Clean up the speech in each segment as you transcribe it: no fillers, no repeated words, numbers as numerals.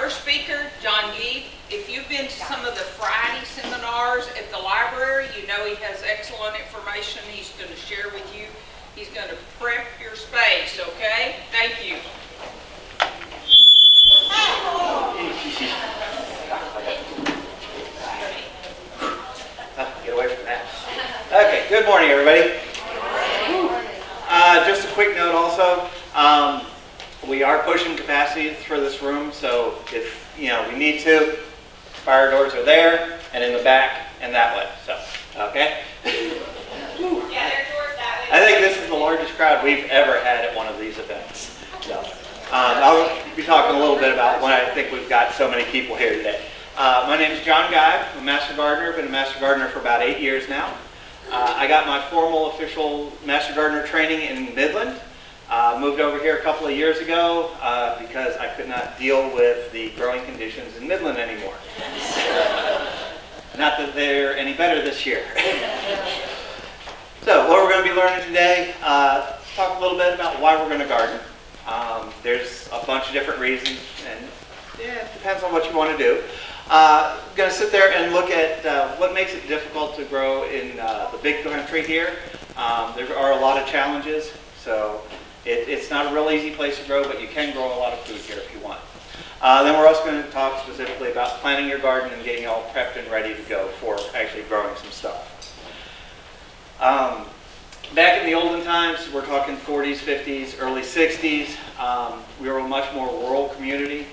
first speaker, John Geib. If you've been to some of the Friday seminars at the library, you know he has excellent information he's going to share with you. He's going to prep your space, okay? Thank you. Get away from that. Okay, good morning, everybody. Just a quick note also. We are pushing capacity for this room, so if we need to, fire doors are there and in the back and that way. So, okay. Yeah, there's doors that way. I think this is the largest crowd we've ever had at one of these events. So, I'll be talking a little bit about when I think we've got so many people here today. My name is John Geib. I'm a Master Gardener. I've been a Master Gardener for about 8 years now. I got my formal official Master Gardener training in Midland. Moved over here a couple of years ago because I could not deal with the growing conditions in Midland anymore. Not that they're any better this year. So what we're going to be learning today, talk a little bit about why we're going to garden. There's a bunch of different reasons, and it depends on what you want to do. I'm going to sit there and look at what makes it difficult to grow in the big country here. There are a lot of challenges, so it's not a real easy place to grow, but you can grow a lot of food here if you want. Then we're also going to talk specifically about planting your garden and getting all prepped and ready to go for actually growing some stuff. Back in the olden times, we're talking 40s, 50s, early 60s, we were a much more rural community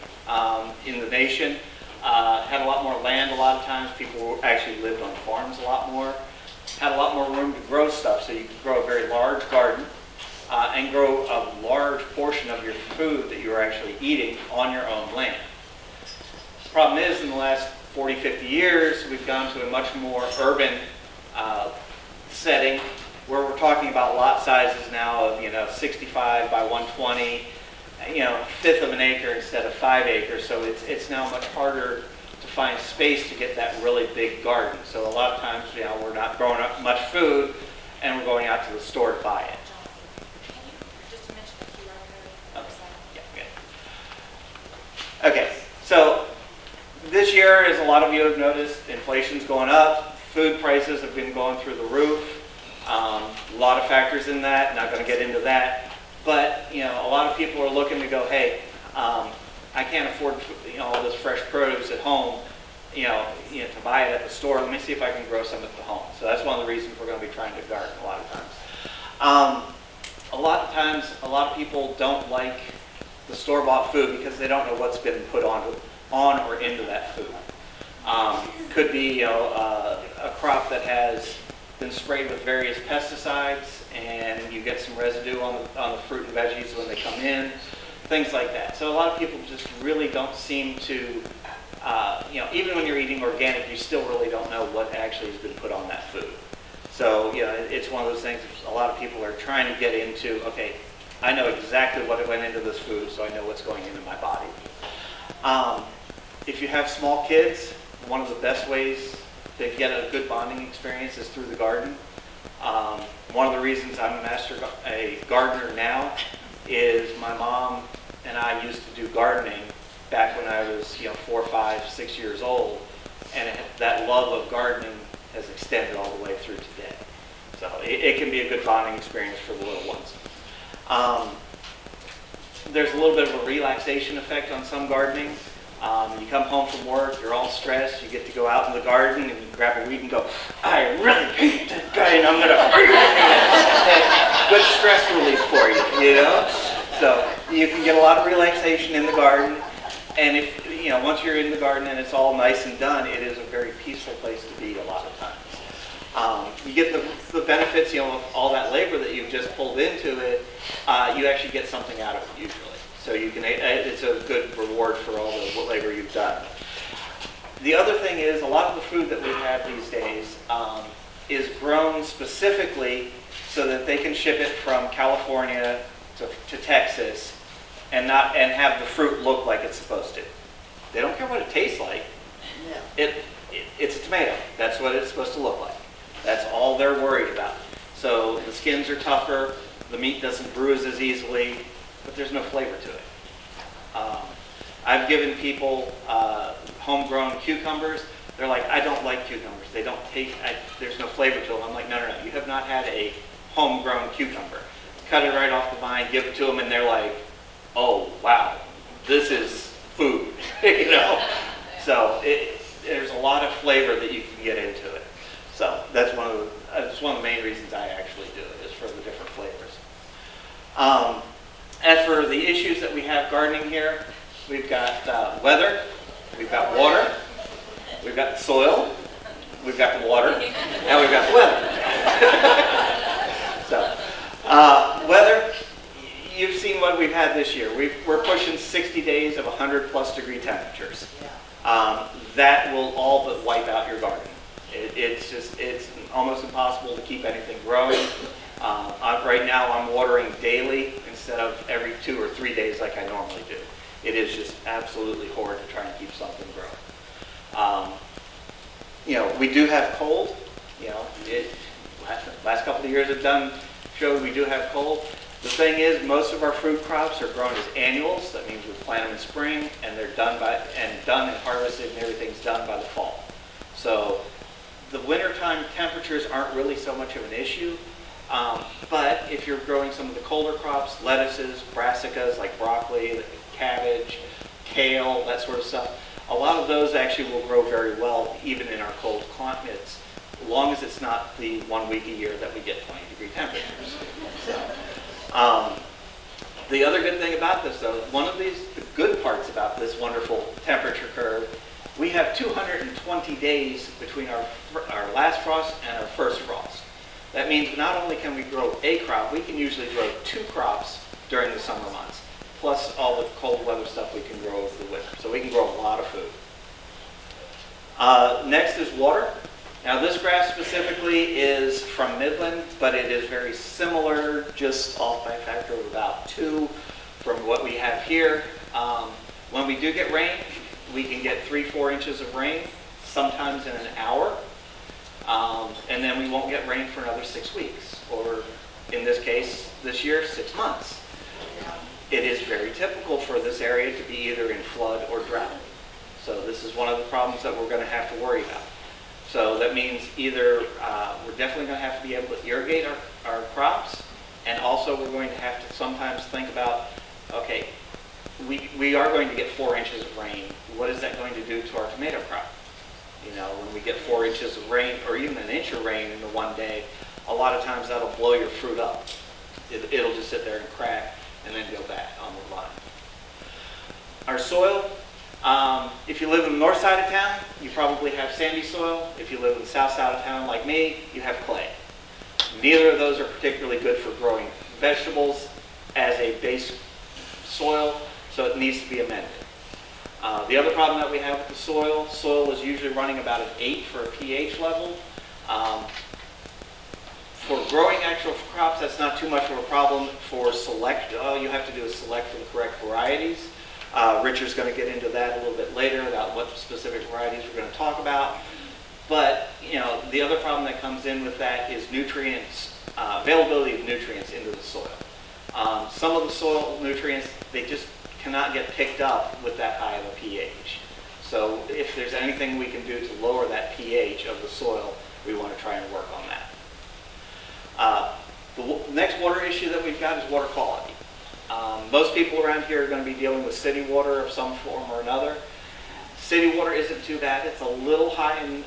in the nation. Had a lot more land a lot of times. People actually lived on farms a lot more. Had a lot more room to grow stuff, so you could grow a very large garden and grow a large portion of your food that you're actually eating on your own land. The problem is, in the last 40, 50 years, we've gone to a much more urban setting where we're talking about lot sizes now of 65 by 120, a fifth of an acre instead of 5 acres. So it's now much harder to find space to get that really big garden. So a lot of times, we're not growing up much food, and we're going out to the store to buy it. Okay, so this year, as a lot of you have noticed, inflation's going up. Food prices have been going through the roof. A lot of factors in that. Not going to get into that. But a lot of people are looking to go, hey, I can't afford all this fresh produce at home, to buy it at the store. Let me see if I can grow some at the home. So that's one of the reasons we're going to be trying to garden a lot of times. A lot of people don't like the store-bought food because they don't know what's been put on or into that food. Could be a crop that has been sprayed with various pesticides, and you get some residue on the fruit and veggies when they come in, things like that. So a lot of people just really don't seem to, even when you're eating organic, you still really don't know what actually has been put on that food. So it's one of those things a lot of people are trying to get into. Okay, I know exactly what went into this food, so I know what's going into my body. If you have small kids, one of the best ways to get a good bonding experience is through the garden. One of the reasons I'm a gardener now is my mom and I used to do gardening back when I was 4, 5, 6 years old, and that love of gardening has extended all the way through today. So it can be a good bonding experience for the little ones. There's a little bit of a relaxation effect on some gardening. You come home from work, you're all stressed, you get to go out in the garden and you grab a weed and go, I really hate that guy and I'm going to... Good stress relief for you, So you can get a lot of relaxation in the garden, and if once you're in the garden and it's all nice and done, it is a very peaceful place to be a lot of times. You get the benefits, of all that labor that you've just pulled into it, you actually get something out of it usually. So it's a good reward for all the labor you've done. The other thing is, a lot of the food that we have these days is grown specifically so that they can ship it from California to Texas and have the fruit look like it's supposed to. They don't care what it tastes like. Yeah. It's a tomato. That's what it's supposed to look like. That's all they're worried about. So the skins are tougher, the meat doesn't bruise as easily, but there's no flavor to it. I've given people homegrown cucumbers. They're like, I don't like cucumbers. They don't taste, there's no flavor to them. I'm like, no, no, no. You have not had a homegrown cucumber. Cut it right off the vine, give it to them, and they're like, oh, wow, this is food, you know? So there's a lot of flavor that you can get into it. So that's one of the main reasons I actually do it, is for the different flavors. As for the issues that we have gardening here, we've got weather, we've got water, we've got the soil, we've got the water, and we've got the weather. So, weather, you've seen what we've had this year. We're pushing 60 days of 100+ degree temperatures. That will all but wipe out your garden. It's almost impossible to keep anything growing. Right now I'm watering daily instead of every 2 or 3 days like I normally do. It is just absolutely horrid to try and keep something growing. You know, we do have cold. You know, last couple of years have showed we do have cold. The thing is, most of our fruit crops are grown as annuals. That means we plant them in spring, and they're done and harvested, and everything's done by the fall. So the wintertime temperatures aren't really so much of an issue. But if you're growing some of the colder crops, lettuces, brassicas like broccoli, cabbage, kale, that sort of stuff, a lot of those actually will grow very well even in our cold climates, as long as it's not the 1 week a year that we get 20-degree temperatures. So, the other good thing about this, though, the good parts about this wonderful temperature curve, we have 220 days between our last frost and our first frost. That means not only can we grow a crop, we can usually grow 2 crops during the summer months, plus all the cold weather stuff we can grow over the winter. So we can grow a lot of food. Next is water. Now this graph specifically is from Midland, but it is very similar, just off by a factor of about 2 from what we have here. When we do get rain, we can get 3-4 inches of rain, sometimes in an hour. And then we won't get rain for another 6 weeks, or in this case, this year, 6 months. It is very typical for this area to be either in flood or drought. So this is one of the problems that we're going to have to worry about. So that means either we're definitely going to have to be able to irrigate our crops, and also we're going to have to sometimes think about, okay, we are going to get 4 inches of rain. What is that going to do to our tomato crop? You know, when we get 4 inches of rain, or even an inch of rain in the one day, a lot of times that'll blow your fruit up. It'll just sit there and crack and then go back on the vine. Our soil, if you live in the north side of town, you probably have sandy soil. If you live in the south side of town like me, you have clay. Neither of those are particularly good for growing vegetables as a base soil, so it needs to be amended. The other problem that we have with the soil is usually running about an 8 for a pH level. For growing actual crops, that's not too much of a problem. For select, all you have to do is select for the correct varieties. Richard's going to get into that a little bit later about what specific varieties we're going to talk about. But, you know, the other problem that comes in with that is nutrients, availability of nutrients into the soil. Some of the soil nutrients, they just cannot get picked up with that high of a pH. So if there's anything we can do to lower that pH of the soil, we want to try and work on that. The next water issue that we've got is water quality. Most people around here are going to be dealing with city water of some form or another. City water isn't too bad. It's a little high in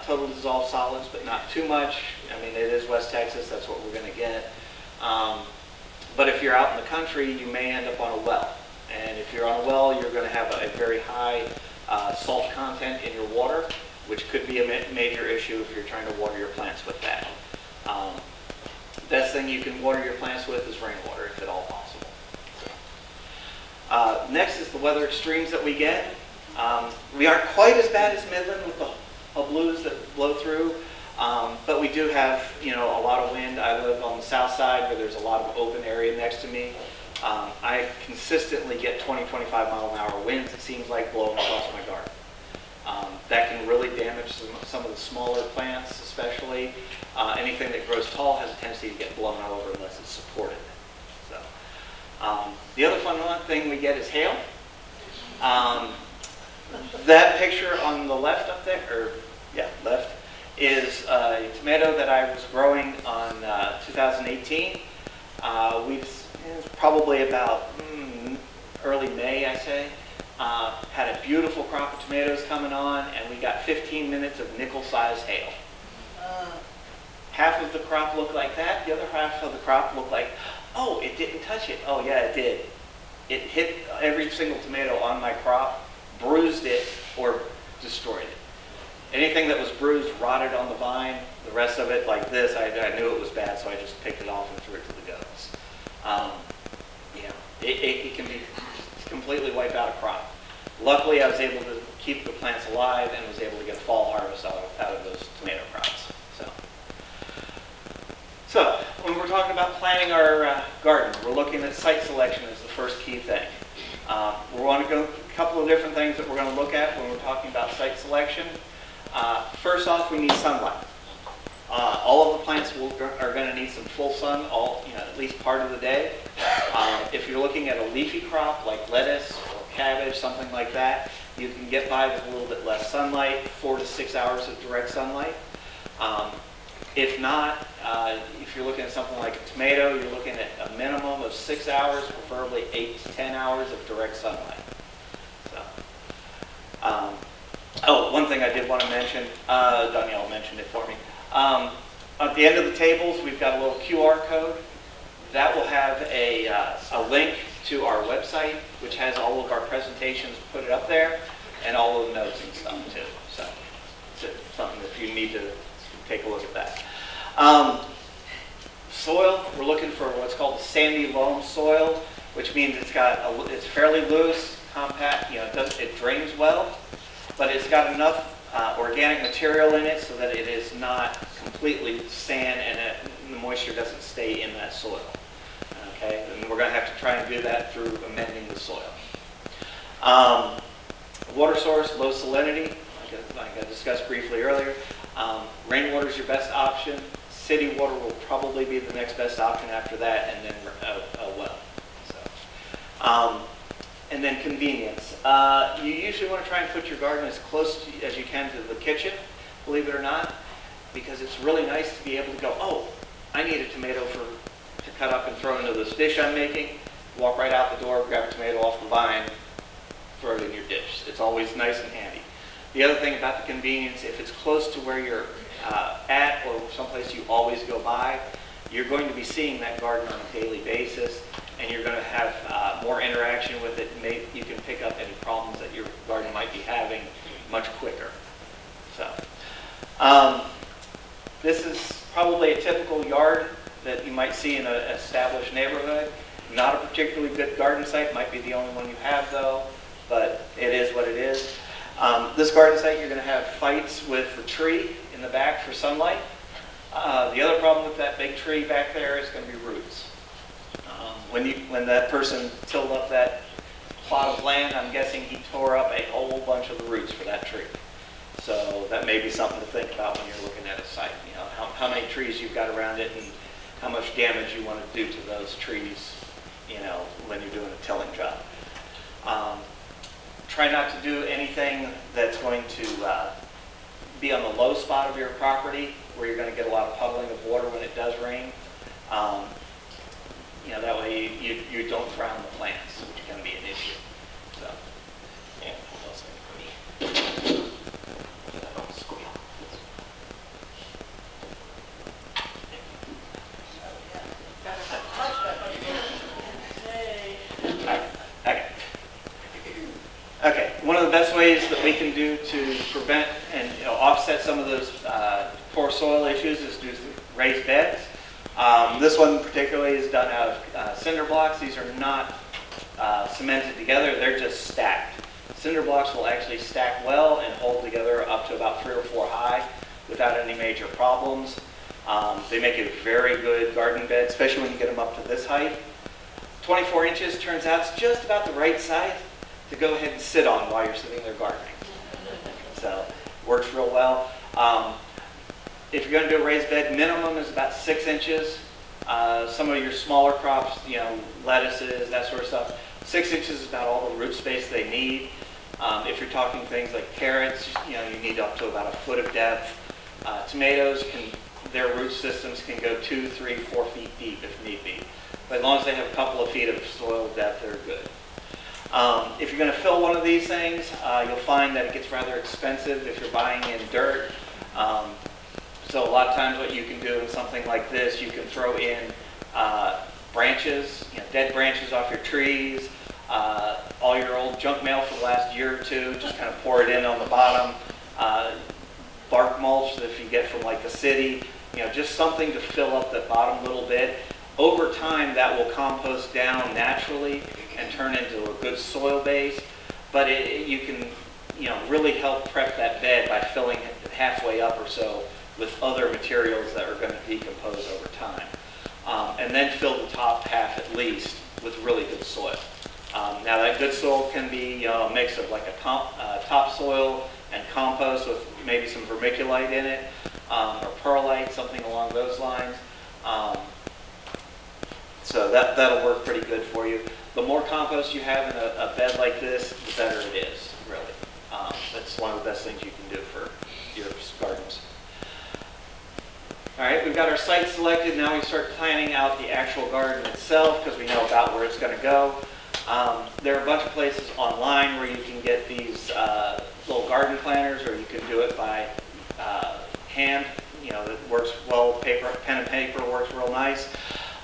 total dissolved solids, but not too much. I mean, it is West Texas. That's what we're going to get. But if you're out in the country, you may end up on a well. And if you're on a well, you're going to have a very high salt content in your water, which could be a major issue if you're trying to water your plants with that. Best thing you can water your plants with is rainwater, if at all possible. Next is the weather extremes that we get. We aren't quite as bad as Midland with the blues that blow through, but we do have, you know, a lot of wind. I live on the south side where there's a lot of open area next to me. I consistently get 20-25 mile an hour winds, it seems like, blowing across my garden. That can really damage some of the smaller plants, especially. Anything that grows tall has a tendency to get blown over unless it's supported. So, the other fun thing we get is hail. That picture on the left up there, left, is a tomato that I was growing on 2018. It was probably about early May, I say. Had a beautiful crop of tomatoes coming on, and we got 15 minutes of nickel-sized hail. Half of the crop looked like that. The other half of the crop looked like, oh, it didn't touch it. Oh, yeah, it did. It hit every single tomato on my crop, bruised it, or destroyed it. Anything that was bruised rotted on the vine. The rest of it, like this, I knew it was bad, so I just picked it off and threw it to the goats. It can be completely wipe out a crop. Luckily, I was able to keep the plants alive and was able to get a fall harvest out of those tomato crops. So when we're talking about planting our garden, we're looking at site selection as the first key thing. We want to go a couple of different things that we're going to look at when we're talking about site selection. First off, we need sunlight. All of the plants are going to need some full sun, at least part of the day. If you're looking at a leafy crop like lettuce or cabbage, something like that, you can get by with a little bit less sunlight, 4 to 6 hours of direct sunlight. If not, if you're looking at something like a tomato, you're looking at a minimum of 6 hours, preferably 8 to 10 hours of direct sunlight. One thing I did want to mention, Danielle mentioned it for me. At the end of the tables, we've got a little QR code. That will have a link to our website, which has all of our presentations put up there, and all of the notes and stuff too. So it's something if you need to take a look at that. Soil, we're looking for what's called sandy loam soil, which means it's fairly loose, compact. It drains well, but it's got enough organic material in it so that it is not completely sand and the moisture doesn't stay in that soil. Okay, and we're going to have to try and do that through amending the soil. Water source, low salinity, like I discussed briefly earlier. Rainwater is your best option. City water will probably be the next best option after that, and then a well. And then convenience. You usually want to try and put your garden as close as you can to the kitchen, believe it or not, because it's really nice to be able to go, oh, I need a tomato to cut up and throw into this dish I'm making. Walk right out the door, grab a tomato off the vine, throw it in your dish. It's always nice and handy. The other thing about the convenience, if it's close to where you're at or someplace you always go by, you're going to be seeing that garden on a daily basis, and you're going to have more interaction with it. You can pick up any problems that your garden might be having much quicker. So, this is probably a typical yard that you might see in an established neighborhood. Not a particularly good garden site. Might be the only one you have, though, but it is what it is. This garden site, you're going to have fights with the tree in the back for sunlight. The other problem with that big tree back there is going to be roots. When that person tilled up that plot of land, I'm guessing he tore up a whole bunch of the roots for that tree. So that may be something to think about when you're looking at a site. How many trees you've got around it and how much damage you want to do to those trees, when you're doing a tilling job. Try not to do anything that's going to be on the low spot of your property where you're going to get a lot of puddling of water when it does rain. That way you don't drown the plants, which can be an issue. So, yeah, that's it for me. Okay, one of the best ways that we can do to prevent and offset some of those poor soil issues is do raised beds. This one particularly is done out of cinder blocks. These are not cemented together, they're just stacked. Cinder blocks will actually stack well and hold together up to about 3 or 4 high without any major problems. They make a very good garden bed, especially when you get them up to this height. 24 inches turns out it's just about the right size to go ahead and sit on while you're sitting there gardening. So, works real well. If you're going to do a raised bed, minimum is about 6 inches. Some of your smaller crops, lettuces, that sort of stuff, 6 inches is about all the root space they need. If you're talking things like carrots, you need up to about 1 foot of depth. Tomatoes, their root systems can go 2, 3, 4 feet deep if need be. But as long as they have a couple of feet of soil depth, they're good. If you're going to fill one of these things, you'll find that it gets rather expensive if you're buying in dirt. So a lot of times what you can do in something like this, you can throw in branches, dead branches off your trees, all your old junk mail for the last year or two, just kind of pour it in on the bottom. Bark mulch that if you get from like the city, just something to fill up the bottom little bit. Over time, that will compost down naturally and turn into a good soil base. But you can, really help prep that bed by filling it halfway up or so with other materials that are going to decompose over time. And then fill the top half at least with really good soil. Now that good soil can be a mix of like a topsoil and compost with maybe some vermiculite in it, or perlite, something along those lines. So that'll work pretty good for you. The more compost you have in a bed like this, the better it is, really. That's one of the best things you can do for your gardens. All right, we've got our site selected. Now we start planning out the actual garden itself because we know about where it's going to go. There are a bunch of places online where you can get these little garden planners, or you can do it by hand. That works well. Pen and paper works real nice.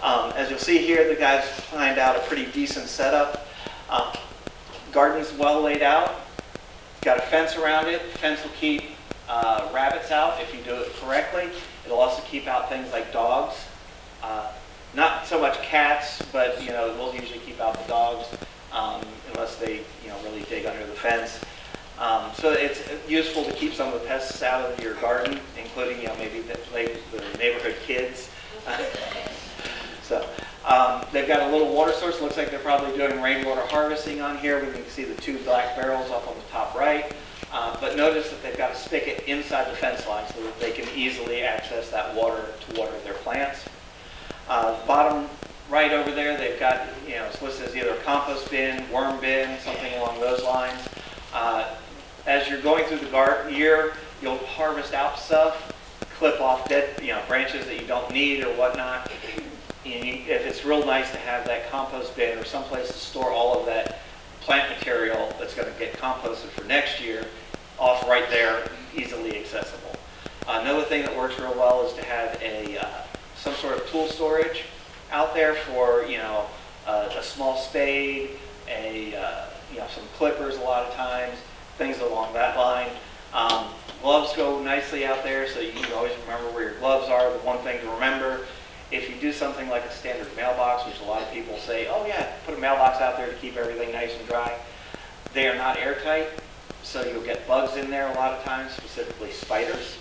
As you'll see here, the guys planned out a pretty decent setup. Garden's well laid out. Got a fence around it. The fence will keep rabbits out if you do it correctly. It'll also keep out things like dogs. Not so much cats, but we'll usually keep out the dogs unless they really dig under the fence. So it's useful to keep some of the pests out of your garden, including maybe the neighborhood kids. So they've got a little water source. Looks like they're probably doing rainwater harvesting on here. We can see the 2 black barrels up on the top right. But notice that they've got a spigot inside the fence line so that they can easily access that water to water their plants. Bottom right over there, they've got, it's listed as either a compost bin, worm bin, something along those lines. As you're going through the year, you'll harvest out stuff, clip off dead, branches that you don't need or whatnot. And if it's real nice to have that compost bin or someplace to store all of that plant material that's going to get composted for next year, off right there, easily accessible. Another thing that works real well is to have some sort of tool storage out there for a small spade, some clippers a lot of times, things along that line. Gloves go nicely out there, so you can always remember where your gloves are. The one thing to remember, if you do something like a standard mailbox, which a lot of people say, oh yeah, put a mailbox out there to keep everything nice and dry, they are not airtight, so you'll get bugs in there a lot of times, specifically spiders.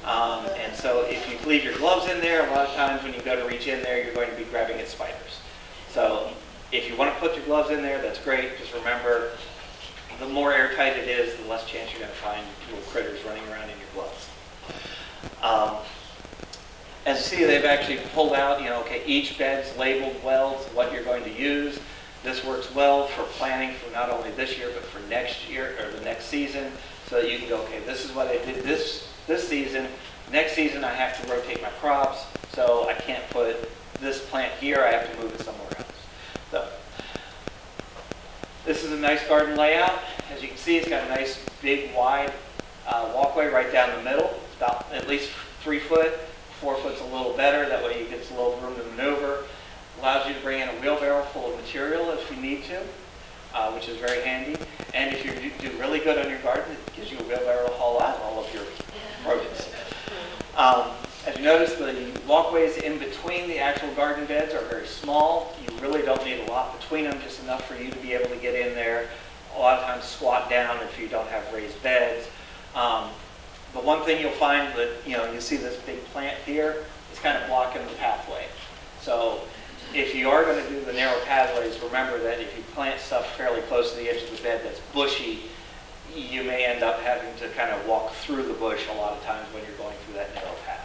And so if you leave your gloves in there, a lot of times when you go to reach in there, you're going to be grabbing at spiders. So if you want to put your gloves in there, that's great. Just remember, the more airtight it is, the less chance you're going to find little critters running around in your gloves. As you see, they've actually pulled out, each bed's labeled well to what you're going to use. This works well for planning for not only this year, but for next year or the next season, so that you can go, okay, this is what I did this season. Next season, I have to rotate my crops, so I can't put this plant here. I have to move it somewhere else. So this is a nice garden layout. As you can see, it's got a nice, big, wide walkway right down the middle. It's about at least 3 foot. 4 foot's a little better. That way you get a little room to maneuver. Allows you to bring in a wheelbarrow full of material if you need to, which is very handy. And if you do really good on your garden, it gives you a wheelbarrow to haul out all of your produce. As you notice, the walkways in between the actual garden beds are very small. You really don't need a lot between them, just enough for you to be able to get in there. A lot of times squat down if you don't have raised beds. The one thing you'll find that, you see this big plant here, it's kind of blocking the pathway. So if you are going to do the narrow pathways, remember that if you plant stuff fairly close to the edge of the bed that's bushy, you may end up having to kind of walk through the bush a lot of times when you're going through that narrow path.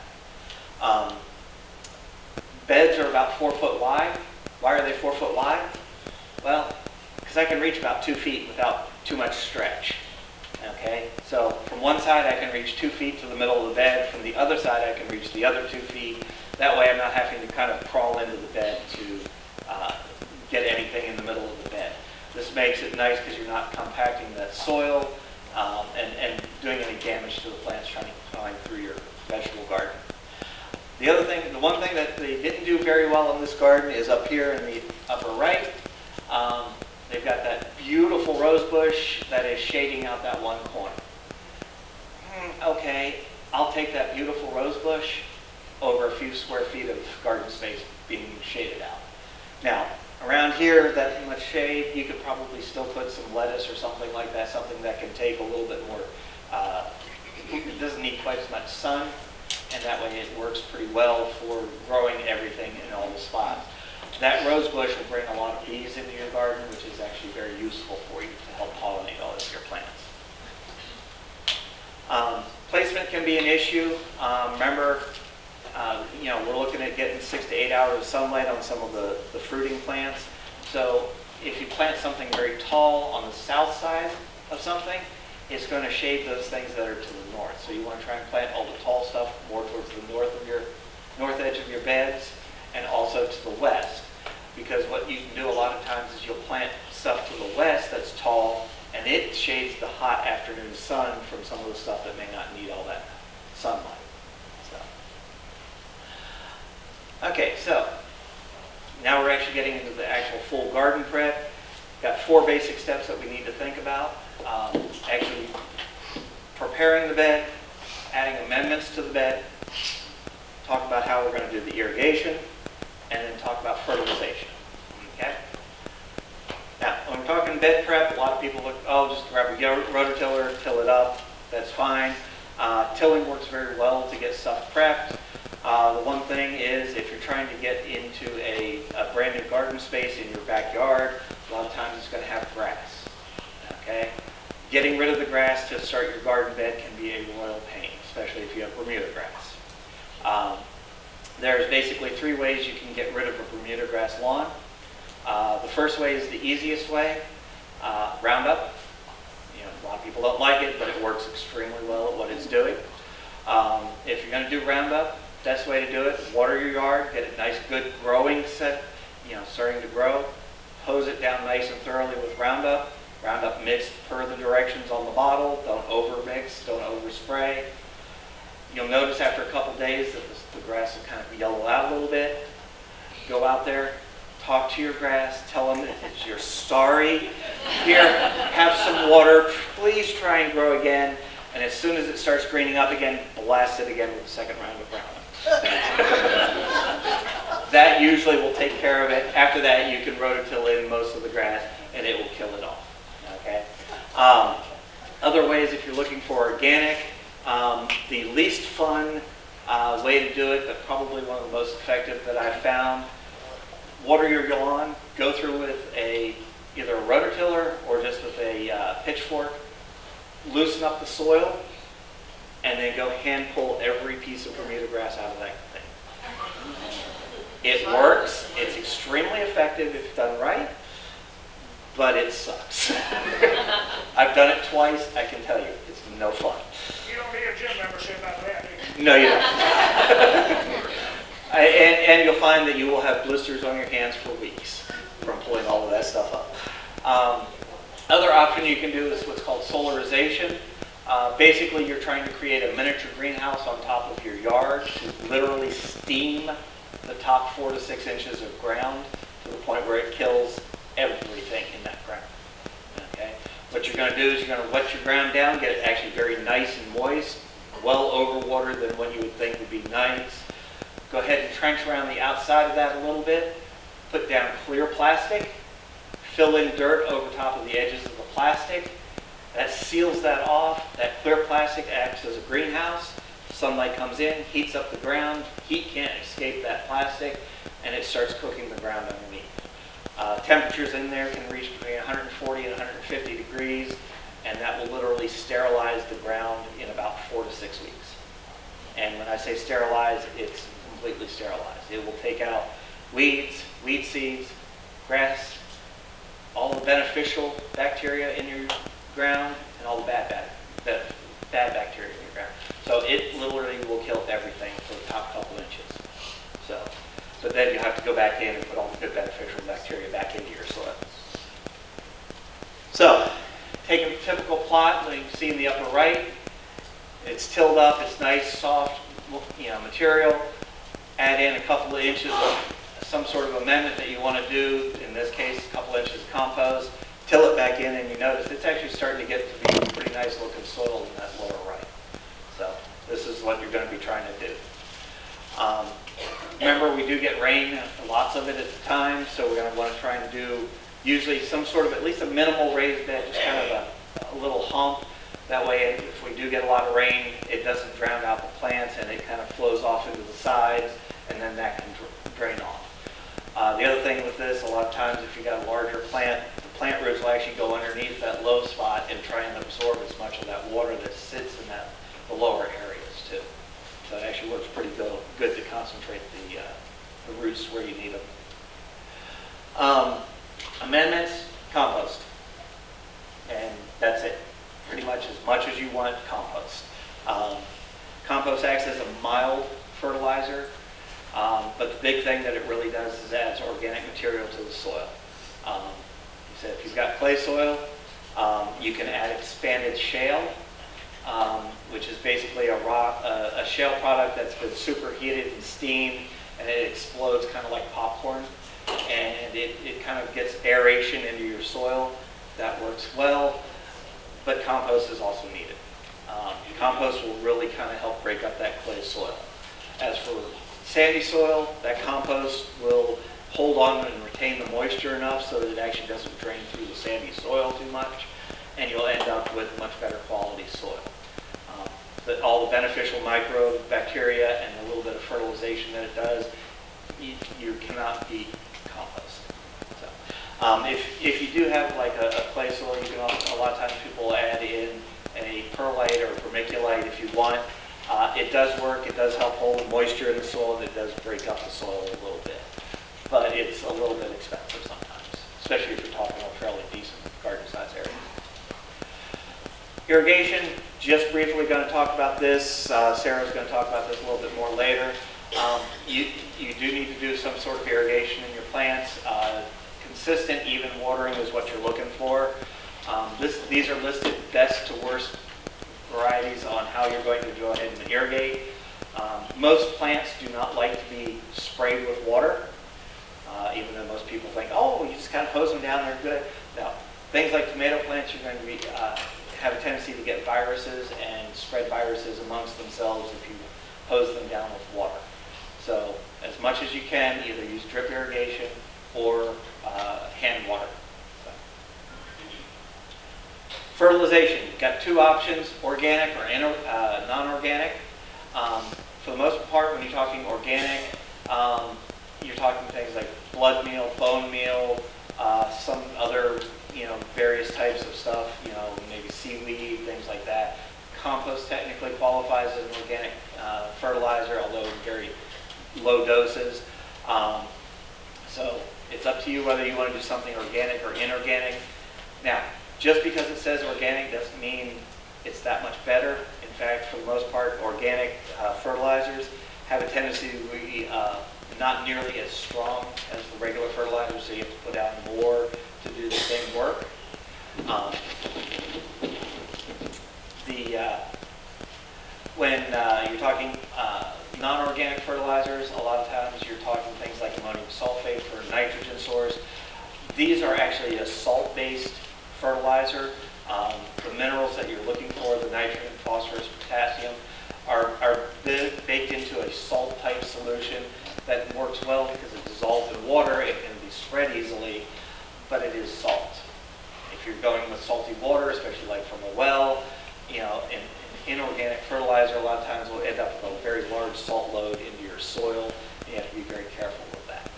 beds are about 4 foot wide. Why are they 4 foot wide? Well, because I can reach about 2 feet without too much stretch. Okay, so from one side I can reach 2 feet to the middle of the bed. From the other side I can reach the other 2 feet. That way I'm not having to kind of crawl into the bed to get anything in the middle of the bed. This makes it nice because you're not compacting that soil and doing any damage to the plants trying to climb through your vegetable garden. The one thing that they didn't do very well in this garden is up here in the upper right. They've got that beautiful rose bush that is shading out that one corner. Okay, I'll take that beautiful rose bush over a few square feet of garden space being shaded out. Now, around here, that much shade, you could probably still put some lettuce or something like that, something that can take a little bit more, it doesn't need quite as much sun, and that way it works pretty well for growing everything in all the spots. That rose bush will bring a lot of bees into your garden, which is actually very useful for you to help pollinate all of your plants. Placement can be an issue. Remember, we're looking at getting 6 to 8 hours of sunlight on some of the fruiting plants. So if you plant something very tall on the south side of something, it's going to shade those things that are to the north. So you want to try and plant all the tall stuff more towards the north edge of your beds, and also to the west. Because what you can do a lot of times is you'll plant stuff to the west that's tall, and it shades the hot afternoon sun from some of the stuff that may not need all that sunlight. Okay, so now we're actually getting into the actual full garden prep. Got 4 basic steps that we need to think about. Actually preparing the bed, adding amendments to the bed, talk about how we're going to do the irrigation, and then talk about fertilization. Okay? Now, when we're talking bed prep, a lot of people look, just grab a rototiller, till it up. That's fine. Tilling works very well to get stuff prepped. The one thing is, if you're trying to get into a brand new garden space in your backyard, a lot of times it's going to have grass. Okay? Getting rid of the grass to start your garden bed can be a royal pain, especially if you have Bermuda grass. There's basically 3 ways you can get rid of a Bermuda grass lawn. The first way is the easiest way, Roundup. A lot of people don't like it, but it works extremely well at what it's doing. If you're going to do Roundup, best way to do it, water your yard, get a nice good growing set, starting to grow. Hose it down nice and thoroughly with Roundup. Roundup mixed per the directions on the bottle. Don't over mix, don't overspray. You'll notice after a couple days that the grass will kind of yellow out a little bit. Go out there, talk to your grass, tell them that you're sorry. Here, have some water. Please try and grow again. And as soon as it starts greening up again, blast it again with a second round of Roundup. That usually will take care of it. After that, you can rototill in most of the grass, and it will kill it off. Okay. Other ways, if you're looking for organic, the least fun way to do it, but probably one of the most effective that I've found, water your lawn, go through with either a rototiller or just with a pitchfork, loosen up the soil, and then go hand pull every piece of Bermuda grass out of that thing. It works. It's extremely effective if done right, but it sucks. I've done it twice. I can tell you, it's no fun. You don't need a gym membership after that, do you? No, you don't. And you'll find that you will have blisters on your hands for weeks from pulling all of that stuff up. Other option you can do is what's called solarization. Basically, you're trying to create a miniature greenhouse on top of your yard to literally steam the top 4 to 6 inches of ground to the point where it kills everything in that ground. Okay? What you're going to do is you're going to wet your ground down, get it actually very nice and moist, well overwatered than what you would think would be nice. Go ahead and trench around the outside of that a little bit. Put down clear plastic. Fill in dirt over top of the edges of the plastic. That seals that off. That clear plastic acts as a greenhouse. Sunlight comes in, heats up the ground. Heat can't escape that plastic, and it starts cooking the ground underneath. Temperatures in there can reach between 140 and 150 degrees, and that will literally sterilize the ground in about 4 to 6 weeks. And when I say sterilize, it's completely sterilized. It will take out weeds, weed seeds, grass, all the beneficial bacteria in your ground, and all the bad bacteria in your ground. So it literally will kill everything for the top couple inches. But then you have to go back in and put all the good beneficial bacteria back into your soil. So, take a typical plot, like you can see in the upper right. It's tilled up, it's nice, soft, material. Add in a couple of inches of some sort of amendment that you want to do. In this case, a couple inches of compost. Till it back in, and you notice it's actually starting to get to be a pretty nice looking soil in that lower right. So, this is what you're going to be trying to do. Remember, we do get rain, lots of it at the time, so we're going to want to try and do usually some sort of at least a minimal raised bed, just kind of a little hump. That way, if we do get a lot of rain, it doesn't drown out the plants and it kind of flows off into the sides, and then that can drain off. The other thing with this, a lot of times if you got a larger plant, the plant roots will actually go underneath that low spot and try and absorb as much of that water that sits in the lower areas too. So it actually works pretty good to concentrate the roots where you need them. Amendments, compost. And that's it. Pretty much as you want, compost. Compost acts as a mild fertilizer, but the big thing that it really does is adds organic material to the soil. You said if you've got clay soil, you can add expanded shale, which is basically a shale product that's been superheated and steamed, and it explodes kind of like popcorn, and it kind of gets aeration into your soil. That works well, but compost is also needed. Compost will really kind of help break up that clay soil. As for sandy soil, that compost will hold on and retain the moisture enough so that it actually doesn't drain through the sandy soil too much, and you'll end up with much better quality soil. All the beneficial microbe bacteria and a little bit of fertilization that it does, you cannot beat compost. So, if you do have like a clay soil, you can a lot of times people add in a perlite or vermiculite if you want. It does work. It does help hold the moisture in the soil, and it does break up the soil a little bit. But it's a little bit expensive sometimes, especially if you're talking about a fairly decent garden size area. Irrigation, just briefly going to talk about this. Sarah's going to talk about this a little bit more later. You do need to do some sort of irrigation in your plants. Consistent, even watering is what you're looking for. These are listed best to worst varieties on how you're going to go ahead and irrigate. Most plants do not like to be sprayed with water, even though most people think, oh, you just kind of hose them down, they're good. No, things like tomato plants, you're going to be have a tendency to get viruses and spread viruses amongst themselves if you hose them down with water. So as much as you can, either use drip irrigation or hand water. So. Fertilization, you've got two options, organic or non-organic. For the most part, when you're talking organic, you're talking things like blood meal, bone meal, some other various types of stuff, maybe seaweed, things like that. Compost technically qualifies as an organic fertilizer, although in very low doses. So it's up to you whether you want to do something organic or inorganic. Now, just because it says organic doesn't mean it's that much better. In fact, for the most part, organic fertilizers have a tendency to be not nearly as strong as the regular fertilizers, so you have to put out more to do the same work. When you're talking non-organic fertilizers, a lot of times you're talking things like ammonium sulfate for nitrogen source. These are actually a salt-based fertilizer. The minerals that you're looking for, the nitrogen, phosphorus, potassium, are baked into a salt-type solution that works well because it's dissolved in water. It can be spread easily, but it is salt. If you're going with salty water, especially like from a well, an inorganic fertilizer a lot of times will end up with a very large salt load into your soil. You have to be very careful with that.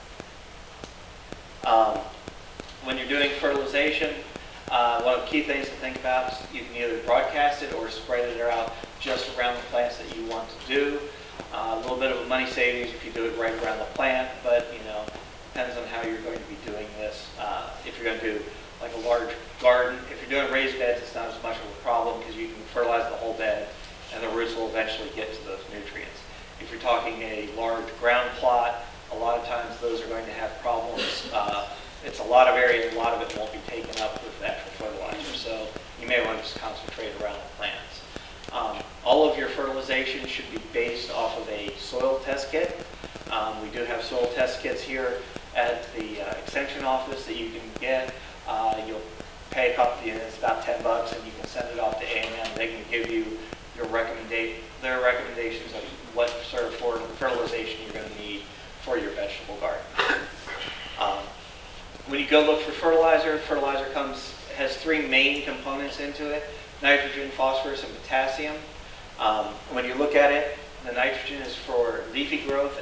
When you're doing fertilization, one of the key things to think about is you can either broadcast it or spread it out just around the plants that you want to do. A little bit of a money savings if you do it right around the plant, but depends on how you're going to be doing this. If you're going to do like a large garden, if you're doing raised beds, it's not as much of a problem because you can fertilize the whole bed and the roots will eventually get to those nutrients. If you're talking a large ground plot, a lot of times those are going to have problems. It's a lot of area, a lot of it won't be taken up with the actual fertilizer, so you may want to just concentrate around the plants. All of your fertilization should be based off of a soil test kit. We do have soil test kits here at the extension office that you can get. You'll pay a couple, it's about $10, and you can send it off to A&M. They can give you your their recommendations of what sort of fertilization you're going to need for your vegetable garden. When you go look for fertilizer, has three main components into it: nitrogen, phosphorus, and potassium. When you look at it, the nitrogen is for leafy growth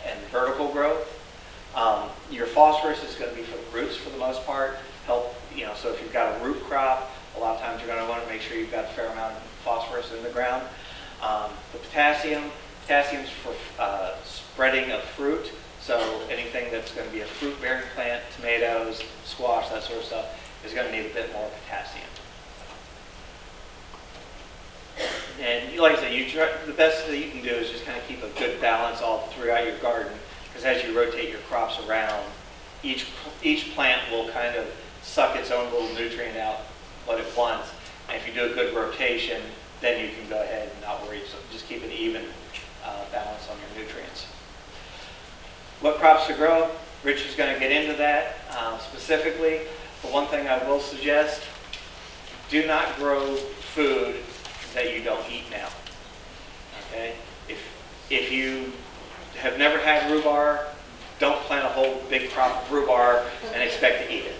and vertical growth. Your phosphorus is going to be for the roots for the most part. So if you've got a root crop, a lot of times you're going to want to make sure you've got a fair amount of phosphorus in the ground. The potassium's for spreading of fruit. So anything that's going to be a fruit-bearing plant, tomatoes, squash, that sort of stuff, is going to need a bit more potassium. And like I said, the best that you can do is just kind of keep a good balance all throughout your garden, because as you rotate your crops around, each plant will kind of suck its own little nutrient out what it wants. And if you do a good rotation, then you can go ahead and not worry. So just keep an even balance on your nutrients. What crops to grow? Rich is going to get into that specifically. But one thing I will suggest, do not grow food that you don't eat now. Okay? If you have never had rhubarb, don't plant a whole big crop of rhubarb and expect to eat it.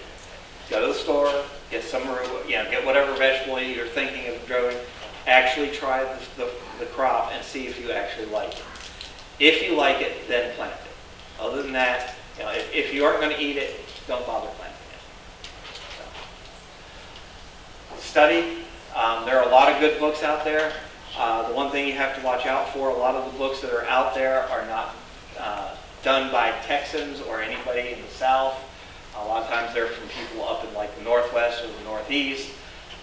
Go to the store, get some rhubarb, get whatever vegetable you're thinking of growing. Actually try the crop and see if you actually like it. If you like it, then plant it. Other than that, if you aren't going to eat it, don't bother planting it. Study. There are a lot of good books out there. The one thing you have to watch out for, a lot of the books that are out there are not done by Texans or anybody in the South. A lot of times they're from people up in like the Northwest or the Northeast.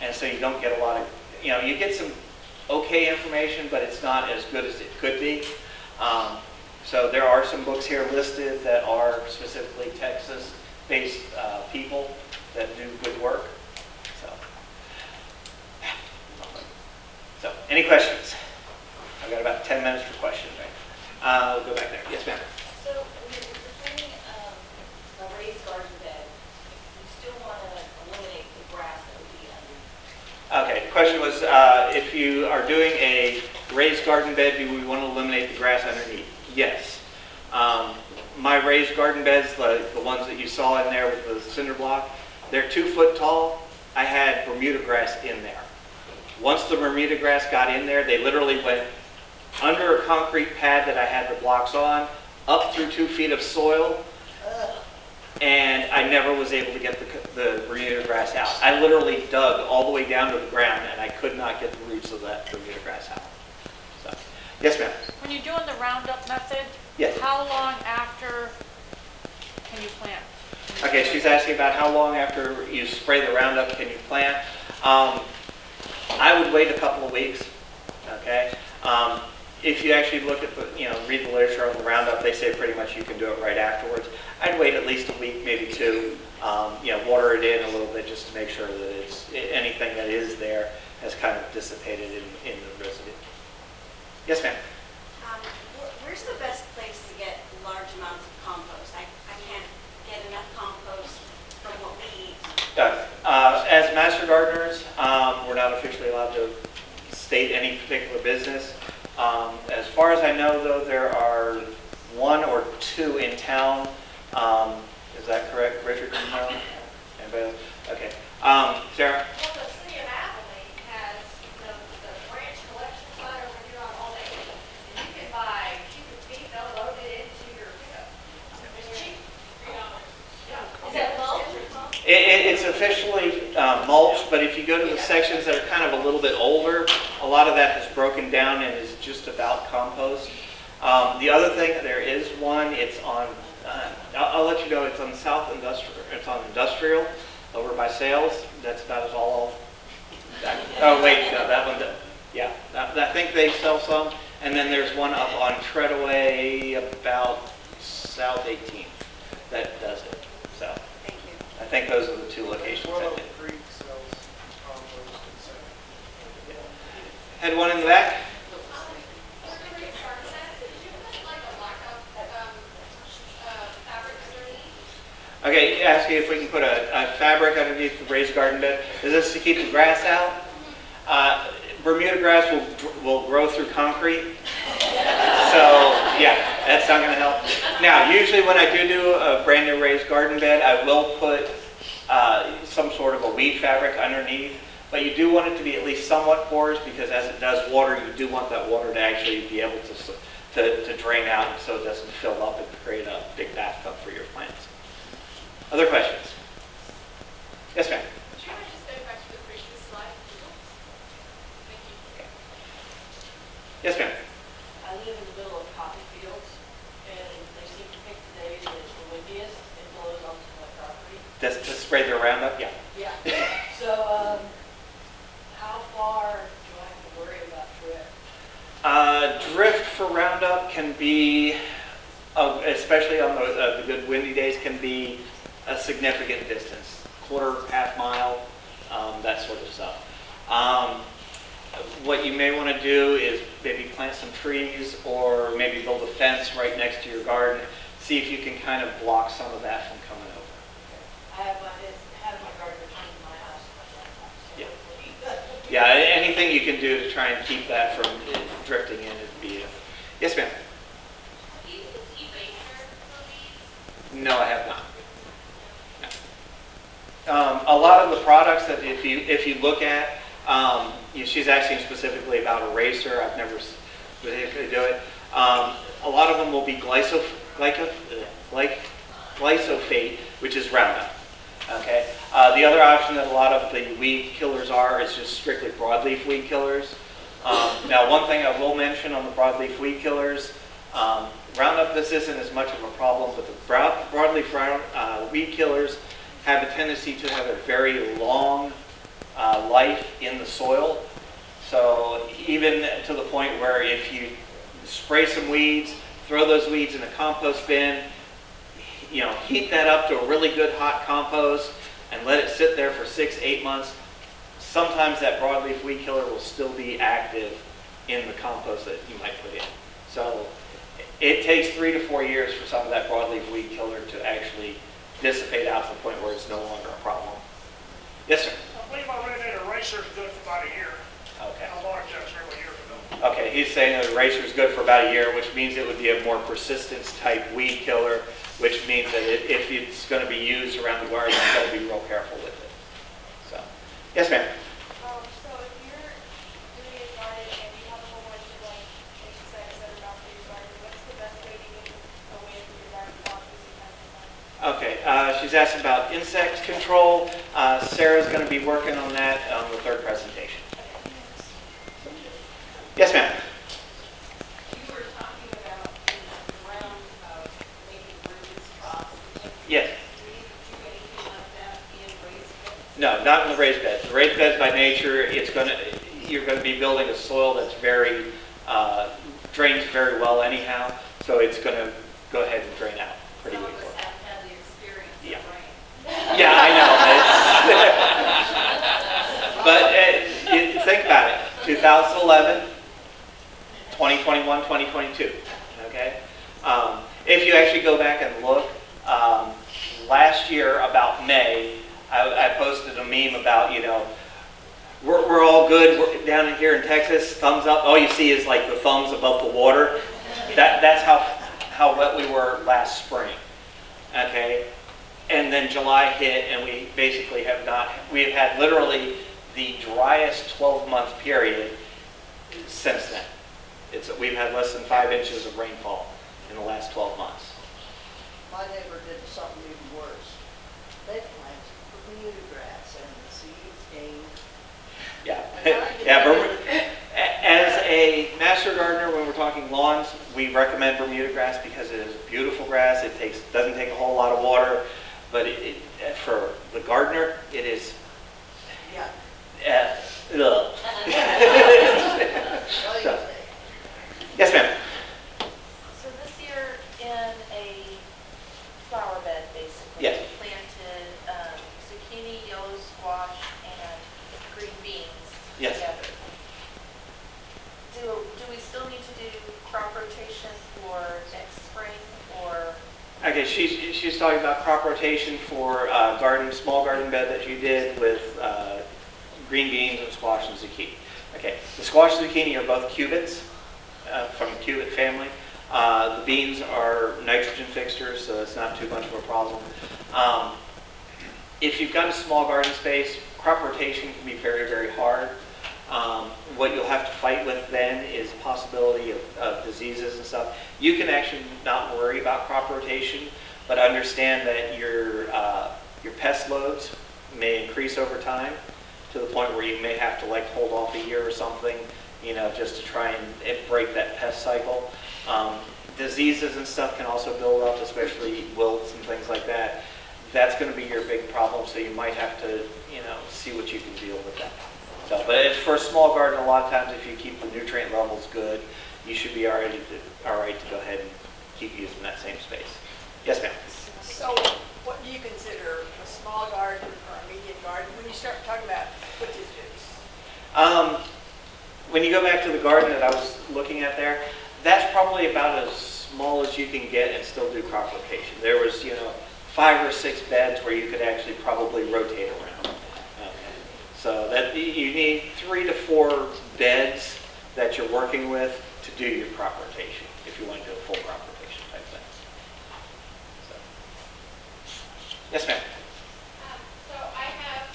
And so you don't get a lot of, you get some okay information, but it's not as good as it could be. So there are some books here listed that are specifically Texas-based people that do good work. So, any questions? I've got about 10 minutes for questions, right? We'll go back there. Yes, ma'am. So, when you're planting a raised garden bed, you still want to eliminate the grass that would be under. Okay, the question was, if you are doing a raised garden bed, do we want to eliminate the grass underneath? Yes. My raised garden beds, the ones that you saw in there with the cinder block, they're 2 foot tall. I had Bermuda grass in there. Once the Bermuda grass got in there, they literally went under a concrete pad that I had the blocks on, up through 2 feet of soil, and I never was able to get the Bermuda grass out. I literally dug all the way down to the ground, and I could not get the roots of that Bermuda grass out. So, yes, ma'am. When you're doing the Roundup method, yes. How long after can you plant? Okay, she's asking about how long after you spray the Roundup can you plant. I would wait a couple of weeks. Okay. If you actually look at the, read the literature on the Roundup, they say pretty much you can do it right afterwards. I'd wait at least a week, maybe 2. Water it in a little bit just to make sure that anything that is there has kind of dissipated in the residue. Yes, ma'am. Where's the best place to get large amounts of compost? I can't get enough compost from what we eat. As master gardeners, we're not officially allowed to state any particular business. As far as I know, though, there are 1 or 2 in town. Is that correct, Richard? Do you know? Anybody else? Okay. Sarah? Well, the city of Abilene has the branch collection site over here on Old Acre. And you can buy cubic feet, they'll load it into your pickup. It's cheap, $3. Yeah. Is that mulch? It's officially mulch, but if you go to the sections that are kind of a little bit older, a lot of that has broken down and is just about compost. The other thing, there is one. It's on. I'll let you know. It's on South Industrial. It's on Industrial, over by Sales. That's about as all. Oh wait, no, that one. Yeah, I think they sell some. And then there's one up on Treadaway, about South 18th, that does it. So Thank you. I think those are the two locations. Royal Creek sells compost and sand. Had one in the back. Okay, asking if we can put a fabric underneath the raised garden bed. Is this to keep the grass out? Bermuda grass will grow through concrete. So, yeah, that's not going to help. Now, usually when I do a brand new raised garden bed, I will put some sort of a weed fabric underneath. But you do want it to be at least somewhat porous, because as it does water, you do want that water to actually be able to drain out so it doesn't fill up and create a big bathtub for your plants. Other questions? Yes, ma'am. Would you mind just going back to the previous slide? Thank you. Yes, ma'am. I live in the middle of poppy fields, and they seem to pick the days when it's the windiest and blows onto my property. Just to spray the Roundup? Yeah. Yeah. So, how far do I have to worry about drift? Drift for Roundup can be, especially on the good windy days, can be a significant distance, quarter, half mile, that sort of stuff. What you may want to do is maybe plant some trees, or maybe build a fence right next to your garden. See if you can kind of block some of that from coming over. I have my garden behind my house and my laptop, so Yeah. hopefully. Yeah, anything you can do to try and keep that from drifting in would be. Yes, ma'am. Do you use eraser for weeds? No, I have not. A lot of the products that if you look at, she's asking specifically about eraser. I've never been able to do it. A lot of them will be glyphosate, which is Roundup. Okay. The other option that a lot of the weed killers is just strictly broadleaf weed killers. Now, one thing I will mention on the broadleaf weed killers, Roundup, this isn't as much of a problem, but the broadleaf weed killers have a tendency to have a very long life in the soil. So even to the point where if you spray some weeds, throw those weeds in a compost bin, heat that up to a really good hot compost and let it sit there for 6-8 months, sometimes that broadleaf weed killer will still be active in the compost that you might put in. So it takes 3 to 4 years for some of that broadleaf weed killer to actually dissipate out to the point where it's no longer a problem. Yes, sir. I believe I read that eraser is good for about a year. Okay. How large that's several years ago. Okay, he's saying that eraser is good for about a year, which means it would be a more persistence type weed killer, which means that if it's going to be used around the garden, you've got to be real careful with it. So, yes, ma'am. So if you're doing a garden and you have a whole bunch of insects that are not for your garden, what's the best way to get away from your garden without using pesticides? Okay, she's asking about insect control. Sarah's going to be working on that on the third presentation. Yes, ma'am. You were talking about in the round of maybe Rubens crops. Yes. Do you do anything like that in raised beds? No, not in the raised beds. The raised beds by nature, you're going to be building a soil that's very drains very well anyhow, so it's going to go ahead and drain out pretty Some of quickly. us haven't had the experience Yeah. of rain. Yeah, I know. But think about it. 2011, 2021, 2022. Okay. If you actually go back and look, last year about May, I posted a meme about we're all good. We're down in here in Texas. Thumbs up. All you see is like the thumbs above the water. That's how wet we were last spring. Okay. And then July hit, and we basically we have had literally the driest 12-month period since then. We've had less than 5 inches of rainfall in the last 12 months. My neighbor did something even worse. They planted Bermuda grass and the seeds came. Yeah. Yeah. As a master gardener, when we're talking lawns, we recommend Bermuda grass because it is beautiful grass. It doesn't take a whole lot of water, but for the gardener, it is. Yeah. Ugh. So, yes, ma'am. So this year in a flower bed, basically. Yes. You planted zucchini, yellow squash, and green beans Yes. together. Do we still need to do crop rotation for next spring, or? Okay, she's talking about crop rotation for small garden bed that you did with green beans and squash and zucchini. Okay, the squash and zucchini are both cubits from the cubit family. The beans are nitrogen fixtures, so it's not too much of a problem. If you've got a small garden space, crop rotation can be very, very hard. What you'll have to fight with then is possibility of diseases and stuff. You can actually not worry about crop rotation, but understand that your pest loads may increase over time to the point where you may have to like hold off a year or something, just to try and break that pest cycle. Diseases and stuff can also build up, especially wilts and things like that. That's going to be your big problem, so you might have to, see what you can deal with that. So, but it's for a small garden, a lot of times if you keep the nutrient levels good, you should be all right to go ahead and keep using that same space. Yes, ma'am. So what do you consider a small garden or a medium garden when you start talking about footages? When you go back to the garden that I was looking at there, that's probably about as small as you can get and still do crop rotation. There was, 5 or 6 beds where you could actually probably rotate around. Okay. So that you need 3 to 4 beds that you're working with to do your crop rotation if you want to do a full crop rotation type thing. So. Yes, ma'am. So I have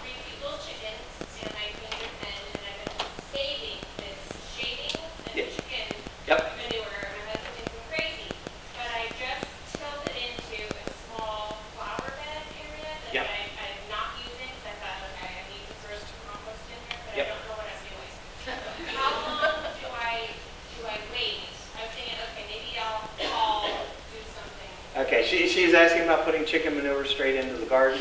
3 little chickens, and I've been with them, and I've been saving this shavings and Yeah. chicken Yep. manure. My husband thinks I'm crazy, but I just tilled it into a small flower bed area that Yep. I'm not using, because I thought, okay, I need to throw some compost in there, but Yep. I don't know what I'm doing. How long do I wait? I was thinking, okay, maybe I'll do something. Okay, she's asking about putting chicken manure straight into the garden.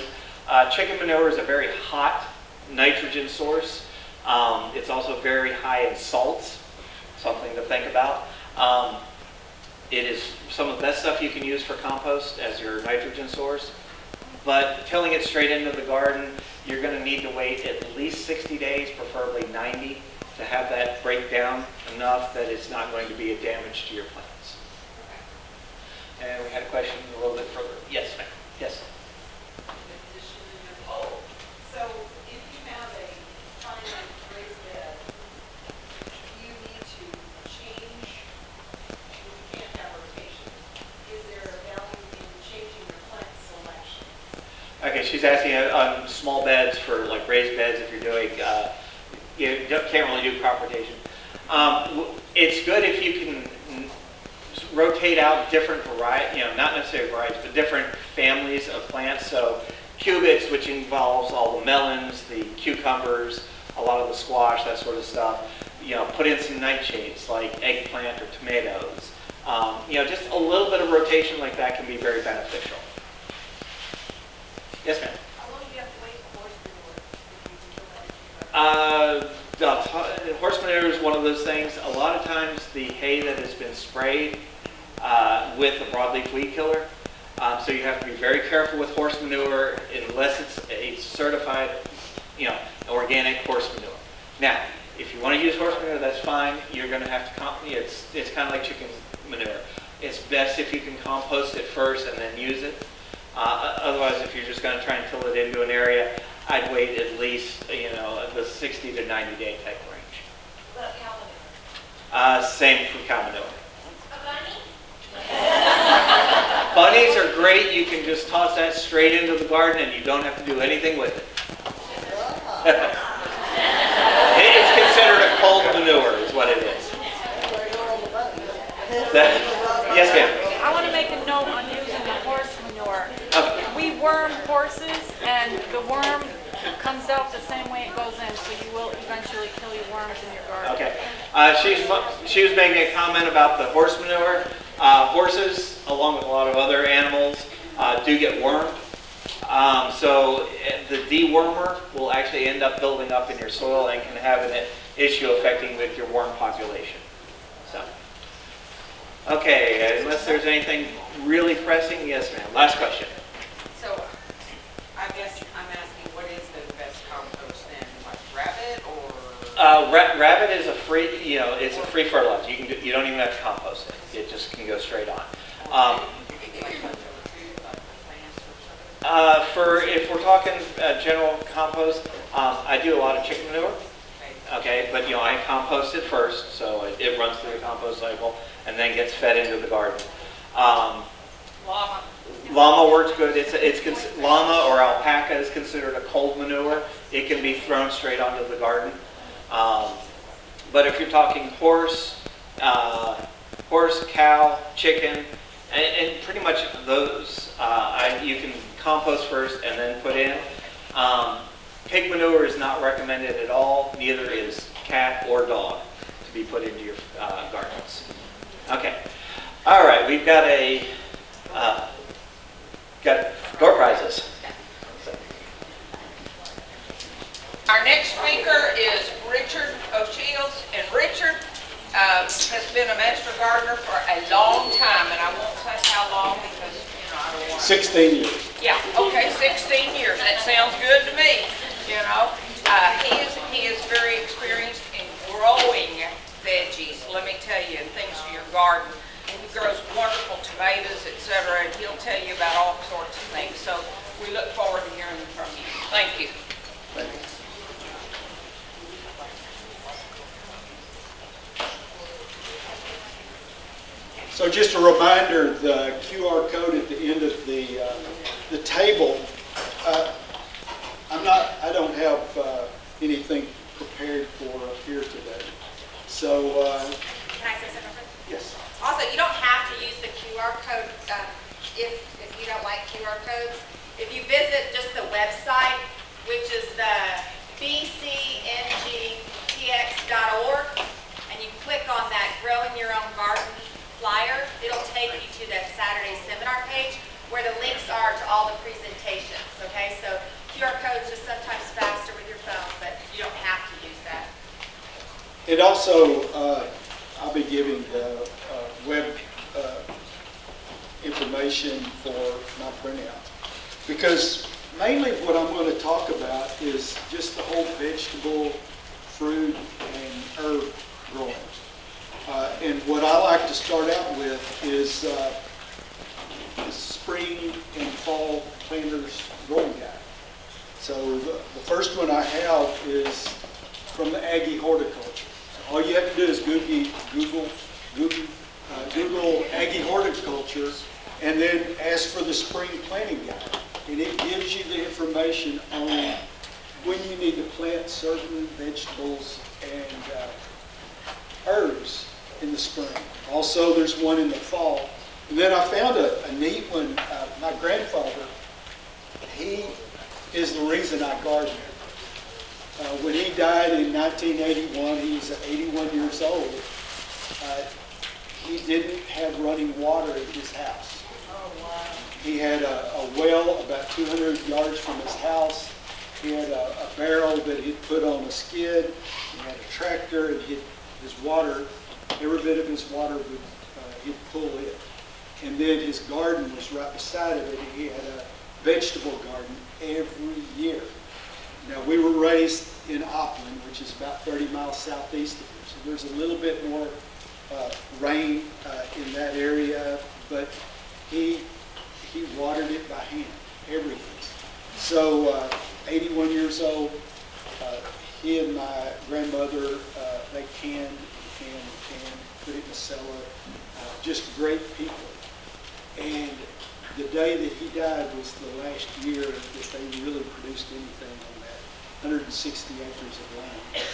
Chicken manure is a very hot nitrogen source. It's also very high in salts, something to think about. It is some of the best stuff you can use for compost as your nitrogen source. But tilling it straight into the garden, you're going to need to wait at least 60 days, preferably 90, to have that break down enough that it's not going to be a damage to your plants. And we had a question a little bit further. Yes, ma'am. Yes. So if you have a finite raised bed, you need to change, you can't have rotation. Is there a value in changing your plant selection? Okay, she's asking on small beds for like raised beds if you're doing, you can't really do crop rotation. It's good if you can rotate out different varieties, not necessarily varieties, but different families of plants. So cubits, which involves all the melons, the cucumbers, a lot of the squash, that sort of stuff. Put in some nightshades like eggplant or tomatoes. Just a little bit of rotation like that can be very beneficial. Yes, ma'am. How long do you have to wait for horse manure? Horse manure is one of those things. A lot of times the hay that has been sprayed with a broadleaf weed killer, so you have to be very careful with horse manure unless it's a certified, organic horse manure. Now, if you want to use horse manure, that's fine. You're going to have to it's kind of like chicken manure. It's best if you can compost it first and then use it. Otherwise, if you're just going to try and till it into an area, I'd wait at least, the 60 to 90 day type range. What about cow manure? Same for cow manure. A bunny? Bunnies are great. You can just toss that straight into the garden and you don't have to do anything with it. It's considered a cold manure is what it is. Yes, ma'am. I want to make a note on using the horse manure. Okay. We worm horses, and the worm comes out the same way it goes in, so you will eventually kill your worms in your garden. Okay. She was making a comment about the horse manure. Horses, along with a lot of other animals, do get wormed. So the dewormer will actually end up building up in your soil and can have an issue affecting with your worm population. So, okay, unless there's anything really pressing, yes, ma'am. Last question. So, I guess I'm asking, what is the best compost then? Like rabbit or? Rabbit is a free, it's a free fertilizer. You don't even have to compost it. It just can go straight on. If we're talking general compost, I do a lot of chicken manure. Okay, but I compost it first, so it runs through the compost cycle and then gets fed into the garden. Llama works good. Llama or alpaca is considered a cold manure. It can be thrown straight onto the garden. But if you're talking horse, cow, chicken, and pretty much those, you can compost first and then put in. Pig manure is not recommended at all. Neither is cat or dog to be put into your gardens. Okay. All right. We've got got door prizes. Our next speaker is Richard O'Shields, and Richard has been a master gardener for a long time, and I won't say how long because, I don't want to... 16 years. Yeah, okay, 16 years. That sounds good to me, He is very experienced in growing veggies, let me tell you, and things for your garden. He grows wonderful tomatoes, etc., and he'll tell you about all sorts of things. So we look forward to hearing from you. Thank you. Thank you. So just a reminder, the QR code at the end of the table. I don't have anything prepared for up here today. So Can I say something? yes. Also, you don't have to use the QR code if you don't like QR codes. If you visit just the website, which is the bcngtx.org, and you click on that Growing Your Own Garden flyer, it'll take you to the Saturday seminar page where the links are to all the presentations, okay? So QR code's just sometimes faster with your phone, but you don't have to use that. And also, I'll be giving web information for my printout. Because mainly what I'm going to talk about is just the whole vegetable, fruit, and herb growing. And what I like to start out with is the spring and fall planters growing guide. So the first one I have is from the Aggie Horticulture. So all you have to do is Google Aggie Horticulture and then ask for the spring planting guide. And it gives you the information on when you need to plant certain vegetables and herbs in the spring. Also, there's one in the fall. And then I found a neat one. My grandfather, he is the reason I garden. When he died in 1981, he was 81 years old. He didn't have running water at his house. Oh, wow. He had a well about 200 yards from his house. He had a barrel that he'd put on a skid. He had a tractor, and his water, every bit of his water he'd pull it. And then his garden was right beside of it. He had a vegetable garden every year. Now, we were raised in Auckland, which is about 30 miles southeast of here. So there's a little bit more rain in that area, but he watered it by hand, everything. So 81 years old, he and my grandmother, they canned and put it in a cellar. Just great people. And the day that he died was the last year that they really produced anything on that 160 acres of land.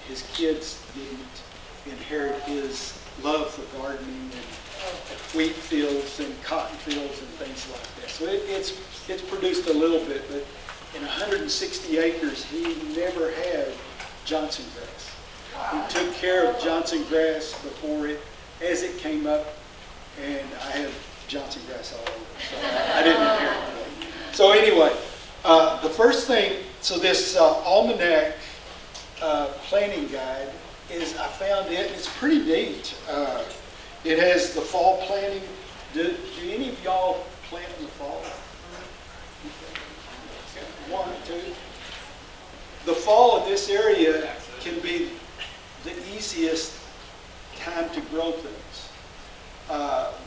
His kids didn't inherit his love for gardening and wheat fields and cotton fields and things like that. So it's produced a little bit, but in 160 acres, he never had Johnson grass. He took care of Johnson grass before it, as it came up, and I had Johnson grass all over, so I didn't inherit it. So anyway, the first thing, so this almanac planting guide is, I found it, it's pretty neat. It has the fall planting. Do any of y'all plant in the fall? One, two. The fall in this area can be the easiest time to grow things.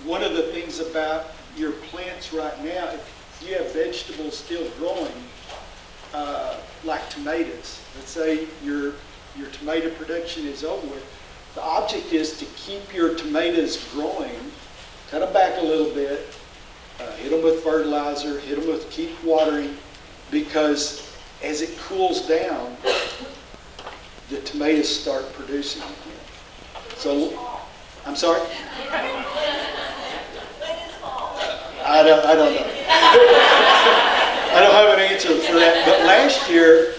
One of the things about your plants right now, if you have vegetables still growing, like tomatoes, let's say your tomato production is over with, the object is to keep your tomatoes growing, cut them back a little bit, hit them with fertilizer, hit them with, keep watering, because as it cools down, the tomatoes start producing again. So, I'm sorry? I don't know. I don't have an answer for that. But last year,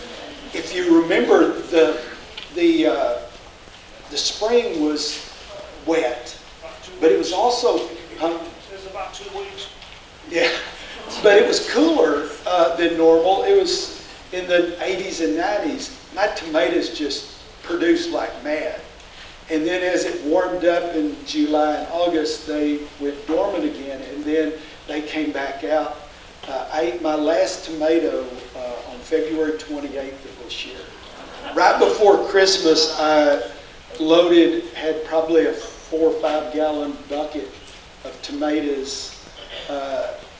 if you remember, the spring was wet, but it was also It was about 2 weeks. yeah, but it was cooler than normal. It was in the 80s and 90s. My tomatoes just produced like mad. And then as it warmed up in July and August, they went dormant again, and then they came back out. I ate my last tomato on February 28th of this year. Right before Christmas, I had probably a 4 or 5 gallon bucket of tomatoes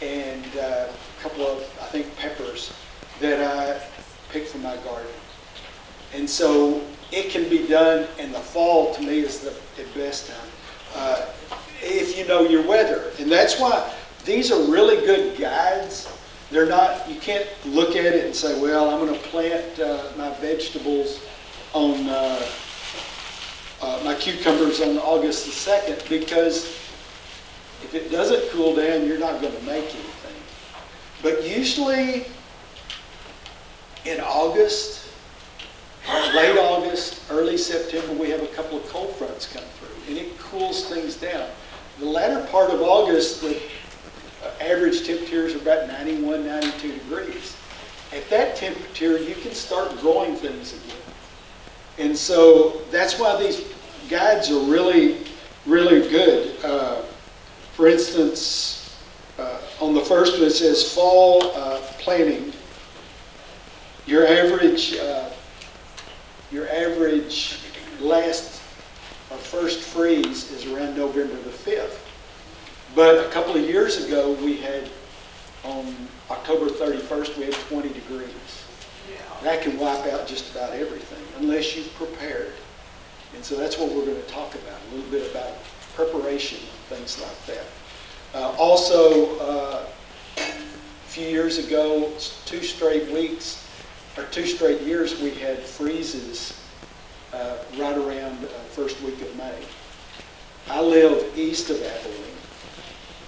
and a couple of, I think, peppers that I picked from my garden. And so it can be done in the fall. To me, is the best time if you know your weather. And that's why these are really good guides. They're not, you can't look at it and say, well, I'm going to plant my vegetables on my cucumbers on August the 2nd, because if it doesn't cool down, you're not going to make anything. But usually in August, late August, early September, we have a couple of cold fronts come through, and it cools things down. The latter part of August, the average temperatures are about 91, 92 degrees. At that temperature, you can start growing things again. And so that's why these guides are really, really good. For instance, on the first one it says fall planting. Your average last or first freeze is around November the 5th. But a couple of years ago, we had, on October 31st, we had 20 degrees. That can wipe out just about everything, unless you've prepared. And so that's what we're going to talk about, a little bit about preparation and things like that. Also, a few years ago, 2 straight years, we had freezes right around first week of May. I live east of Abilene,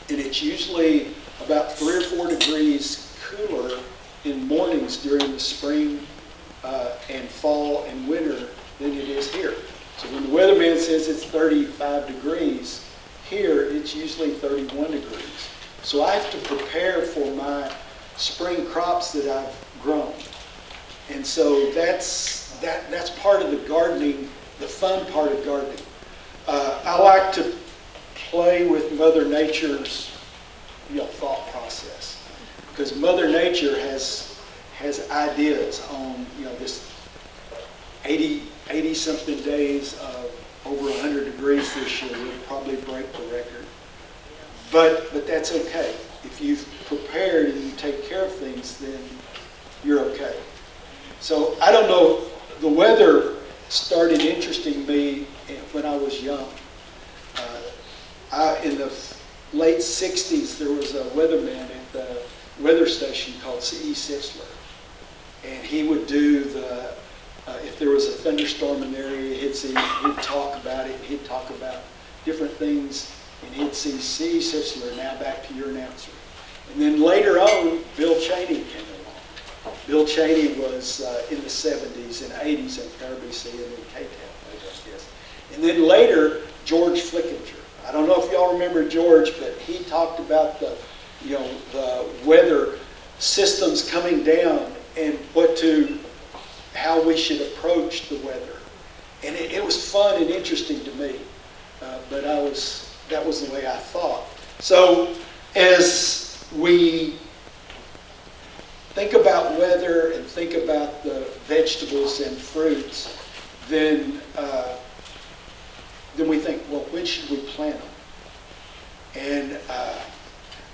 and it's usually about 3 or 4 degrees cooler in mornings during the spring and fall and winter than it is here. So when the weatherman says it's 35 degrees, here it's usually 31 degrees. So I have to prepare for my spring crops that I've grown. And so that's part of the gardening, the fun part of gardening. I like to play with Mother Nature's thought process, because Mother Nature has ideas on this 80 something days of over 100 degrees this year. We'll probably break the record, but that's okay. If you've prepared and you take care of things, then you're okay. So I don't know, the weather started interesting me when I was young. In the late 60s, there was a weatherman at the weather station called C.E. Sitzler. And he would do if there was a thunderstorm in the area, he'd talk about it. He'd talk about different things. And he'd see C.E. Sitzler, now back to your announcer. And then later on, Bill Cheney came along. Bill Cheney was in the 70s and 80s in RBC and then KTAP, I guess. And then later, George Flickinger. I don't know if y'all remember George, but he talked about the weather systems coming down and how we should approach the weather. And it was fun and interesting to me, but that was the way I thought. So as we think about weather and think about the vegetables and fruits, then we think, well, when should we plant them? And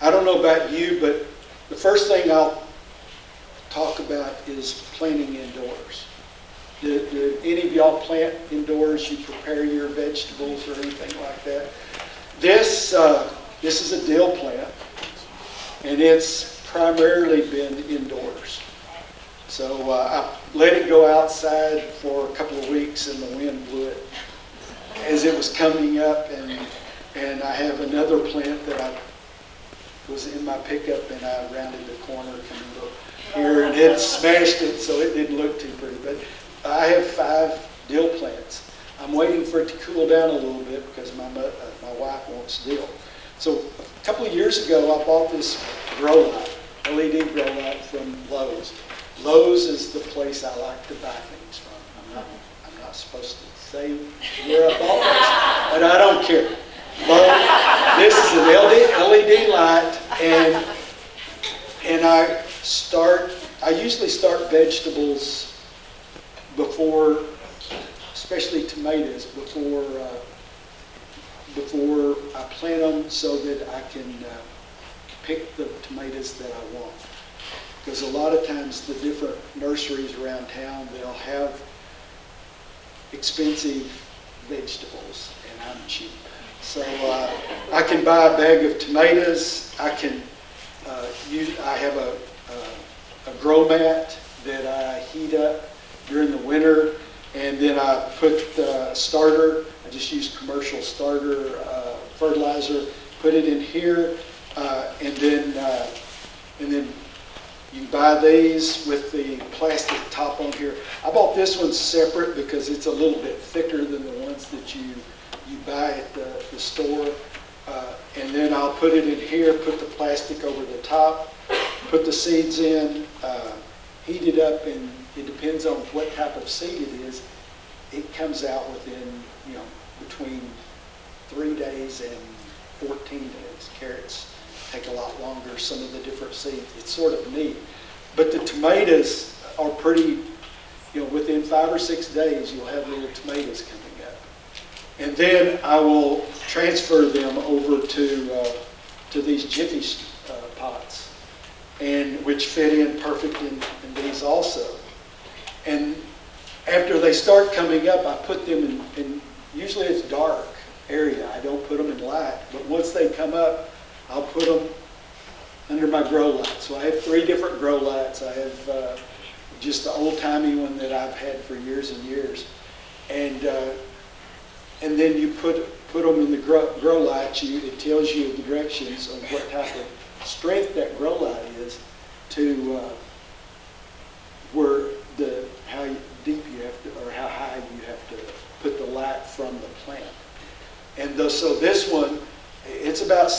I don't know about you, but the first thing I'll talk about is planting indoors. Do any of y'all plant indoors? You prepare your vegetables or anything like that? This is a dill plant, and it's primarily been indoors. So I let it go outside for a couple of weeks, and the wind blew it as it was coming up. And I have another plant that I was in my pickup, and I rounded the corner coming up here, and it smashed it, so it didn't look too pretty. But I have 5 dill plants. I'm waiting for it to cool down a little bit because my wife wants dill. So a couple of years ago, I bought this grow light, LED grow light from Lowe's. Lowe's is the place I like to buy things from. I'm not supposed to say where I bought this, but I don't care. Lowe's, this is an LED light, and I usually start vegetables before, especially tomatoes, before I plant them, so that I can pick the tomatoes that I want. Because a lot of times the different nurseries around town, they'll have expensive vegetables, and I'm cheap. So I can buy a bag of tomatoes. I have a grow mat that I heat up during the winter, and then I put starter. I just use commercial starter fertilizer. Put it in here, and then you can buy these with the plastic top on here. I bought this one separate because it's a little bit thicker than the ones that you buy at the store. And then I'll put it in here, put the plastic over the top, put the seeds in, heat it up, and it depends on what type of seed it is. It comes out within, between 3 days and 14 days. Carrots take a lot longer, some of the different seeds. It's sort of neat. But the tomatoes are pretty, within 5 or 6 days, you'll have little tomatoes coming up. And then I will transfer them over to these Jiffy pots, and which fit in perfect in these also. And after they start coming up, I put them in usually it's dark area. I don't put them in light, but once they come up, I'll put them under my grow light. So I have 3 different grow lights. I have just the old-timey one that I've had for years and years. And then you put them in the grow light. It tells you the directions on what type of strength that grow light is to how deep you have to, or how high you have to put the light from the plant. And so this one, it's about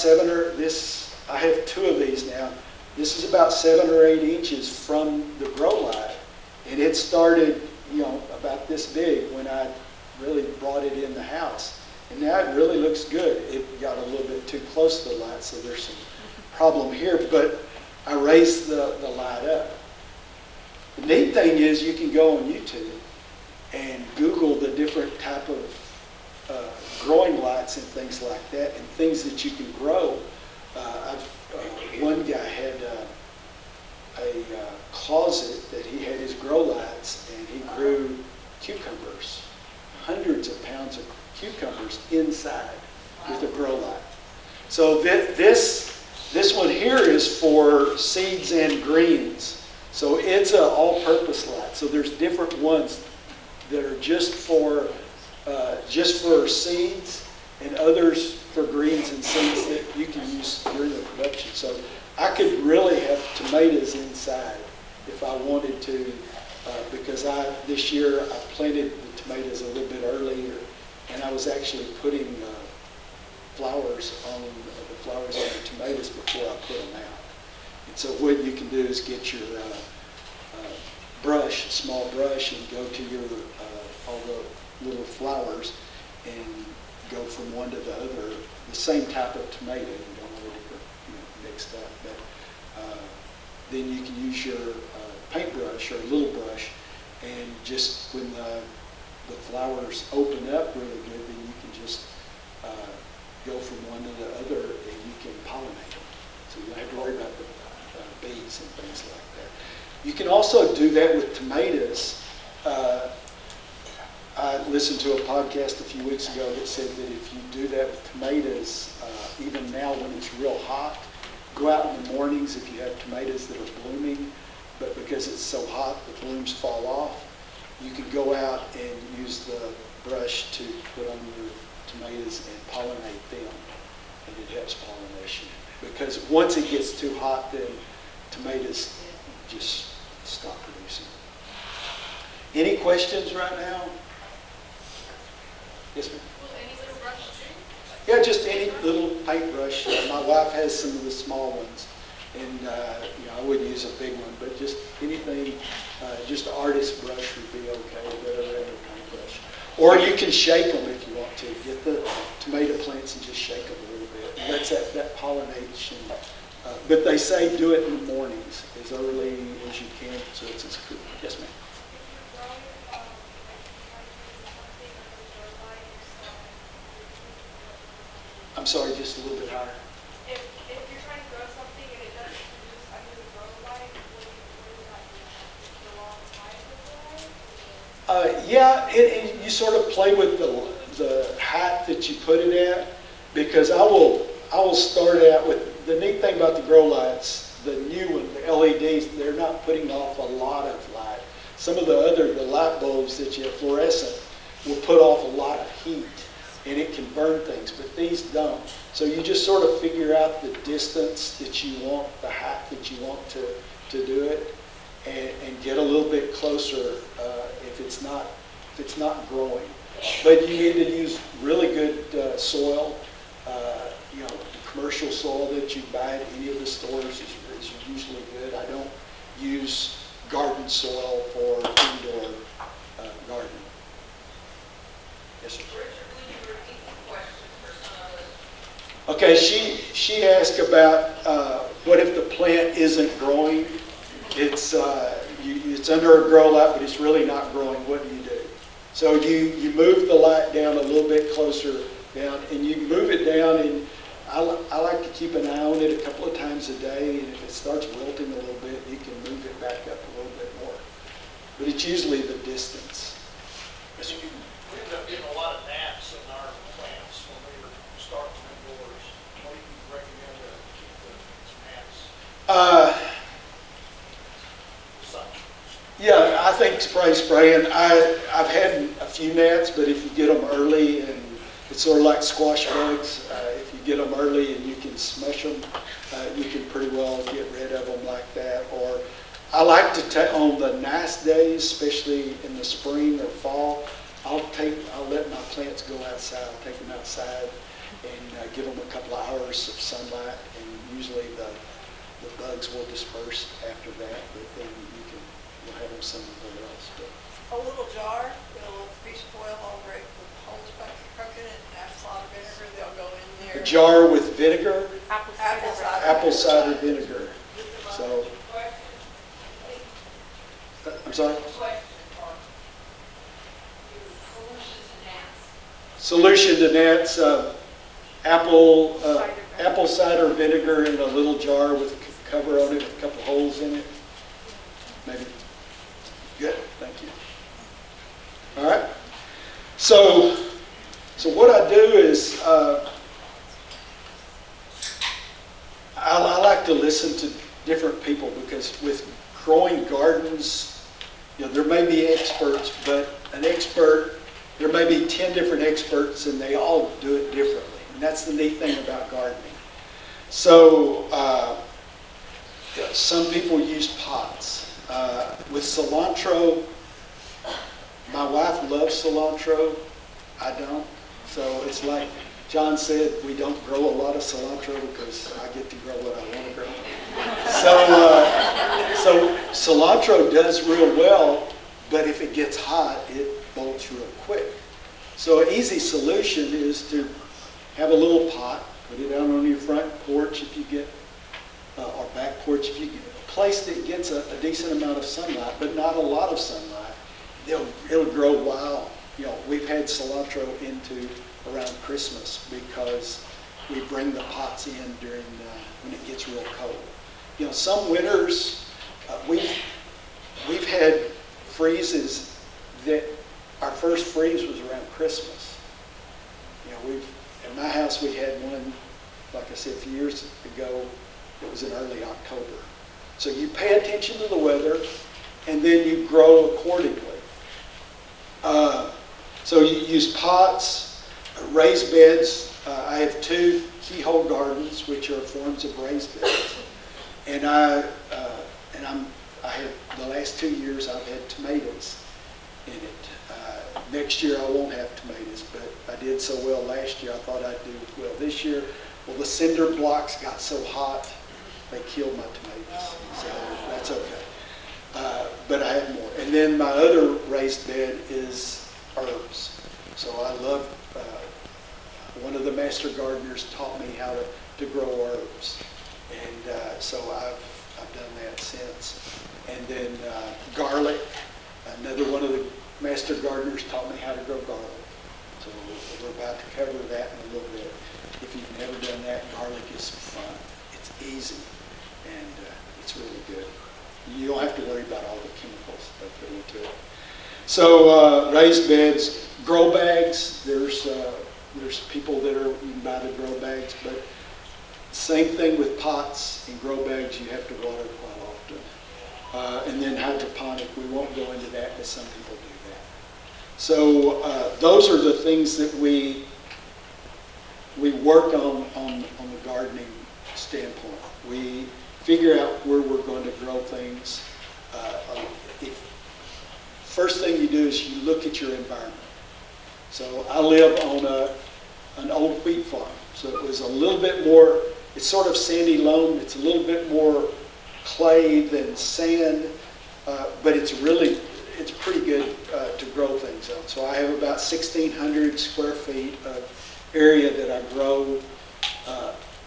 I have 2 of these now. This is about 7 or 8 inches from the grow light. And it started, about this big when I really brought it in the house. And now it really looks good. It got a little bit too close to the light, so there's some problem here. But I raised the light up. The neat thing is you can go on YouTube and Google the different type of growing lights and things like that, and things that you can grow. One guy had a closet that he had his grow lights, and he grew cucumbers, hundreds of pounds of cucumbers inside with a grow light. So this one here is for seeds and greens. So it's an all-purpose light. So there's different ones that are just for seeds, and others for greens and seeds that you can use during the production. So I could really have tomatoes inside if I wanted to, because this year I planted the tomatoes a little bit earlier, and I was actually putting flowers on the tomatoes before I put them out. And so what you can do is get your brush, a small brush, and go to your all the little flowers and go from one to the other, the same type of tomato. You don't want it mixed up, but then you can use your paintbrush or a little brush, and just when the flowers open up really good, then you can just go from one to the other, and you can pollinate them. So you don't have to worry about the bees and things like that. You can also do that with tomatoes. I listened to a podcast a few weeks ago that said that if you do that with tomatoes, even now when it's real hot, go out in the mornings if you have tomatoes that are blooming, but because it's so hot, the blooms fall off, you can go out and use the brush to put on your tomatoes and pollinate them, and it helps pollination. Because once it gets too hot, then tomatoes just stop producing. Any questions right now? Yes, ma'am? Yeah, just any little paintbrush. My wife has some of the small ones, and I wouldn't use a big one, but just anything, just an artist brush would be okay, but a regular paintbrush. Or you can shake them if you want to. Get the tomato plants and just shake them a little bit. And that's that pollination. But they say do it in the mornings as early as you can, so it's as cool. Yes, ma'am. I'm sorry, just a little bit higher. If you're trying to grow something and it doesn't produce under the grow light, what is that do? The wrong height of the light? Yeah, and you sort of play with the height that you put it at, because I will start out with, the neat thing about the grow lights, the new one, the LEDs, they're not putting off a lot of light. Some of the light bulbs that you have fluorescent will put off a lot of heat, and it can burn things, but these don't. So you just sort of figure out the distance that you want, the height that you want to do it, and get a little bit closer if it's not growing. But you need to use really good soil. The commercial soil that you buy at any of the stores is usually good. I don't use garden soil for indoor gardening. Yes, sir. Okay, she asked about what if the plant isn't growing? It's under a grow light, but it's really not growing. What do you do? So you move the light down a little bit closer down, and you move it down, and I like to keep an eye on it a couple of times a day, and if it starts wilting a little bit, you can move it back up a little bit more. But it's usually the distance. Yes, sir. We ended up getting a lot of gnats in our plants when we were starting indoors. What do you recommend to keep the gnats? Yeah, I think spraying. I've had a few gnats, but if you get them early, and it's sort of like squash bugs, if you get them early and you can smush them, you can pretty well get rid of them like that. Or I like to on the nice days, especially in the spring or fall, I'll let my plants go outside. I'll take them outside and give them a couple of hours of sunlight, and usually the bugs will disperse after that. But then you'll have them somewhere else. But A little jar, put a little piece of foil over it with holes stuck in it, apple cider vinegar, they'll go in there. a jar with vinegar, Apple cider vinegar. So, I'm sorry? Solution to gnats, apple cider vinegar in a little jar with a cover on it, with a couple holes in it. Maybe. Good, thank you. All right. So what I do is I like to listen to different people, because with growing gardens, there may be experts, but there may be 10 different experts, and they all do it differently. And that's the neat thing about gardening. So some people use pots. With cilantro, my wife loves cilantro. I don't. So it's like John said, we don't grow a lot of cilantro because I get to grow what I want to grow. So cilantro does real well, but if it gets hot, it bolts real quick. So an easy solution is to have a little pot, put it out on your front porch if you get, or back porch if you get a place that gets a decent amount of sunlight, but not a lot of sunlight. It'll grow wild. You know, we've had cilantro into around Christmas because we bring the pots in during when it gets real cold. You know, some winters we've had freezes that our first freeze was around Christmas. You know, at my house we had one, like I said, a few years ago. It was in early October. So you pay attention to the weather, and then you grow accordingly. So you use pots, raised beds. I have 2 keyhole gardens, which are forms of raised beds, and I have the last 2 years I've had tomatoes in it. Next year I won't have tomatoes, but I did so well last year. I thought I'd do well this year. Well, the cinder blocks got so hot they killed my tomatoes, so that's okay. But I have more. And then my other raised bed is herbs. So I love, one of the master gardeners taught me how to grow herbs. And so I've done that since. And then garlic, another one of the master gardeners taught me how to grow garlic. So we're about to cover that in a little bit. If you've never done that, garlic is fun. It's easy, and it's really good. You don't have to worry about all the chemicals that go into it. So raised beds, grow bags. There's people that you can buy the grow bags, but same thing with pots and grow bags. You have to water quite often. And then hydroponic, we won't go into that, but some people do that. So those are the things that we work on the gardening standpoint. We figure out where we're going to grow things. First thing you do is you look at your environment. So I live on an old wheat farm. So it was a little bit more, it's sort of sandy loam. It's a little bit more clay than sand, but it's pretty good to grow things on. So I have about 1,600 square feet of area that I grow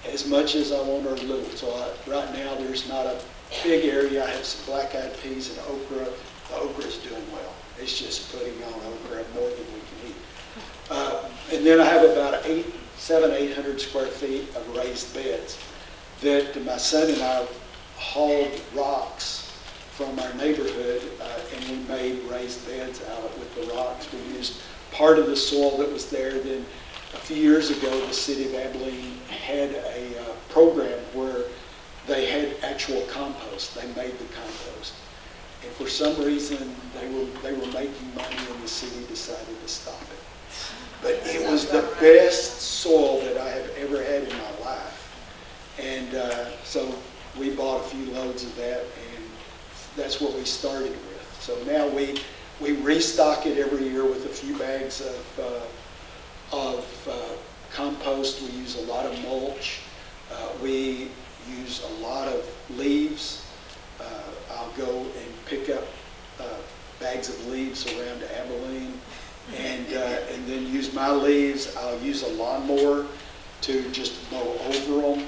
as much as I want or little. So right now there's not a big area. I have some black-eyed peas and okra. The okra is doing well. It's just putting on okra more than we can eat. And then I have about 800 square feet of raised beds that my son and I hauled rocks from our neighborhood and we made raised beds out with the rocks. We used part of the soil that was there. Then a few years ago, the city of Abilene had a program where they had actual compost. They made the compost. And for some reason, they were making money and the city decided to stop it. But it was the best soil that I have ever had in my life. And so we bought a few loads of that, and that's what we started with. So now we restock it every year with a few bags of compost. We use a lot of mulch. We use a lot of leaves. I'll go and pick up bags of leaves around Abilene and then use my leaves. I'll use a lawnmower to just mow over them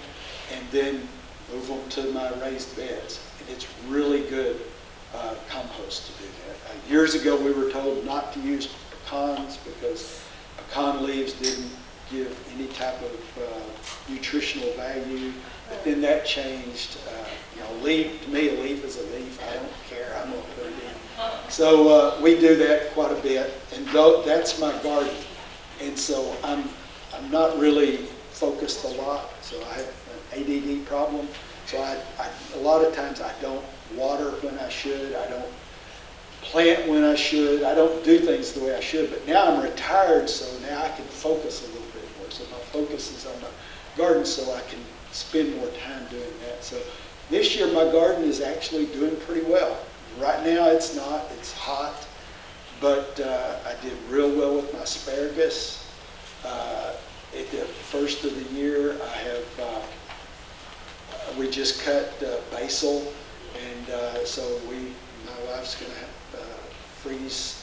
and then move them to my raised beds. And it's really good compost to do that. Years ago we were told not to use pecans because pecan leaves didn't give any type of nutritional value. But then that changed. Leaf, to me, a leaf is a leaf. I don't care. I'm going to put it in. So we do that quite a bit. And that's my garden. And so I'm not really focused a lot. So I have an ADD problem. So a lot of times I don't water when I should. I don't plant when I should. I don't do things the way I should. But now I'm retired, so now I can focus a little bit more. So my focus is on my garden, so I can spend more time doing that. So this year my garden is actually doing pretty well. Right now, it's not. It's hot. But I did real well with my asparagus. At the first of the year, I have, we just cut basil. And so my wife's going to freeze.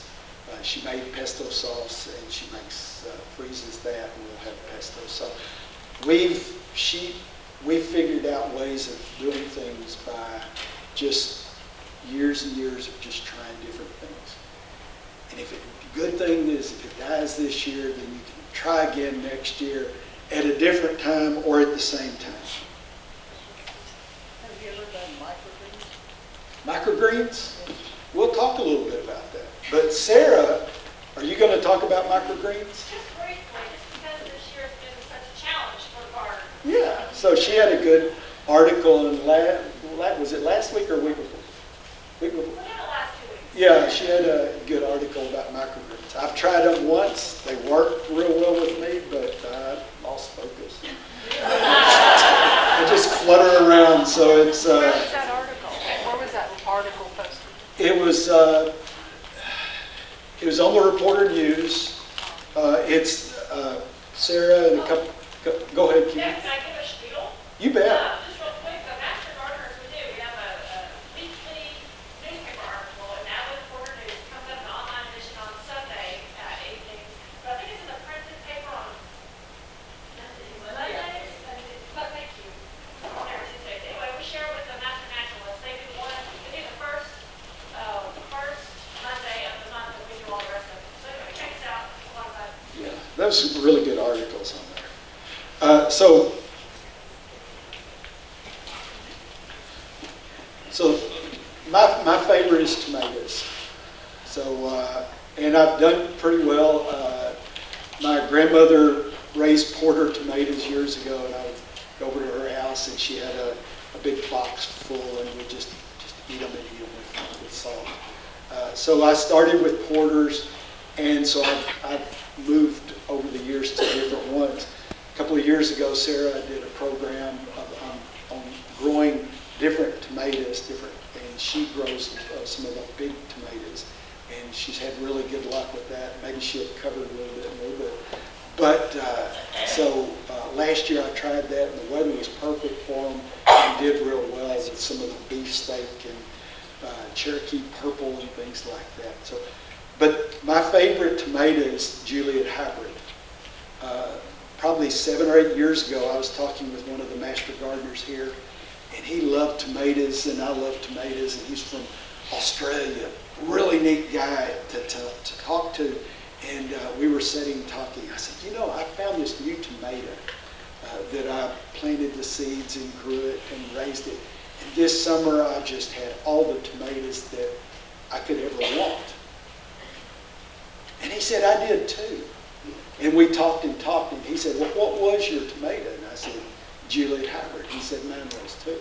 She made pesto sauce, and she freezes that, and we'll have pesto sauce. We've figured out ways of doing things by just years and years of just trying different things. And the good thing is, if it dies this year, then you can try again next year at a different time or at the same time. Have you ever done microgreens? Microgreens? We'll talk a little bit about that. But Sarah, are you going to talk about microgreens? Just briefly, just because this year has been such a challenge for gardeners. Yeah. So she had a good article in was it last week or week before? Week before. Within the last 2 weeks. Yeah, she had a good article about microgreens. I've tried them once. They worked real well with me, but I lost focus. I just flutter around, so it's... Where was that article? Where was that article posted? It was on the Reporter News. It's Sarah and a couple... Go ahead, Keith. Yeah, can I give a spiel? You bet. Just real quick, the Master Gardeners we do, we have a weekly newspaper article, and that with Reporter News comes up in an online edition on Sunday evenings. But I think it's in the printed paper on Mondays. But thank you. Never Tuesdays. Anyway, we share with the Master Naturalists. They do the first Monday of the month, and we do all the rest of it. So anyway, check us out. It's a lot of fun. Yeah, those some really good articles on there. So my favorite is tomatoes. So, and I've done pretty well. My grandmother raised porter tomatoes years ago, and I would go over to her house, and she had a big box full, and we just eat them with salt. So I started with porters, and so I've moved over the years to different ones. A couple of years ago, Sarah did a program on growing different tomatoes, and she grows some of the big tomatoes, and she's had really good luck with that. Maybe she'll cover it a little bit. But so last year I tried that, and the weather was perfect for them, and did real well with some of the beefsteak and Cherokee purple and things like that. So, but my favorite tomato is Juliet hybrid. Probably 7 or 8 years ago, I was talking with one of the master gardeners here, and he loved tomatoes, and I love tomatoes, and he's from Australia. Really neat guy to talk to, and we were sitting talking. I said, I found this new tomato that I planted the seeds and grew it and raised it. And this summer, I just had all the tomatoes that I could ever want. And he said, I did too. And we talked, and he said, well, what was your tomato? And I said, Juliet hybrid. He said, mine was too.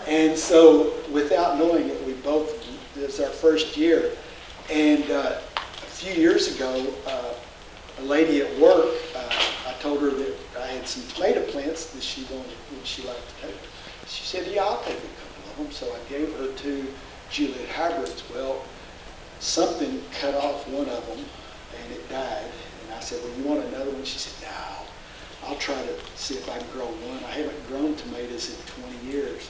And so, without knowing it, it was our first year. And a few years ago, a lady at work, I told her that I had some tomato plants that she wanted, would she like to take? She said, yeah, I'll take a couple of them. So I gave her 2 Juliet hybrids. Well, something cut off one of them, and it died. And I said, well, you want another one? She said, no, I'll try to see if I can grow one. I haven't grown tomatoes in 20 years.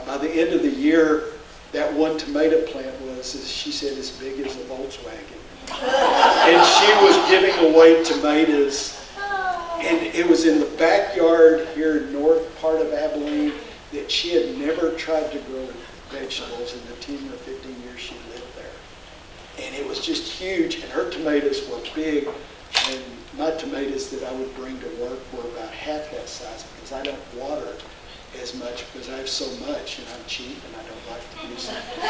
By the end of the year, that one tomato plant was, she said, as big as a Volkswagen. And she was giving away tomatoes. And it was in the backyard here in north part of Abilene that she had never tried to grow vegetables in the 10 or 15 years she lived there. And it was just huge, and her tomatoes were big, and my tomatoes that I would bring to work were about half that size because I don't water as much because I have so much, and I'm cheap, and I don't like to use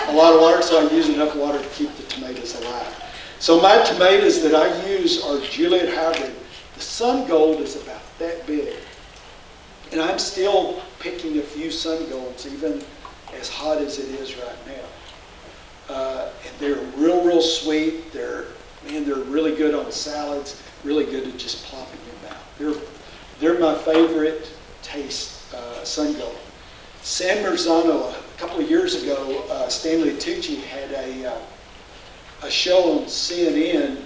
a lot of water, so I use enough water to keep the tomatoes alive. So my tomatoes that I use are Juliet hybrid. The Sun Gold is about that big. And I'm still picking a few Sun Golds, even as hot as it is right now. And they're real sweet. They're really good on salads, really good at just plopping in your mouth. They're my favorite taste, Sun Gold. San Marzano, a couple of years ago, Stanley Tucci had a show on CNN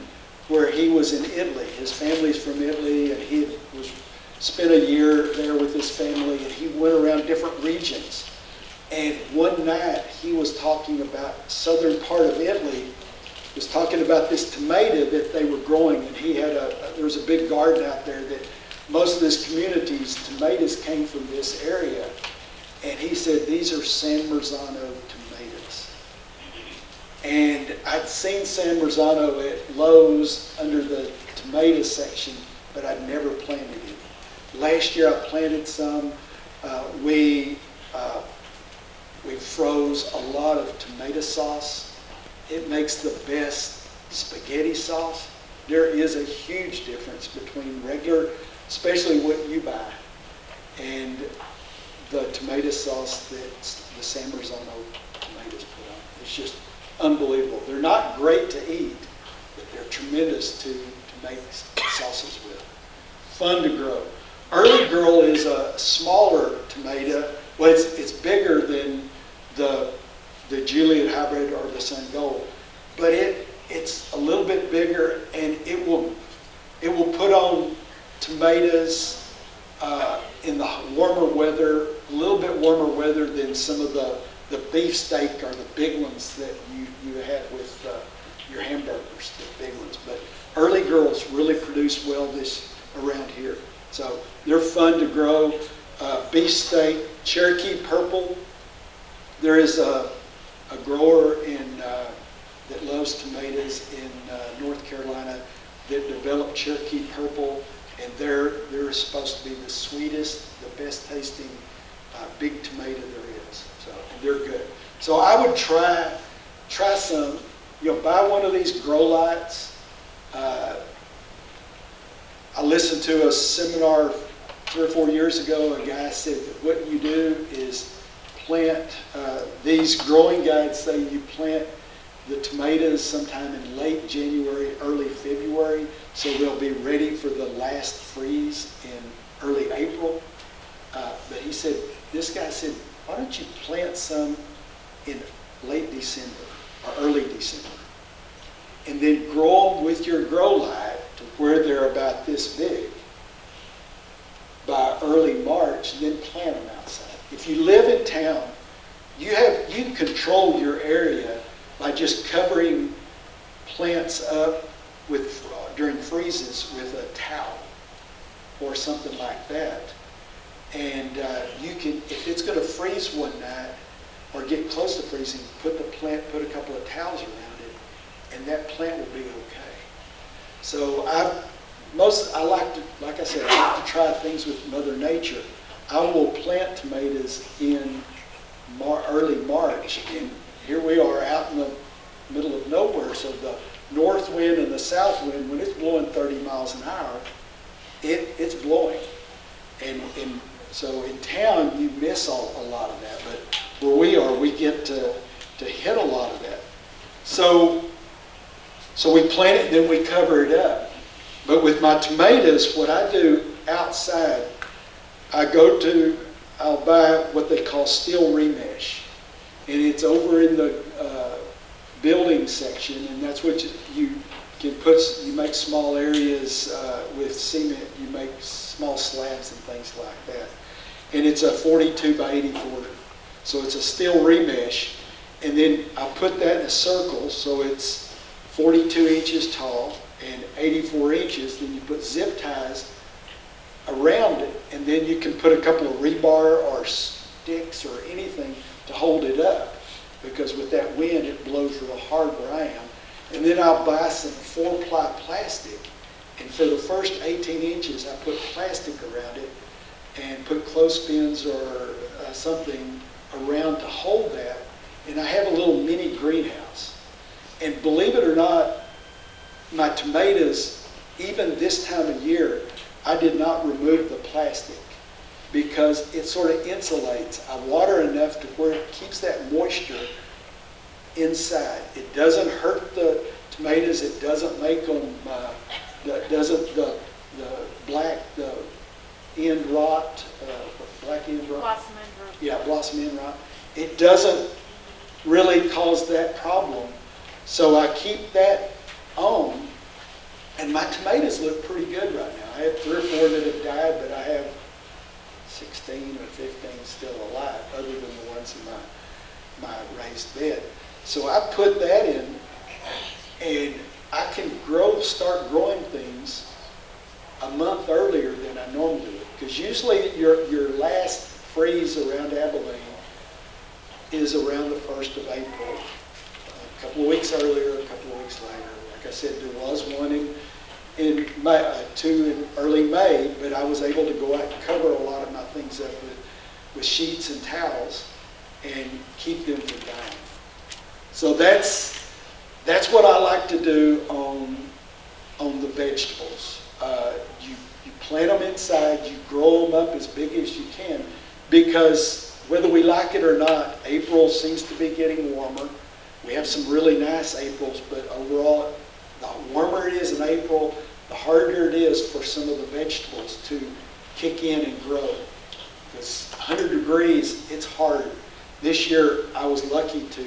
where he was in Italy. His family's from Italy, and he spent a year there with his family, and he went around different regions. And one night he was talking about southern part of Italy, was talking about this tomato that they were growing, and he had there was a big garden out there that most of this community's tomatoes came from this area. And he said, these are San Marzano tomatoes. And I'd seen San Marzano at Lowe's under the tomato section, but I'd never planted it. Last year I planted some. We froze a lot of tomato sauce. It makes the best spaghetti sauce. There is a huge difference between regular, especially what you buy, and the tomato sauce that the San Marzano tomatoes put on. It's just unbelievable. They're not great to eat, but they're tremendous to make sauces with. Fun to grow. Early Girl is a smaller tomato. Well, it's bigger than the Juliet hybrid or the Sun Gold, but it's a little bit bigger, and it will put on tomatoes in the warmer weather, a little bit warmer weather than some of the beefsteak or the big ones that you had with your hamburgers, the big ones. But Early Girls really produce well around here. So they're fun to grow. Beefsteak, Cherokee Purple. There is a grower that loves tomatoes in North Carolina that developed Cherokee Purple, and they're supposed to be the sweetest, the best tasting big tomato there is. So and they're good. So I would try some. Buy one of these grow lights. I listened to a seminar 3 or 4 years ago. A guy said that what you do is plant, these growing guides say you plant the tomatoes sometime in late January, early February, so they'll be ready for the last freeze in early April. But this guy said, why don't you plant some in late December or early December, and then grow them with your grow light to where they're about this big by early March, and then plant them outside. If you live in town, you control your area by just covering plants up during freezes with a towel or something like that. And you can, if it's going to freeze one night or get close to freezing, put a couple of towels around it, and that plant will be okay. So I like to try things with Mother Nature. I will plant tomatoes in early March, and here we are out in the middle of nowhere, so the north wind and the south wind, when it's blowing 30 miles an hour, it's blowing. And so in town, you miss a lot of that, but where we are, we get to hit a lot of that. So we plant it, then we cover it up. But with my tomatoes, what I do outside, I'll buy what they call steel remesh. And it's over in the building section, and that's what you can put. You make small areas with cement. You make small slabs and things like that. And it's a 42 by 84. So it's a steel remesh. And then I put that in a circle, so it's 42 inches tall and 84 inches. Then you put zip ties around it, and then you can put a couple of rebar or sticks or anything to hold it up, because with that wind it blows real hard where I am. And then I'll buy some 4-ply plastic, and for the first 18 inches I put plastic around it and put clothespins or something around to hold that, and I have a little mini greenhouse. And believe it or not, my tomatoes, even this time of year, I did not remove the plastic because it sort of insulates. I water enough to where it keeps that moisture inside. It doesn't hurt the tomatoes. It doesn't make them, the end rot, black end rot. Blossom end rot. Yeah, blossom end rot. it doesn't really cause that problem. So I keep that on, and my tomatoes look pretty good right now. I have 3 or 4 that have died, but I have 16 or 15 still alive, other than the ones in my raised bed. So I put that in, and I can start growing things a month earlier than I normally would. Because usually your last freeze around Abilene is around the 1st of April. A couple of weeks earlier, a couple of weeks later. Like I said, there was one in May, 2 in early May, but I was able to go out and cover a lot of my things up with sheets and towels and keep them from dying. So that's what I like to do on the vegetables. You plant them inside, you grow them up as big as you can, because whether we like it or not, April seems to be getting warmer. We have some really nice Aprils, but overall, the warmer it is in April, the harder it is for some of the vegetables to kick in and grow. Because 100 degrees, it's hard. This year, I was lucky to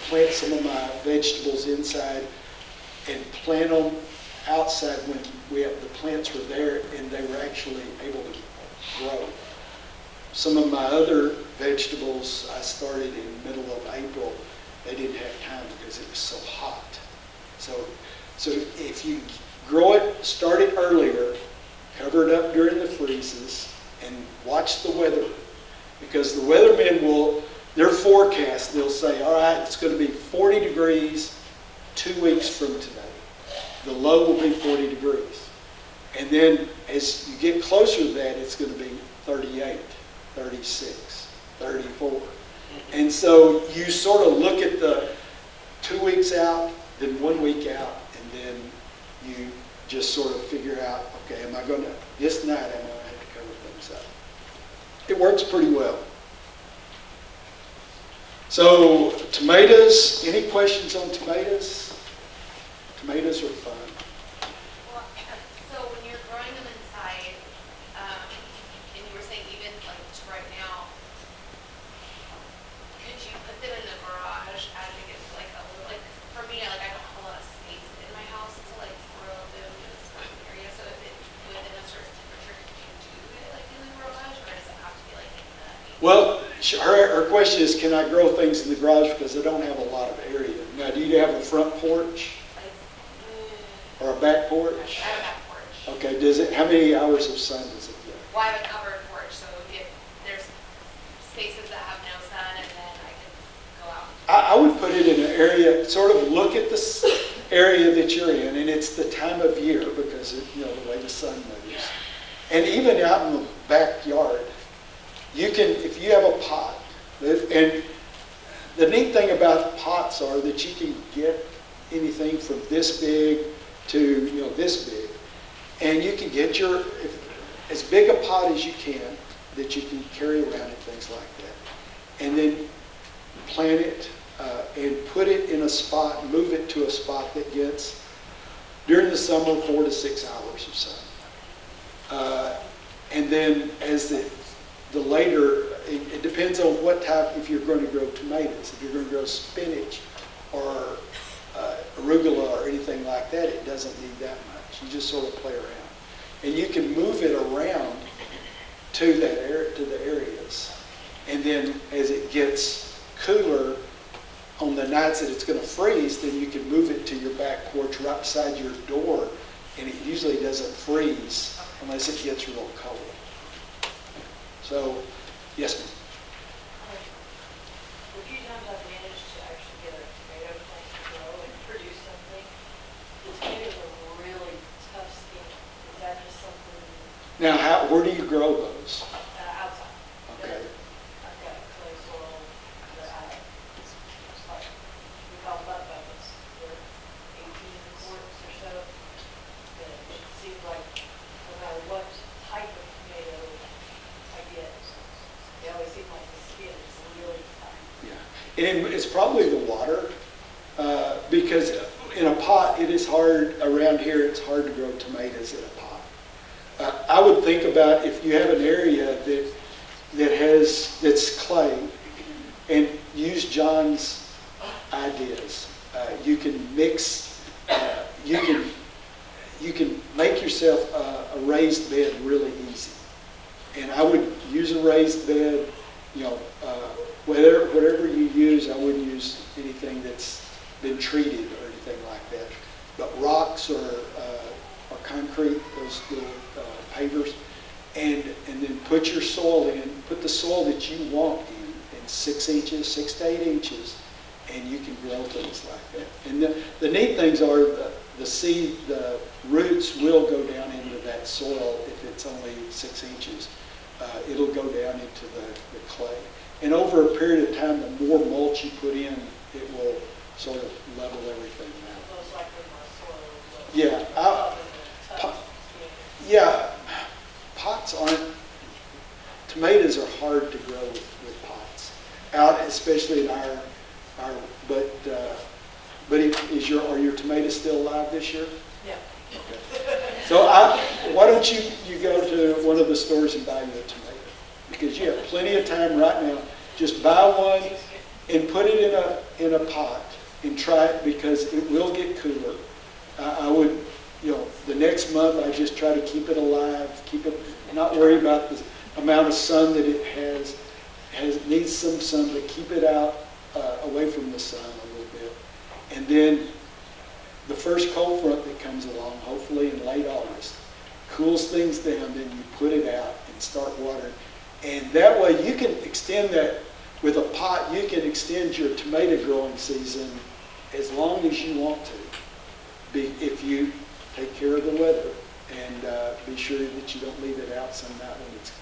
plant some of my vegetables inside and plant them outside when the plants were there and they were actually able to grow. Some of my other vegetables I started in the middle of April. They didn't have time because it was so hot. So if you grow it, start it earlier, cover it up during the freezes, and watch the weather. Because the weathermen their forecast, they'll say, all right, it's going to be 40 degrees 2 weeks from today. The low will be 40 degrees. And then as you get closer to that, it's going to be 38, 36, 34. And so you sort of look at the 2 weeks out, then 1 week out, and then you just sort of figure out, okay, this night I'm going to have to cover things up. It works pretty well. So tomatoes, any questions on tomatoes? Tomatoes are fun. Well, so when you're growing them inside, and you were saying even like right now, could you put them in the garage as it gets like a little, like for me, like I don't have a lot of space in my house to like grow them in a certain area. So if it's within a certain temperature, could you do it like in the garage, or does it have to be like in the? Well, her question is, can I grow things in the garage because I don't have a lot of area? Now, do you have a front porch or a back porch? I have a back porch. Okay, how many hours of sun does it get? Well, I have a covered porch, so there's spaces that have no sun, and then I can go out. I would put it in an area, sort of look at this area that you're in, and it's the time of year because the way the sun moves. And even out in the backyard, you can, if you have a pot, and the neat thing about pots are that you can get anything from this big to this big, and you can get as big a pot as you can that you can carry around and things like that, and then plant it and put it in a spot, move it to a spot that gets during the summer 4 to 6 hours of sun, and then as the later, it depends on what type, if you're going to grow tomatoes. If you're going to grow spinach or arugula or anything like that, it doesn't need that much. You just sort of play around. And you can move it around to the areas. And then as it gets cooler, on the nights that it's going to freeze, then you can move it to your back porch right beside your door, and it usually doesn't freeze unless it gets real cold. So, yes, ma'am. The few times I've managed to actually get a tomato plant to grow and produce something, the tomatoes are really tough skin. Is that just something Now, where do you grow those? outside? Okay. I've got clay soil that we call butt buckets. They're 18 quarts or so. But it seems like no matter what type of tomato I get, they always seem like the skin is really tough. Yeah, and it's probably the water, because in a pot, it is hard, around here, it's hard to grow tomatoes in a pot. I would think about if you have an area that's clay, and use John's ideas. You can mix, you can make yourself a raised bed really easy. And I would use a raised bed, whatever you use, I wouldn't use anything that's been treated or anything like that. But rocks or concrete, those little pavers, and then put your soil in, put the soil that you want in 6 inches, 6 to 8 inches, and you can grow things like that. And the neat things are the roots will go down into that soil if it's only 6 inches. It'll go down into the clay. And over a period of time, the more mulch you put in, it will sort of level everything out. Most likely more soil. Yeah, yeah, pots aren't, tomatoes are hard to grow with pots. Out, especially in our but are your tomatoes still alive this year? Yeah. Okay. So why don't you go to one of the stores and buy you a tomato? Because you have plenty of time right now. Just buy one and put it in a pot and try it, because it will get cooler. I would, the next month I just try to keep it alive, not worry about the amount of sun that it has. It needs some sun, but keep it out away from the sun a little bit. And then the first cold front that comes along, hopefully in late August, cools things down, then you put it out and start watering. And that way you can extend that, with a pot, you can extend your tomato growing season as long as you want to, if you take care of the weather and be sure that you don't leave it out some night when it's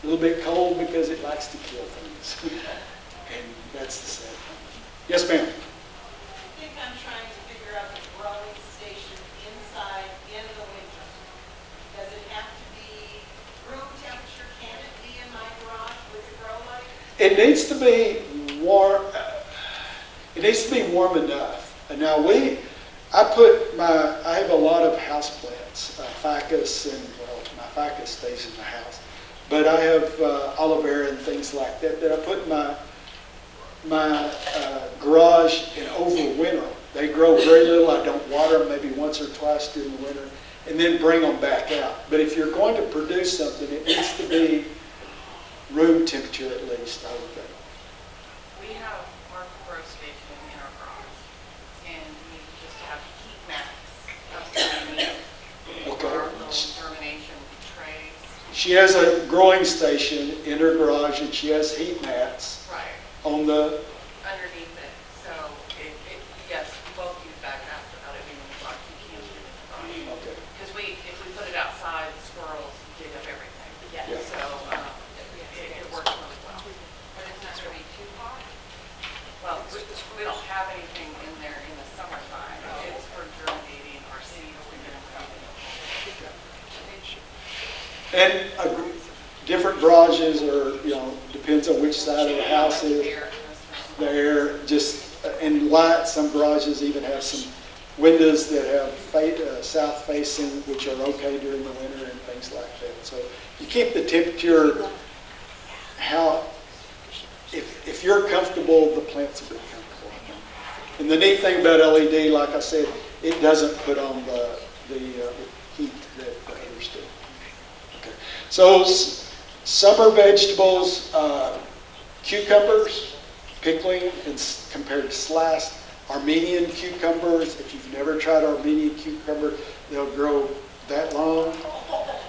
a little bit cold, because it likes to kill things. And that's the sad thing. Yes, ma'am? I think I'm trying to figure out the growing station inside in the winter. Does it have to be room temperature? Can it be in my garage with a grow light? It needs to be warm. It needs to be warm enough. And now I have a lot of house plants, ficus, and my ficus stays in the house. But I have aloe vera and things like that I put in my garage, and over winter. They grow very little. I don't water them maybe once or twice during the winter, and then bring them back out. But if you're going to produce something, it needs to be room temperature at least, I would think. We have our grow station in our garage, and we just have heat mats up Okay. our little germination trays. She has a growing station in her garage, and she has heat mats Right. on the. Underneath it, so yes, we both use that after that. I mean, like you can't do it in the garage. Okay. Because if we put it outside, the squirrels dig up everything. Yeah. So it works really well. But it's not going to be too hot. Well, we don't have anything in there in the summertime. It's for germinating our seeds. We're going to put in. And different garages are, depends on which side of the house is. There, and light, some garages even have some windows that have south facing, which are okay during the winter and things like that. So you keep the temperature, if you're comfortable, the plants will be comfortable. And the neat thing about LED, like I said, it doesn't put on the heat that the others do. Okay. So summer vegetables, cucumbers, pickling, and compared to sliced. Armenian cucumbers, if you've never tried Armenian cucumber, they'll grow that long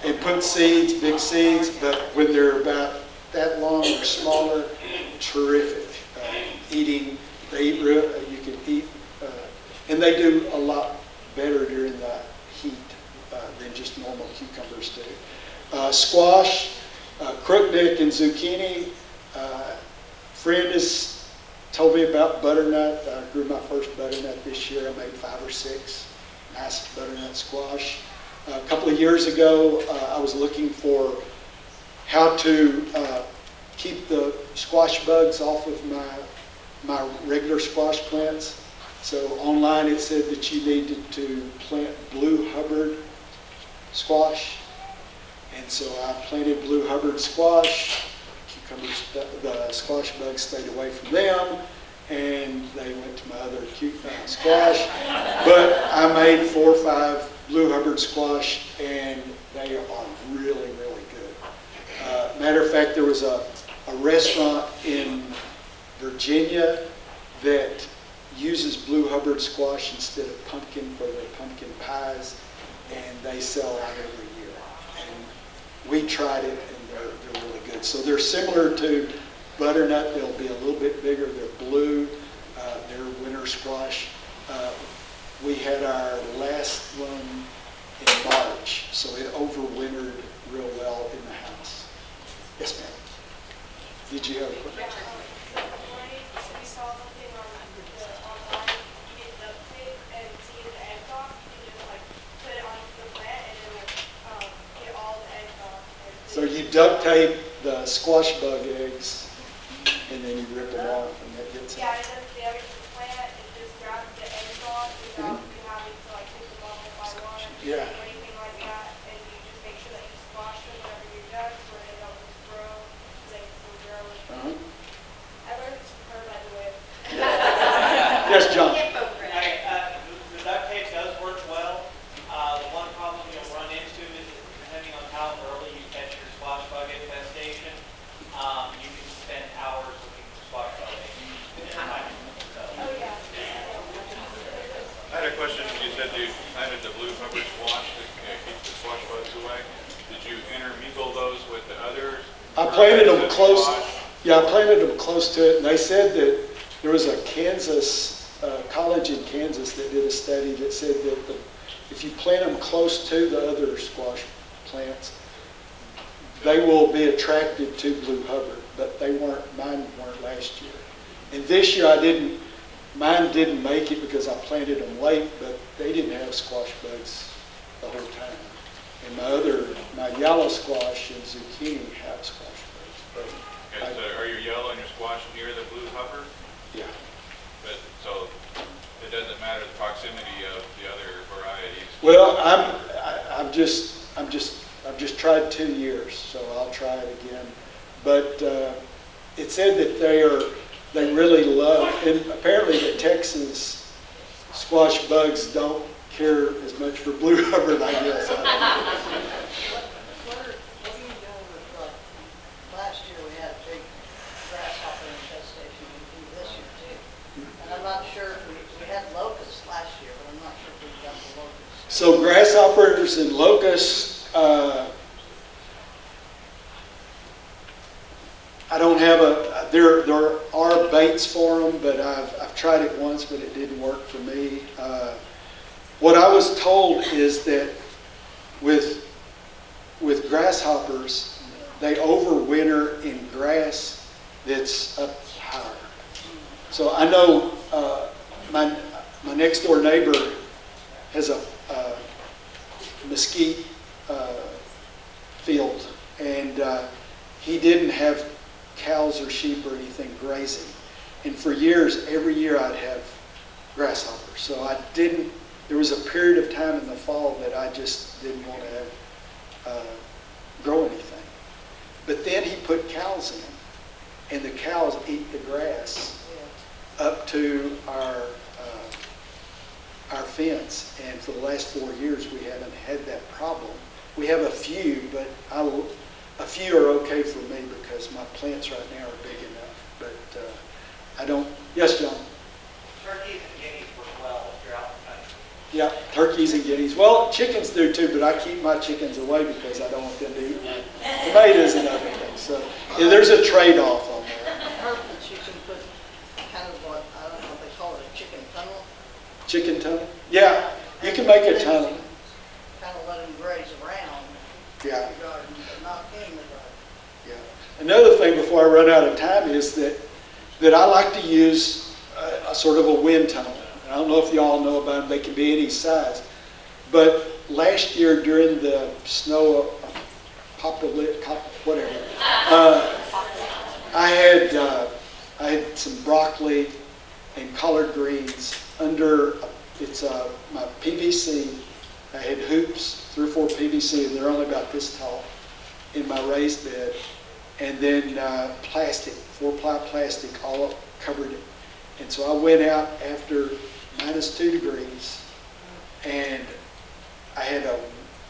and put seeds, big seeds, but when they're about that long or smaller, terrific. Eating, they eat real, you can eat, and they do a lot better during the heat than just normal cucumbers do. Squash, crookneck, and zucchini. Friend has told me about butternut. I grew my first butternut this year. I made 5 or 6 nice butternut squash. A couple of years ago, I was looking for how to keep the squash bugs off of my regular squash plants. So online it said that you needed to plant blue Hubbard squash. And so I planted blue Hubbard squash, the squash bugs stayed away from them, and they went to my other cute squash. But I made 4 or 5 Blue Hubbard squash, and they are really, really good. Matter of fact, there was a restaurant in Virginia that uses Blue Hubbard squash instead of pumpkin for their pumpkin pies, and they sell out every year. And we tried it, and they're really good. So they're similar to butternut. They'll be a little bit bigger. They're blue. They're winter squash. We had our last one in March, so it overwintered real well in the house. Yes, ma'am. Did you have a question? We saw something on online, you get duct tape and see the egg dock, you can just like put it onto the plant and then get all the egg dock. So you duct tape the squash bug eggs, and then you rip them off, and that gets Yeah, it doesn't damage the plant, it just grabs the egg dock without you having to like take them off one by one Yeah. or anything like that, and you just make sure that you squash them whenever you're done so they don't just grow, so they can still grow. I learned this from her, by the way. Yes, John. Okay, the duct tape does work well. The one problem you'll run into is depending on how early you catch your squash bug infestation, you can spend hours looking for squash bug eggs. Oh, yeah. I had a question. You said you planted the Blue Hubbard squash to keep the squash bugs away. Did you intermingle those with the others? I planted them Or is it close. squash? Yeah, I planted them close to it, and they said that there was a college in Kansas that did a study that said that if you plant them close to the other squash plants, they will be attracted to Blue Hubbard, but mine weren't last year. And this year mine didn't make it because I planted them late, but they didn't have squash bugs the whole time. And my yellow squash and zucchini have squash bugs. Okay, so are your yellow and your squash near the Blue Hubbard? Yeah. But so it doesn't matter the proximity of the other varieties. Well, I've just tried 2 years, so I'll try it again. But it said that they really love, and apparently the Texas squash bugs don't care as much for Blue Hubbard, I guess. What are you doing with, like, last year we had a big grasshopper infestation, we do this year too. And I'm not sure if we had locusts last year, but I'm not sure if we've got the locusts. So grasshoppers and locusts, I don't have there are baits for them, but I've tried it once, but it didn't work for me. What I was told is that with grasshoppers, they overwinter in grass that's up higher. So I know my next door neighbor has a mesquite field, and he didn't have cows or sheep or anything grazing. And for years, every year I'd have grasshoppers. So there was a period of time in the fall that I just didn't want to grow anything. But then he put cows in, and the cows eat the grass up to our fence. And for the last 4 years, we haven't had that problem. We have a few, but a few are okay for me because my plants right now are big enough. But I don't. Yes, John. Turkeys and guineas work well if you're out in the country. Yeah, turkeys and guineas. Well, chickens do too, but I keep my chickens away because I don't want them to eat my tomatoes and other things. So yeah, there's a trade-off on that. I heard that you can put kind of what, I don't know what they call it, a chicken tunnel. Chicken tunnel? Yeah, you can make a tunnel. Kind of let them graze around Yeah. your garden, but not in the garden. Yeah. Another thing before I run out of time is that I like to use a sort of a wind tunnel. I don't know if y'all know about them. They can be any size. But last year during the snow whatever, I had some broccoli and collard greens under my PVC. I had hoops, 3 or 4 PVC, and they're only about this tall in my raised bed. and then plastic, 4-ply plastic, all covered it. And so I went out after -2 degrees, and I had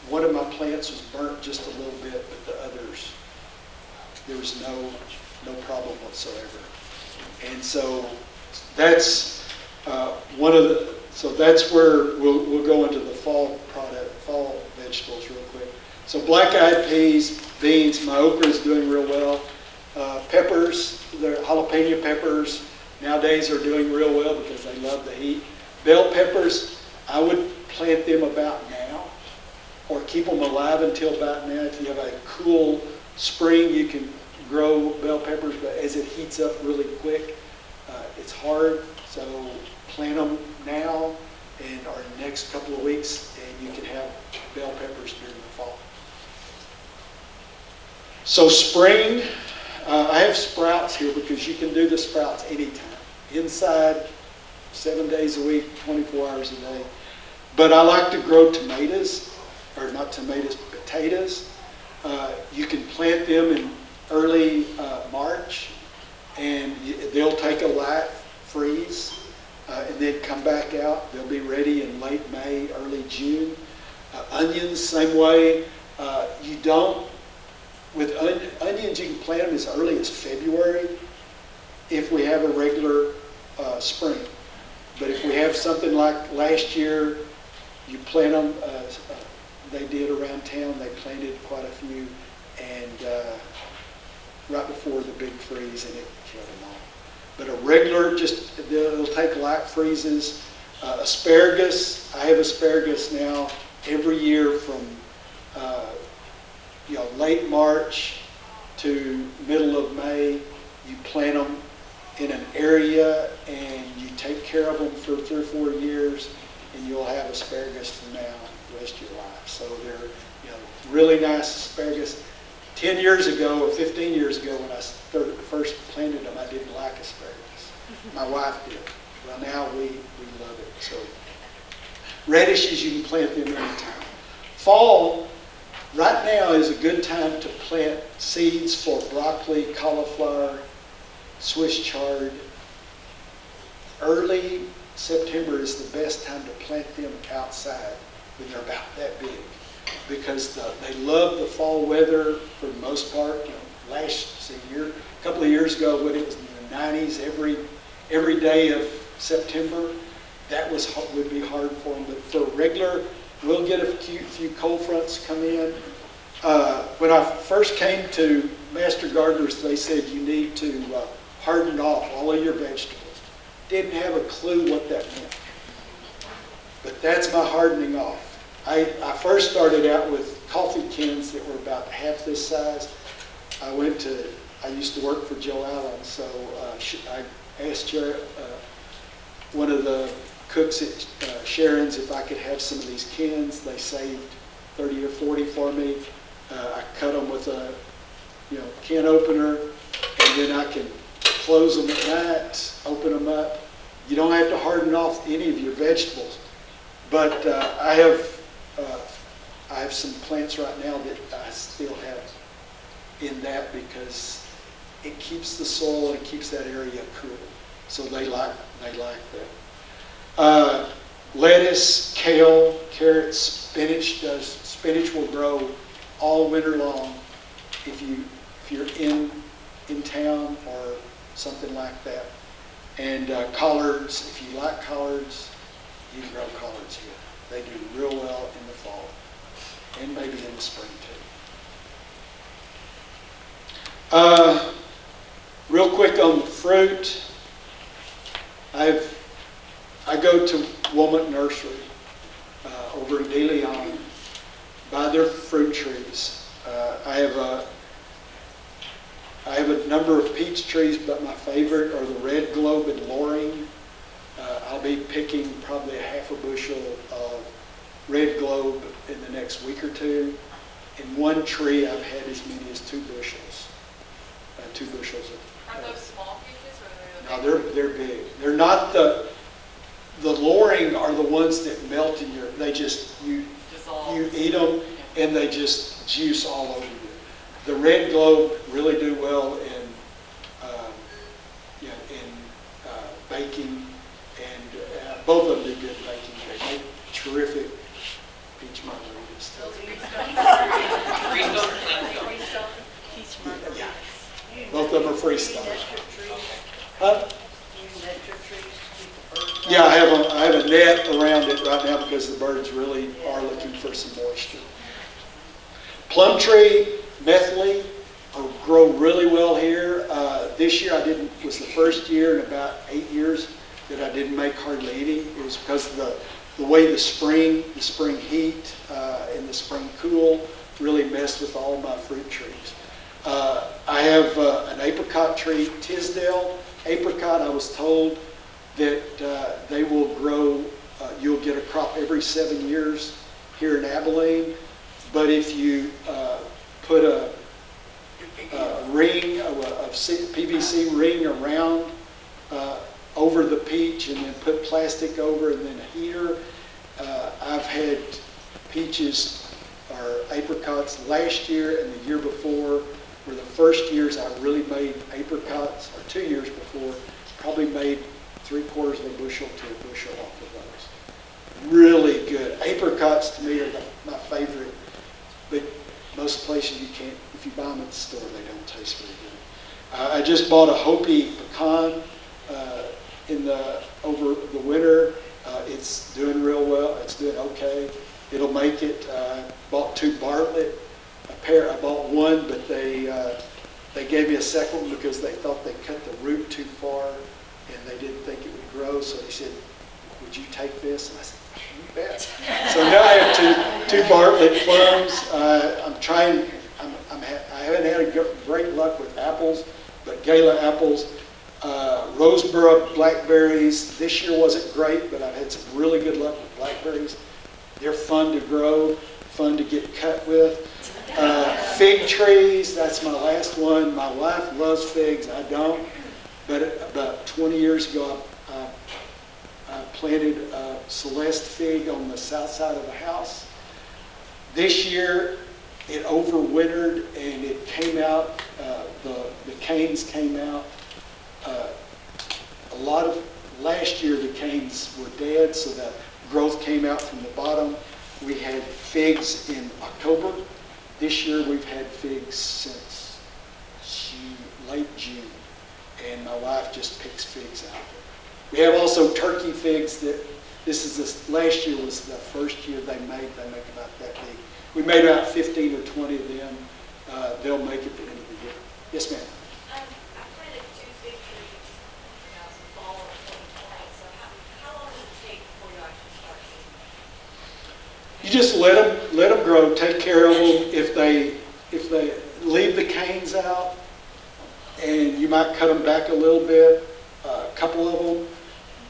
one of my plants was burnt just a little bit, but the others, there was no problem whatsoever. And so that's so that's where we'll go into the fall vegetables real quick. So black-eyed peas, beans, my okra is doing real well. Peppers, the jalapeno peppers nowadays are doing real well because they love the heat. Bell peppers, I would plant them about now or keep them alive until about now. If you have a cool spring, you can grow bell peppers, but as it heats up really quick, it's hard. So plant them now and or in the next couple of weeks, and you can have bell peppers during the fall. So spring, I have sprouts here because you can do the sprouts anytime. Inside, 7 days a week, 24 hours a day. But I like to grow tomatoes, or not tomatoes, potatoes. You can plant them in early March, and they'll take a light freeze and then come back out. They'll be ready in late May, early June. Onions, same way. With onions, you can plant them as early as February if we have a regular spring. But if we have something like last year, you plant them, they did around town, they planted quite a few, and right before the big freeze, and it killed them all. But a regular, it'll take light freezes. Asparagus, I have asparagus now every year from late March to middle of May. You plant them in an area and you take care of them for 3 or 4 years, and you'll have asparagus from now the rest of your life. So they're really nice asparagus. 10 years ago or 15 years ago when I first planted them, I didn't like asparagus. My wife did. Well, now we love it. So radishes, you can plant them anytime. Fall, right now is a good time to plant seeds for broccoli, cauliflower, Swiss chard. Early September is the best time to plant them outside when they're about that big, because they love the fall weather for the most part. A couple of years ago, when it was in the 90s every day of September, that would be hard for them. But for regular, we'll get a few cold fronts come in. When I first came to Master Gardeners, they said you need to harden off all of your vegetables. Didn't have a clue what that meant. But that's my hardening off. I first started out with coffee cans that were about half this size. I used to work for Joe Allen, so I asked one of the cooks at Sharon's if I could have some of these cans. They saved 30 or 40 for me. I cut them with a can opener, and then I can close them at night, open them up. You don't have to harden off any of your vegetables. But I have some plants right now that I still have in that because it keeps the soil and keeps that area cool. So they like that. Lettuce, kale, carrots, spinach. Spinach will grow all winter long if you're in town or something like that. And collards, if you like collards, you can grow collards here. They do real well in the fall and maybe in the spring too. Real quick on the fruit, I go to Wilmot Nursery over in De Leon, buy their fruit trees. I have a number of peach trees, but my favorite are the Red Globe and Loring. I'll be picking probably a half a bushel of Red Globe in the next week or two. In one tree, I've had as many as 2 bushels. 2 bushels of. Are those small peaches or are they the big? No, they're big. They're not the Loring are the ones that melt in you dissolve. You eat them and they just juice all over you. The red globe really do well in, baking, and both of them do good baking. They make terrific peach margaritas. Both of them are freestyle. Huh? Yeah, I have a net around it right now because the birds really are looking for some moisture. Plum tree, methylene, grow really well here. This year was the first year in about 8 years that I didn't make hardly any. It was because of the way the spring heat and the spring cool really messed with all my fruit trees. I have an apricot tree, Tisdale apricot. I was told that they will grow, you'll get a crop every 7 years here in Abilene. But if you put a ring, a PVC ring around over the peach and then put plastic over and then a heater, I've had peaches or apricots last year and the year before were the first years I really made apricots, or 2 years before, probably made 3/4 of a bushel to a bushel off of those. Really good. Apricots to me are my favorite, but most places you can't, if you buy them at the store, they don't taste very good. I just bought a Hopi pecan over the winter. It's doing real well. It's doing okay. It'll make it. Bought 2 Bartlett. I bought one, but they gave me a second one because they thought they cut the root too far and they didn't think it would grow. So they said, "Would you take this?" And I said, "You bet." So now I have two Bartlett plums. I haven't had great luck with apples, but Gala apples, Roseboro blackberries. This year wasn't great, but I've had some really good luck with blackberries. They're fun to grow, fun to get cut with. Fig trees, that's my last one. My wife loves figs, I don't. But about 20 years ago, I planted a Celeste fig on the south side of the house. This year, it overwintered and it came out, the canes came out. Last year the canes were dead, so the growth came out from the bottom. We had figs in October. This year we've had figs since late June, and my wife just picks figs out. We have also turkey figs that last year was the first year they make about that big. We made about 15 or 20 of them. They'll make it at the end of the year. Yes, ma'am. I planted 2 fig trees in fall of 2020, so how long does it take before you actually start eating? You just let them grow. Take care of them. If they leave the canes out, and you might cut them back a little bit, a couple of them,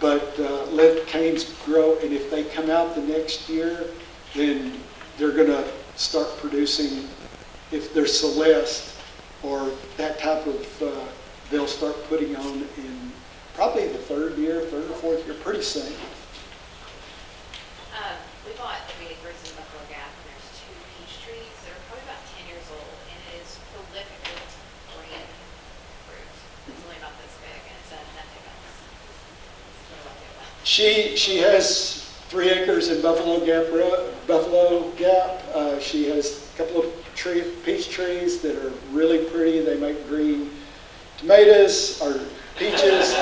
but let the canes grow. And if they come out the next year, then they're going to start producing. If they're Celeste or that type of, they'll start putting on in probably the third or fourth year, pretty soon. We bought the Radishes in Buffalo Gap, and there's 2 peach trees that are probably about 10 years old, and it is prolific with green fruit. It's only about this big, and it's a nothing else. She has 3 acres in Buffalo Gap. She has a couple of peach trees that are really pretty. They make green tomatoes or peaches.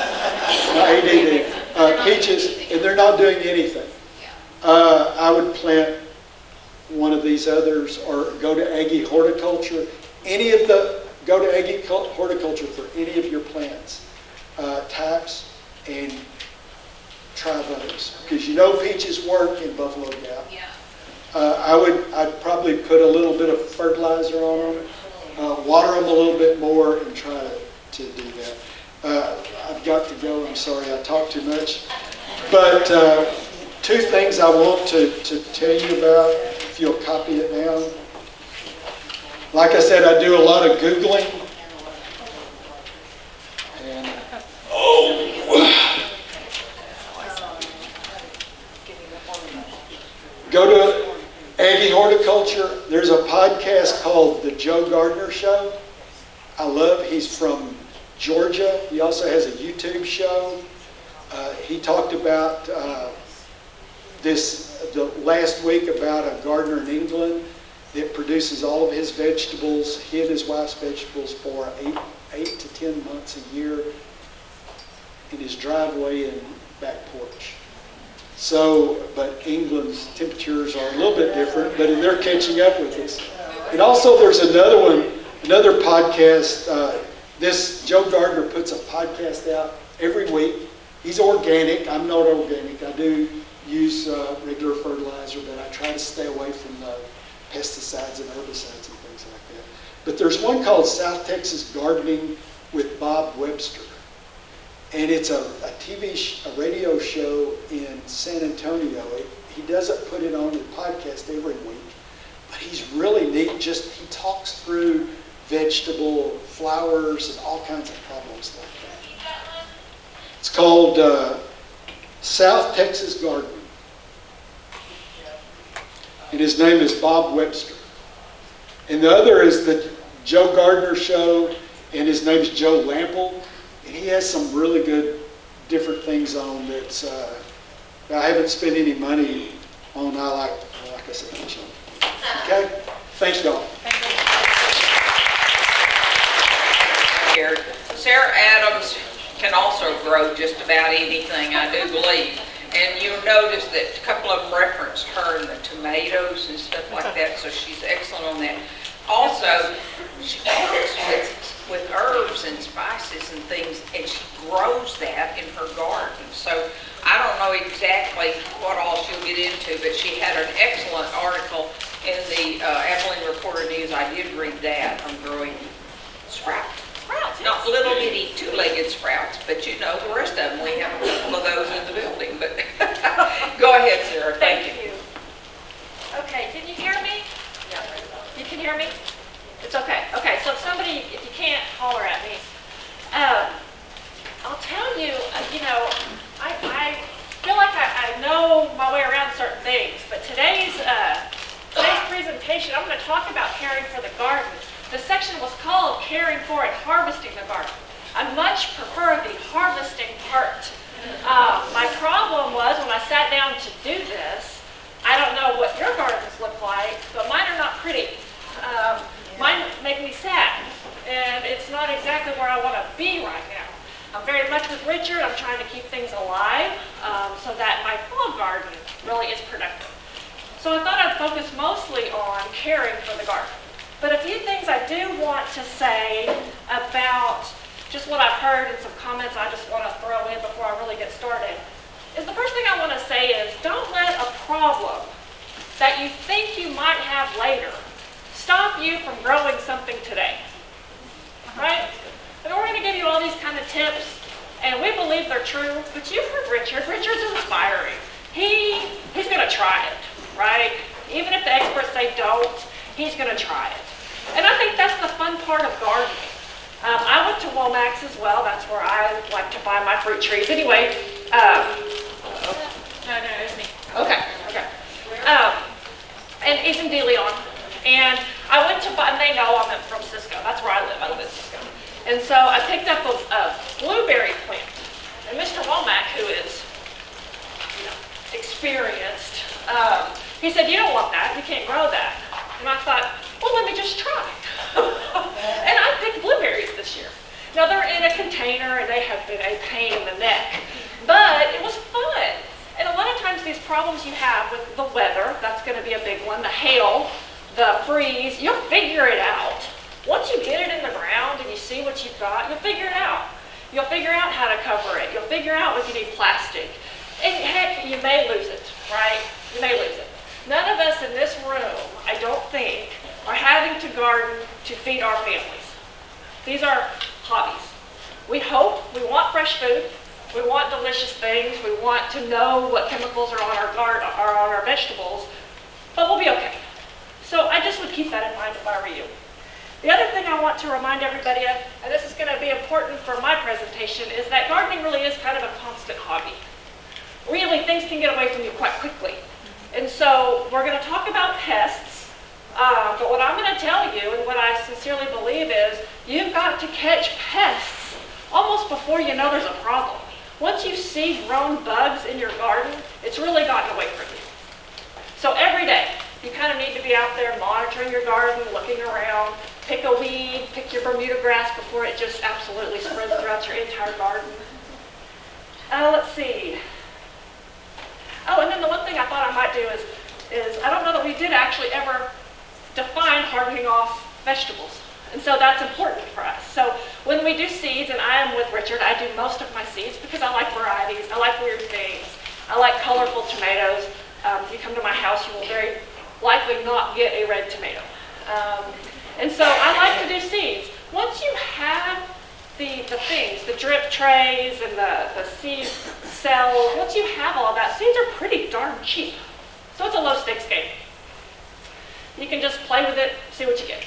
Peaches, and they're not doing anything. I would plant one of these others or go to Aggie Horticulture. Go to Aggie Horticulture for any of your plants types and try those, because peaches work in Buffalo Gap. Yeah. I'd probably put a little bit of fertilizer on them, water them a little bit more, and try to do that. I've got to go. I'm sorry, I talk too much. But 2 things I want to tell you about, if you'll copy it down. Like I said, I do a lot of Googling. And go to Aggie horticulture. There's a podcast called The Joe Gardner Show. He's from Georgia. He also has a YouTube show. He talked about the last week about a gardener in England that produces all of his vegetables, he and his wife's vegetables, for 8 to 10 months a year in his driveway and back porch. So, but England's temperatures are a little bit different, but they're catching up with us. And also there's another podcast. This Joe Gardner puts a podcast out every week. He's organic. I'm not organic. I do use regular fertilizer, but I try to stay away from the pesticides and herbicides and things like that. But there's one called South Texas Gardening with Bob Webster. And it's a radio show in San Antonio. He doesn't put it on the podcast every week, but he's really neat. He talks through vegetable, flowers, and all kinds of problems like that. It's called South Texas Gardening. And his name is Bob Webster. And the other is the Joe Gardner Show, and his name's Joe Lample. And he has some really good different things on that's, I haven't spent any money on. Like I said, okay? Thanks, y'all. Here, Sarah Adams can also grow just about anything, I do believe. And you'll notice that a couple of them reference her in the tomatoes and stuff like that, so she's excellent on that. Also, she works with herbs and spices and things, and she grows that in her garden. So I don't know exactly what all she'll get into, but she had an excellent article in the Abilene Reporter News. I did read that on growing sprouts. Not little bitty two-legged sprouts, but you know, the rest of them, we have a couple of those in the building. But go ahead, Sarah. Thank you. Okay, can you hear me? You can hear me? It's okay. Okay, so if you can't, holler at me. I'll tell you, I feel like I know my way around certain things, but today's presentation, I'm going to talk about caring for the garden. The section was called Caring for and Harvesting the Garden. I much prefer the harvesting part. My problem was when I sat down to do this, I don't know what your gardens look like, but mine are not pretty. Mine make me sad, and it's not exactly where I want to be right now. I'm very much with Richard. I'm trying to keep things alive so that my fall garden really is productive. So I thought I'd focus mostly on caring for the garden. But a few things I do want to say about just what I've heard and some comments I just want to throw in before I really get started. Is the first thing I want to say is don't let a problem that you think you might have later stop you from growing something today. Right? And we're going to give you all these kind of tips, and we believe they're true, but you've heard Richard. Richard's inspiring. He's going to try it, right? Even if the experts say don't, he's going to try it. And I think that's the fun part of gardening. I went to Womack's as well. That's where I like to buy my fruit trees. Anyway, No, it's me. Okay. And it's in De Leon. And I went to buy, and they know I'm from Cisco. That's where I live. I live in Cisco. And so I picked up a blueberry plant. And Mr. Womack, who is experienced, he said, you don't want that. You can't grow that. And I thought, well, let me just try. And I picked blueberries this year. Now, they're in a container, and they have been a pain in the neck. But it was fun. And a lot of times these problems you have with the weather, that's going to be a big one, the hail, the freeze, you'll figure it out. Once you get it in the ground and you see what you've got, you'll figure it out. You'll figure out how to cover it. You'll figure out if you need plastic. And heck, you may lose it, right? You may lose it. None of us in this room, I don't think, are having to garden to feed our families. These are hobbies. We hope, we want fresh food, we want delicious things, we want to know what chemicals are on our garden, are on our vegetables, but we'll be okay. So I just would keep that in mind if I were you. The other thing I want to remind everybody of, and this is going to be important for my presentation, is that gardening really is kind of a constant hobby. Really, things can get away from you quite quickly. And so we're going to talk about pests, but what I'm going to tell you and what I sincerely believe is you've got to catch pests almost before you know there's a problem. Once you see grown bugs in your garden, it's really gotten away from you. So every day, you kind of need to be out there monitoring your garden, looking around, pick a weed, pick your Bermuda grass before it just absolutely spreads throughout your entire garden. Let's see. Oh, and then the one thing I thought I might do is I don't know that we did actually ever define hardening off vegetables. And so that's important for us. So when we do seeds, and I am with Richard, I do most of my seeds because I like varieties, I like weird things, I like colorful tomatoes. If you come to my house, you will very likely not get a red tomato. And so I like to do seeds. Once you have the things, the drip trays and the seed cells, once you have all that, seeds are pretty darn cheap. So it's a low stakes game. You can just play with it, see what you get.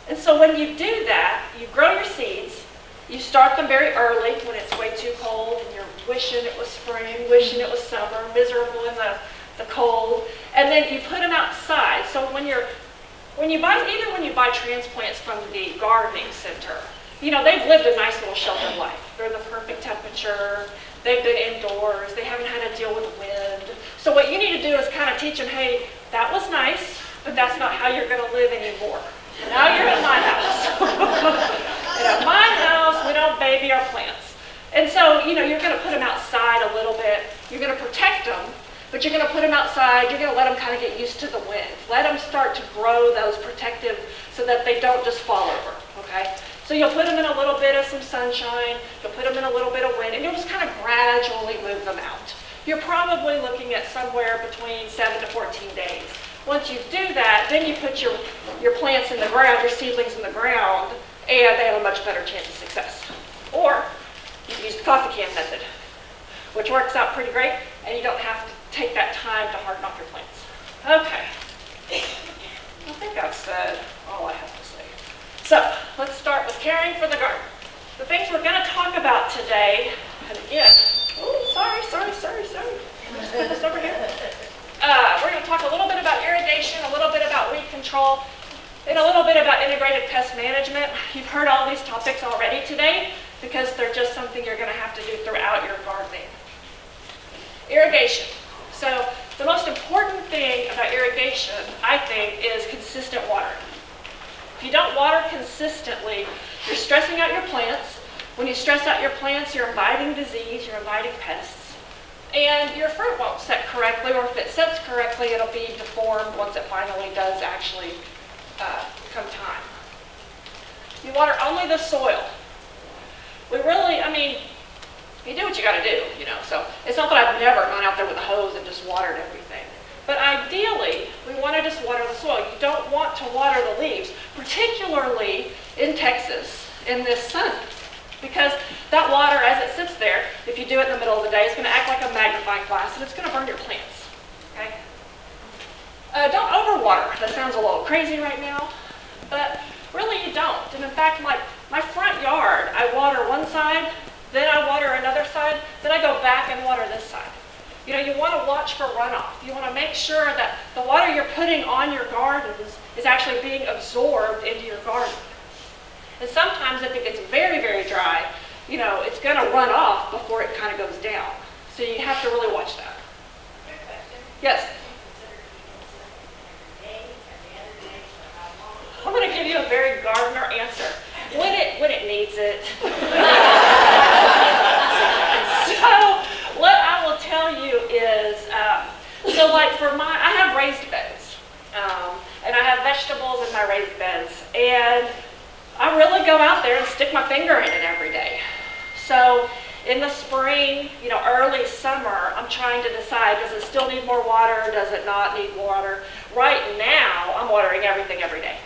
And so when you do that, you grow your seeds, you start them very early when it's way too cold and you're wishing it was spring, wishing it was summer, miserable in the cold, and then you put them outside. So when you buy transplants from the gardening center, you know, they've lived a nice little sheltered life. They're in the perfect temperature, they've been indoors, they haven't had to deal with wind. So what you need to do is kind of teach them, hey, that was nice, but that's not how you're going to live anymore. Now you're in my house. And at my house, we don't baby our plants. And so, you know, you're going to put them outside a little bit. You're going to protect them, but you're going to put them outside. You're going to let them kind of get used to the wind. Let them start to grow those protective so that they don't just fall over, okay? So you'll put them in a little bit of some sunshine. You'll put them in a little bit of wind, and you'll just kind of gradually move them out. You're probably looking at somewhere between 7 to 14 days. Once you do that, then you put your plants in the ground, your seedlings in the ground, and they have a much better chance of success. Or you can use the coffee can method, which works out pretty great, and you don't have to take that time to harden off your plants. Okay. I think I've said all I have to say. So let's start with caring for the garden. The things we're going to talk about today, and again, oh, sorry. Let's put this over here. We're going to talk a little bit about irrigation, a little bit about weed control, and a little bit about integrated pest management. You've heard all these topics already today because they're just something you're going to have to do throughout your gardening. Irrigation. So the most important thing about irrigation, I think, is consistent watering. If you don't water consistently, you're stressing out your plants. When you stress out your plants, you're inviting disease, you're inviting pests. And your fruit won't set correctly, or if it sets correctly, it'll be deformed once it finally does actually come time. You water only the soil. You do what you got to do, you know. So it's not that I've never gone out there with a hose and just watered everything. But ideally, we want to just water the soil. You don't want to water the leaves, particularly in Texas in this sun. Because that water, as it sits there, if you do it in the middle of the day, it's going to act like a magnifying glass, and it's going to burn your plants. Okay? Don't overwater. That sounds a little crazy right now, but really you don't. And in fact, my front yard, I water one side, then I water another side, then I go back and water this side. You know, you want to watch for runoff. You want to make sure that the water you're putting on your gardens is actually being absorbed into your garden. And sometimes if it gets very, very dry, you know, it's going to run off before it kind of goes down. So you have to really watch that. Quick question. Yes? I'm going to give you a very gardener answer. When it needs it. So what I will tell you is, so like I have raised beds, and I have vegetables in my raised beds, and I really go out there and stick my finger in it every day. So in the spring, you know, early summer, I'm trying to decide, does it still need more water? Does it not need water? Right now, I'm watering everything every day.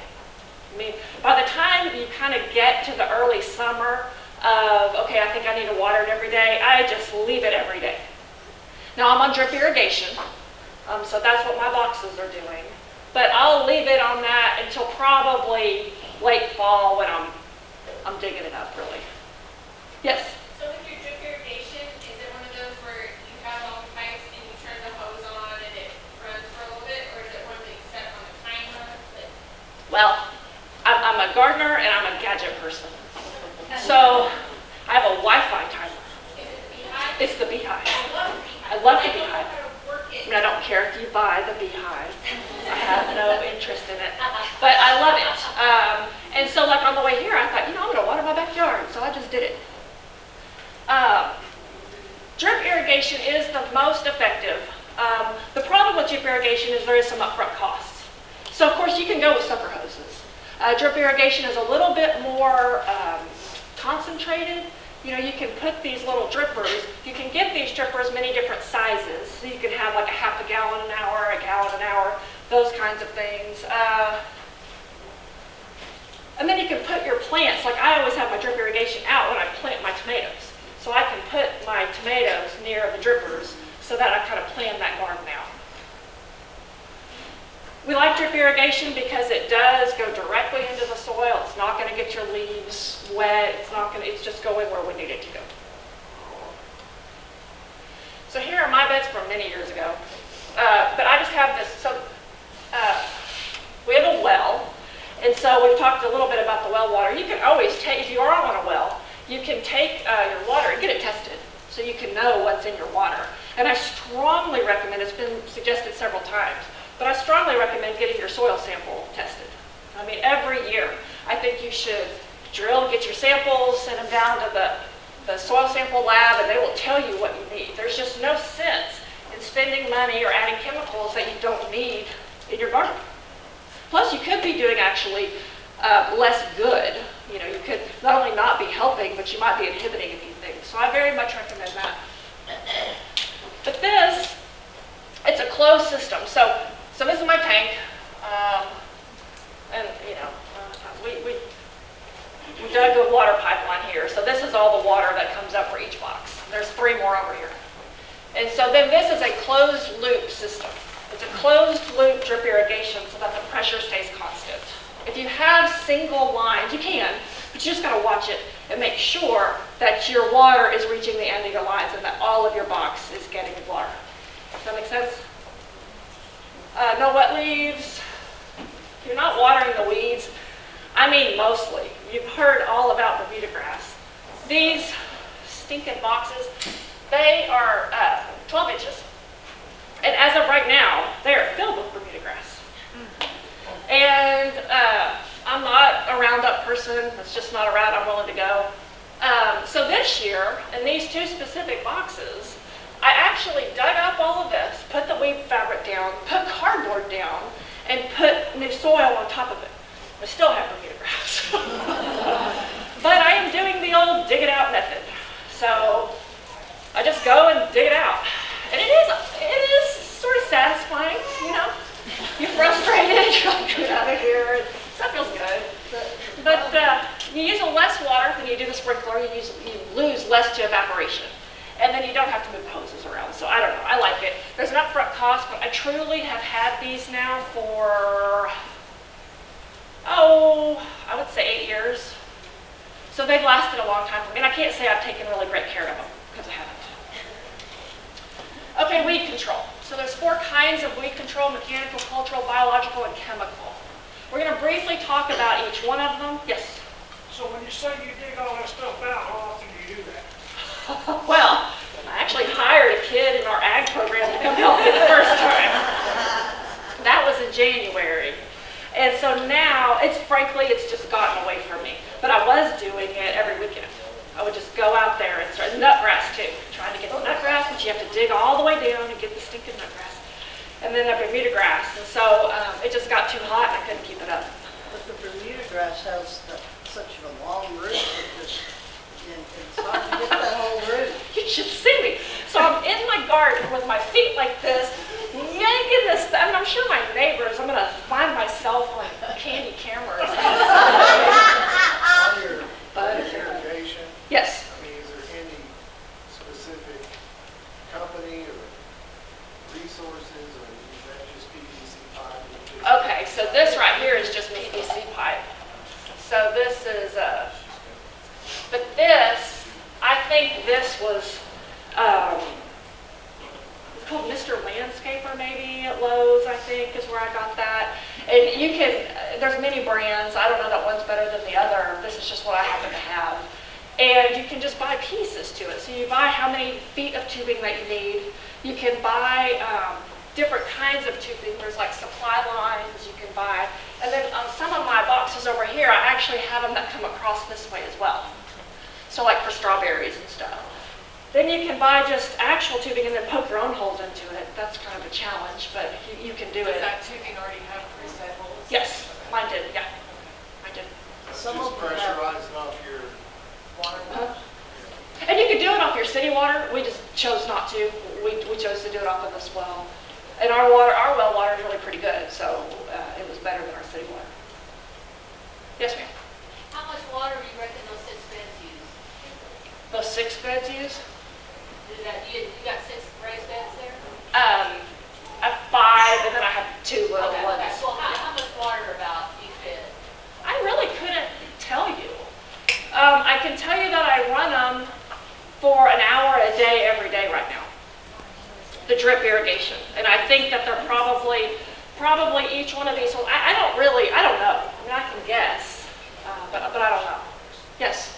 I mean, by the time you kind of get to the early summer of, okay, I think I need to water it every day, I just leave it every day. Now I'm on drip irrigation, so that's what my boxes are doing. But I'll leave it on that until probably late fall when I'm digging it up, really. Yes? So with your drip irrigation, is it one of those where you have all the pipes and you turn the hose gardener and I'm a gadget person. So I have a Wi-Fi timer. It's the beehive. I love the beehive. I mean, I don't care if you buy the beehive. I have no interest in it, but I love it. And so like on the way here, I thought, I'm gonna water my backyard. So I just did it. Drip irrigation is the most effective. The problem with drip irrigation is there is some upfront costs. So of course you can go with sucker hoses. Drip irrigation is a little bit more concentrated. You can put these little drippers. You can get these drippers many different sizes. So you can have like a half a gallon an hour, a gallon an hour, those kinds of things. And then you can put your plants, like I always have my drip irrigation out when I plant my tomatoes. So I can put my tomatoes near the drippers so that I kind of plan that garden out. We like drip irrigation because it does go directly into the soil. It's not going to get your leaves wet. It's just going where we need it to go. So here are my beds from many years ago. But I just have this, we have a well. And so we've talked a little bit about the well water. You can always take, if you are on a well, you can take your water and get it tested so you can know what's in your water. And I strongly recommend, it's been suggested several times, but I strongly recommend getting your soil sample tested. I mean, every year, I think you should drill, get your samples, send them down to the soil sample lab, and they will tell you what you need. There's just no sense in spending money or adding chemicals that you don't need in your garden. Plus, you could be doing actually less good. You could not only not be helping, but you might be inhibiting a few things. So I very much recommend that. But this, it's a closed system. So this is my tank, and we dug a water pipeline here. So this is all the water that comes up for each box. There's 3 more over here. And so then this is a closed loop system. It's a closed loop drip irrigation so that the pressure stays constant. If you have single lines, you can, but you just got to watch it and make sure that your water is reaching the end of your lines and that all of your box is getting water. Does that make sense? No wet leaves. You're not watering the weeds. I mean mostly. You've heard all about Bermuda grass. These stinking boxes, they are 12 inches. And as of right now, they are filled with Bermuda grass. And I'm not a Roundup person. It's just not a route I'm willing to go. So this year, in these 2 specific boxes, I actually dug up all of this, put the weed fabric down, put cardboard down, and put new soil on top of it. I still have Bermuda grass. But I am doing the old dig it out method. So I just go and dig it out. And it is sort of satisfying, You're frustrated, you're like, get out of here. That feels good. But you use less water when you do the sprinkler. You lose less to evaporation. And then you don't have to move hoses around. So I don't know. I like it. There's an upfront cost, but I truly have had these now for, I would say 8 years. So they've lasted a long time for me. And I can't say I've taken really great care of them, because I haven't. Okay, weed control. So there's 4 kinds of weed control: mechanical, cultural, biological, and chemical. We're going to briefly talk about each one of them. Yes? So when you say you dig all that stuff out, how often do you do that? Well, I actually hired a kid in our ag program to come help me the first time. That was in January. And so now, frankly, it's just gotten away from me. But I was doing it every weekend. I would just go out there and start, nutgrass too. Trying to get the nutgrass, but you have to dig all the way down and get the stinking nutgrass. And then the Bermuda grass. And so it just got too hot and I couldn't keep it up. But the Bermuda grass has such a long root, it's hard to get that whole root. You should see me. So I'm in my garden with my feet like this, yanking this stuff. And I'm sure my neighbors, I'm going to find myself on candy cameras. On your irrigation, Yes. I mean, is there any specific company or resources, or is that just PVC pipe? Okay, so this right here is just PVC pipe. So this is, but this, I think this was, it's called Mr. Landscaper maybe at Lowe's, I think is where I got that. And you can, there's many brands. I don't know that one's better than the other. This is just what I happen to have. And you can just buy pieces to it. So you buy how many feet of tubing that you need. You can buy different kinds of tubing. There's like supply lines you can buy. And then on some of my boxes over here, I actually have them that come across this way as well. So like for strawberries and stuff. Then you can buy just actual tubing and then poke your own holes into it. That's kind of a challenge, but you can do Does it. that tubing already have preset holes? Yes, mine did, yeah. I did. Just Some of them have- pressurizing off your Water Uh-huh. And you can do it off your city water. We just chose not to. We chose to do it off of this well. And our well water is really pretty good, so it was better than our city water. Yes, ma'am. How much water do you reckon those 6 beds use? Those 6 beds used? You got 6 raised beds there? I have 5, and then I have 2 little Okay, ones. okay. So how much water about each bed? I really couldn't tell you. I can tell you that I run them for an hour a day every day right now. The drip irrigation. And I think that they're probably each one of these, I don't know. I mean, I can guess, but I don't know. Yes?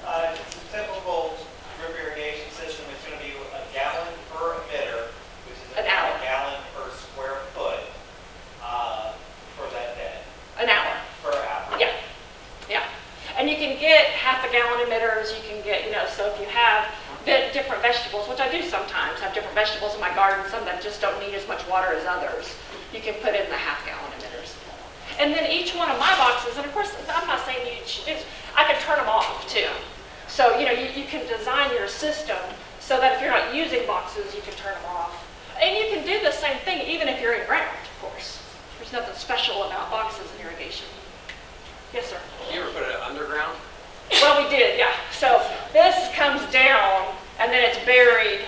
It's a typical drip irrigation system. It's going to be a gallon per emitter, which is An hour. a gallon per square foot for that bed, An hour. per hour. Yeah. Yeah. And you can get half a gallon emitters. You can get, so if you have different vegetables, which I do sometimes have different vegetables in my garden, some that just don't need as much water as others, you can put in the half gallon emitters. And then each one of my boxes, and of course, I'm not saying you should do this, I can turn them off too. So, you can design your system so that if you're not using boxes, you can turn them off. And you can do the same thing even if you're in ground, of course. There's nothing special about boxes in irrigation. Yes, sir. You ever put it underground? Well, we did, yeah. So this comes down and then it's buried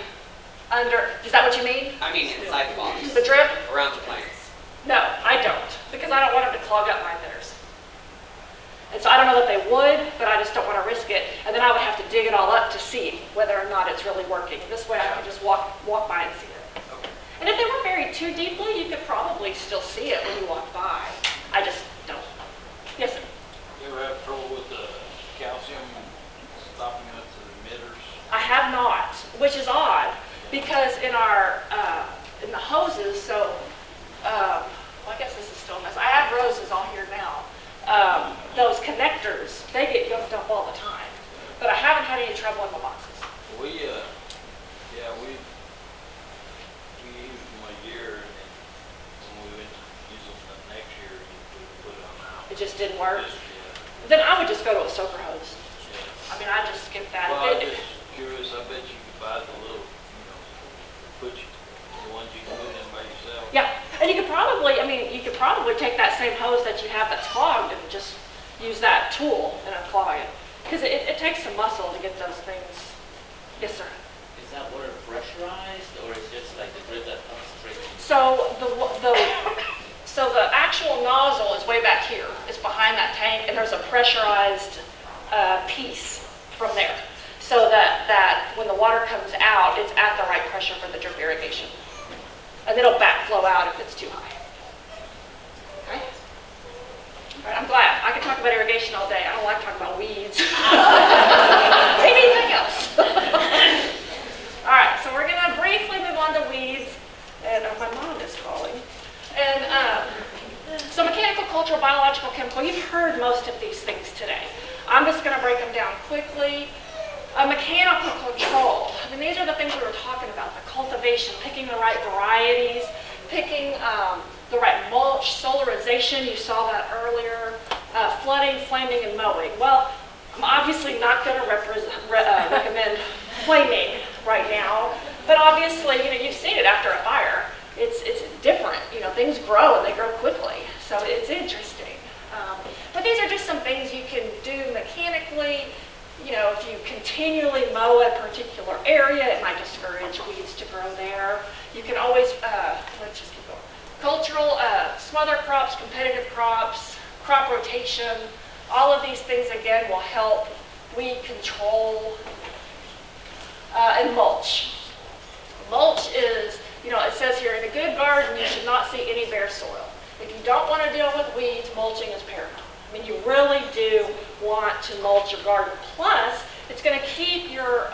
under, is that what you mean? I mean inside the box, The drip? around the plants. No, I don't, because I don't want them to clog up my emitters. And so I don't know that they would, but I just don't want to risk it. And then I would have to dig it all up to see whether or not it's really working. This way I can just walk by and see it. Okay. And if they weren't buried too deeply, you could probably still see it when you walk by. I just don't. Yes, sir. You ever have trouble with the calcium stopping up the emitters? I have not, which is odd, because in the hoses, so, well, I guess this is still a mess. I have roses all here now. Those connectors, they get yoked up all the time, but I haven't had any trouble in the boxes. We used them a year, and then when we went to use them the next year, we put it on out. It just didn't work. Just, Then I would just go to a soaker hose. yeah. I mean, I just skip that. Well, I'm If it- just curious, I bet you could buy the little, the ones you can put in by yourself. Yeah, and you could probably take that same hose that you have that's clogged and just use that tool and unclog it. Because it takes some muscle to get those things. Yes, sir. Is that water pressurized, or is it just like the drip that comes straight? So the actual nozzle is way back here. It's behind that tank, and there's a pressurized piece from there. So that when the water comes out, it's at the right pressure for the drip irrigation. And it'll backflow out if it's too high. Okay? All right, I'm glad. I could talk about irrigation all day. I don't like talking about weeds. Maybe anything else. All right, so we're going to briefly move on to weeds. And my mom is calling. And so mechanical, cultural, biological, chemical, you've heard most of these things today. I'm just going to break them down quickly. Mechanical control. I mean, these are the things we were talking about. The cultivation, picking the right varieties, picking the right mulch, solarization, you saw that earlier, flooding, flaming, and mowing. Well, I'm obviously not going to recommend flaming right now, but obviously, you've seen it after a fire. It's different. Things grow and they grow quickly, so it's interesting. But these are just some things you can do mechanically. If you continually mow a particular area, it might discourage weeds to grow there. You can always, let's just keep going. Cultural, smother crops, competitive crops, crop rotation, all of these things, again, will help weed control. And mulch. Mulch is, it says here, in a good garden, you should not see any bare soil. If you don't want to deal with weeds, mulching is paramount. I mean, you really do want to mulch your garden. Plus, it's going to keep your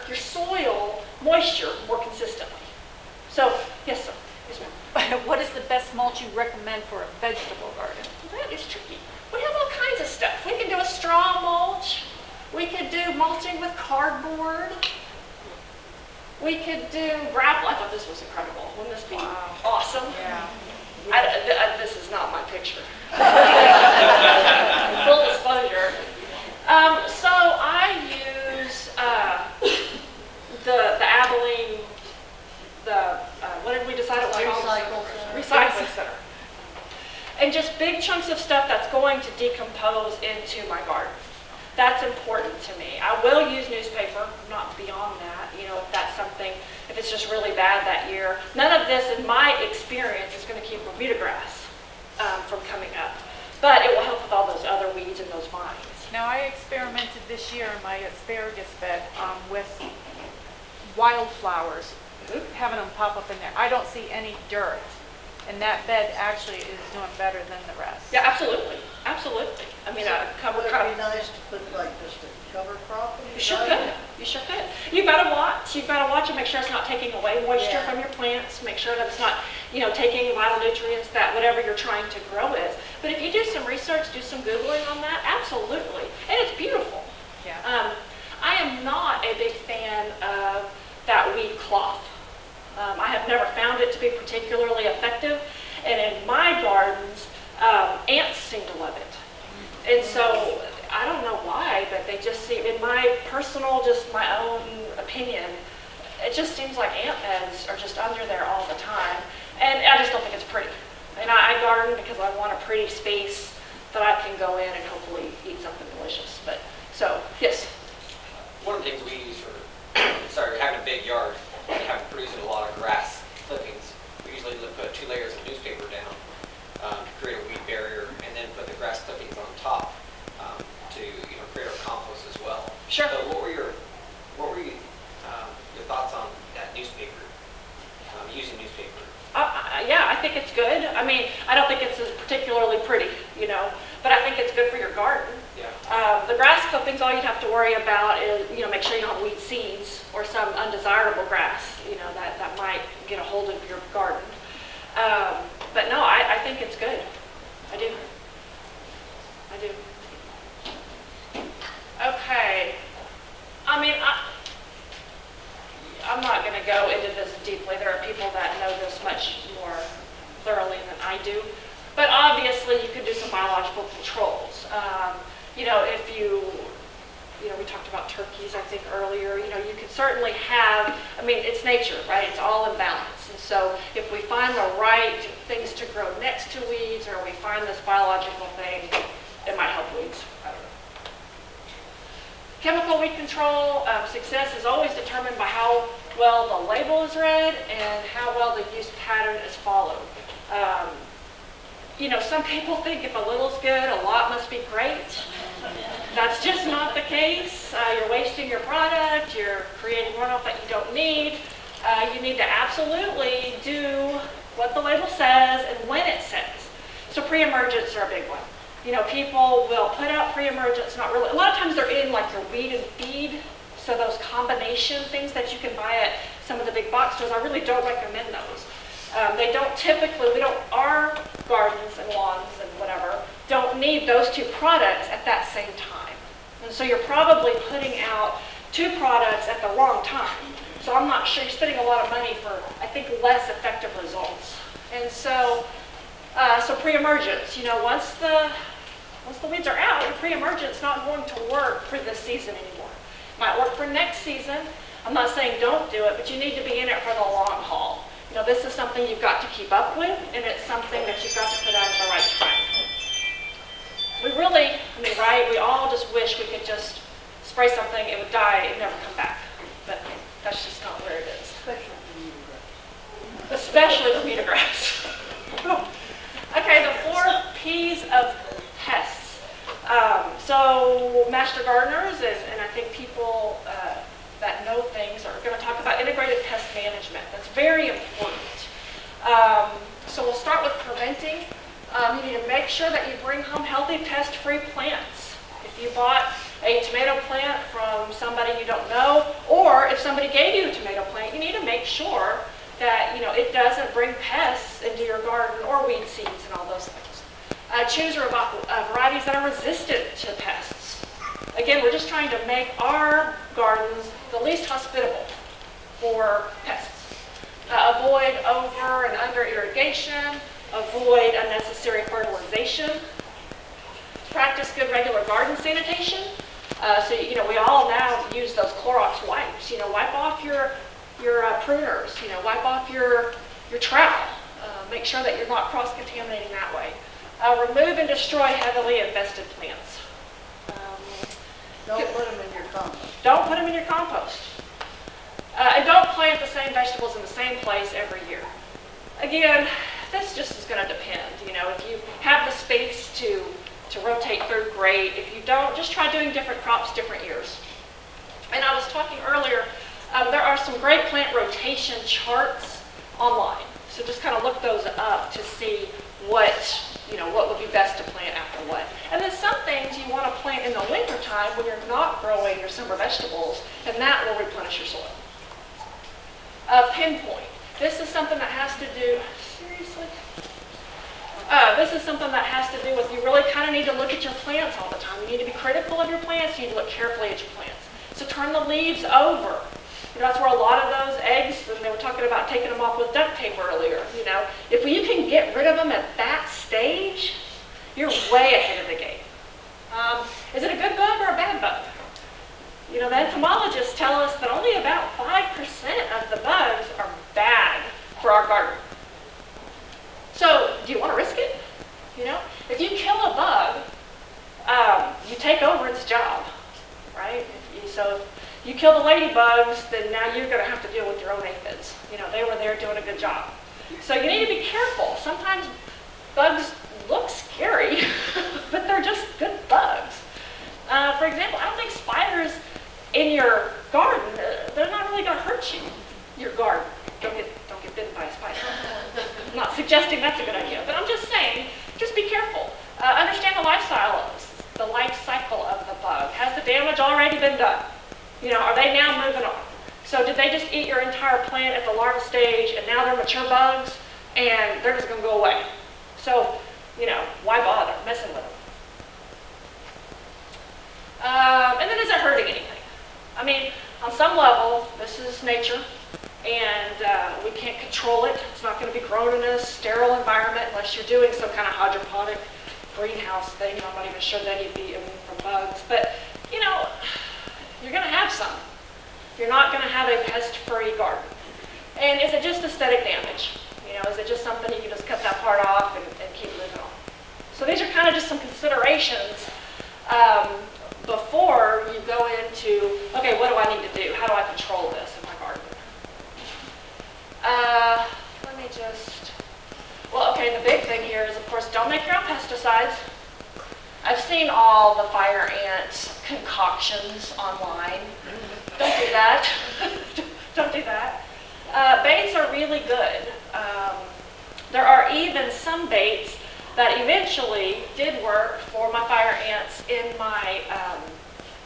your soil moisture more consistently. So, yes, sir. Yes, ma'am. What is the best mulch you recommend for a vegetable garden? That is tricky. We have all kinds of stuff. We can do a straw mulch. We could do mulching with cardboard. We could do gravel. I thought this was incredible. Wouldn't this be awesome? Yeah. This is not my picture. Full disclosure. So I use the Abilene, what did we decide it was called? Recycling Center. And just big chunks of stuff that's going to decompose into my garden. That's important to me. I will use newspaper, I'm not beyond that, if that's something, if it's just really bad that year. None of this, in my experience, is going to keep Bermuda grass from coming up. But it will help with all those other weeds and those vines. Now, I experimented this year in my asparagus bed with wildflowers, having them pop up in there. I don't see any dirt, and that bed actually is doing better than the rest. Yeah, absolutely. Absolutely. I mean, cover Would crop. it be nice to put like just a cover crop in You your sure garden? could. You sure could. You've got to watch. You've got to watch and make sure it's not taking away moisture Yeah. from your plants. Make sure that it's not, taking vital nutrients that whatever you're trying to grow is. But if you do some research, do some Googling on that, absolutely. And it's beautiful. Yeah. I am not a big fan of that weed cloth. I have never found it to be particularly effective. And in my gardens, ants seem to love it. And so, I don't know why, but they just seem, in my personal, just my own opinion, it just seems like ant beds are just under there all the time. And I just don't think it's pretty. And I garden because I want a pretty space that I can go in and hopefully eat something delicious. But, so, yes. One of the things we use for, having a big yard and producing a lot of grass clippings, we usually put 2 layers of newspaper down to create a weed barrier, and then put the grass clippings on top to create our compost as well. Sure. So what were your thoughts on that newspaper? Using newspaper. Yeah, I think it's good. I mean, I don't think it's particularly pretty, but I think it's good for your garden. Yeah. The grass clippings, all you'd have to worry about is, make sure you don't weed seeds or some undesirable grass, that might get a hold of your garden. But no, I think it's good. I do. Okay. I mean, I'm not going to go into this deeply. There are people that know this much more thoroughly than I do. But obviously, you can do some biological controls. If we talked about turkeys, I think, earlier. You can certainly have, it's nature, right? It's all in balance. And so if we find the right things to grow next to weeds, or we find this biological thing, it might help weeds. I don't know. Chemical weed control, success is always determined by how well the label is read and how well the use pattern is followed. Some people think if a little's good, a lot must be great. That's just not the case. You're wasting your product, you're creating runoff that you don't need. You need to absolutely do what the label says and when it says. So pre-emergents are a big one. People will put out pre-emergents, not really. A lot of times they're in like your weed and feed. So those combination things that you can buy at some of the big box stores, I really don't recommend those. Our gardens and lawns and whatever don't need those 2 products at that same time. And so you're probably putting out 2 products at the wrong time. So I'm not sure, you're spending a lot of money for, I think, less effective results. And so, pre-emergents, once the weeds are out, your pre-emergent's not going to work for this season anymore. It might work for next season. I'm not saying don't do it, but you need to be in it for the long haul. This is something you've got to keep up with, and it's something that you've got to put out at the right time. We all just wish we could just spray something, it would die, it would never come back. But that's just not where it is. Especially Bermuda grass. Okay, the 4 P's of pests. So master gardeners, and I think people that know things are going to talk about integrated pest management. That's very important. So we'll start with preventing. You need to make sure that you bring home healthy, pest-free plants. If you bought a tomato plant from somebody you don't know, or if somebody gave you a tomato plant, you need to make sure that it doesn't bring pests into your garden or weed seeds and all those things. Choose varieties that are resistant to pests. Again, we're just trying to make our gardens the least hospitable for pests. Avoid over and under irrigation. Avoid unnecessary fertilization. Practice good regular garden sanitation. So we all now use those Clorox wipes. Wipe off your pruners. Wipe off your trowel. Make sure that you're not cross-contaminating that way. Remove and destroy heavily infested plants. Don't put them in your compost. Don't put them in your compost. And don't plant the same vegetables in the same place every year. Again, this just is going to depend. If you have the space to rotate through, great. If you don't, just try doing different crops different years. And I was talking earlier, there are some great plant rotation charts online. So just kind of look those up to see what would be best to plant after what. And then some things you want to plant in the wintertime when you're not growing your summer vegetables, and that will replenish your soil. Pinpoint. This is something that has to do, seriously? This is something that has to do with, you really kind of need to look at your plants all the time. You need to be critical of your plants. You need to look carefully at your plants. So turn the leaves over. That's where a lot of those eggs, and they were talking about taking them off with duct tape earlier. If you can get rid of them at that stage, you're way ahead of the game. Is it a good bug or a bad bug? The entomologists tell us that only about 5% of the bugs are bad for our garden. So, do you want to risk it? If you kill a bug, you take over its job, right? So if you kill the ladybugs, then now you're going to have to deal with your own aphids. They were there doing a good job. So you need to be careful. Sometimes bugs look scary, but they're just good bugs. For example, I don't think spiders in your garden, they're not really going to hurt you. Your garden. Don't get bitten by a spider. I'm not suggesting that's a good idea, but I'm just saying, just be careful. Understand the life cycle of the bug. Has the damage already been done? Are they now moving on? So did they just eat your entire plant at the larva stage, and now they're mature bugs, and they're just going to go away? So, why bother messing with them? And then is it hurting anything? I mean, on some level, this is nature, and we can't control it. It's not going to be grown in a sterile environment unless you're doing some kind of hydroponic greenhouse thing. I'm not even sure that you'd be immune from bugs. But, you're going to have some. You're not going to have a pest-free garden. And is it just aesthetic damage? Is it just something you can just cut that part off and keep moving on? So these are kind of just some considerations before you go into, okay, what do I need to do? How do I control this in my garden? Let me just, the big thing here is, of course, don't make your own pesticides. I've seen all the fire ant concoctions online. Don't do that. Don't do that. Baits are really good. There are even some baits that eventually did work for my fire ants in my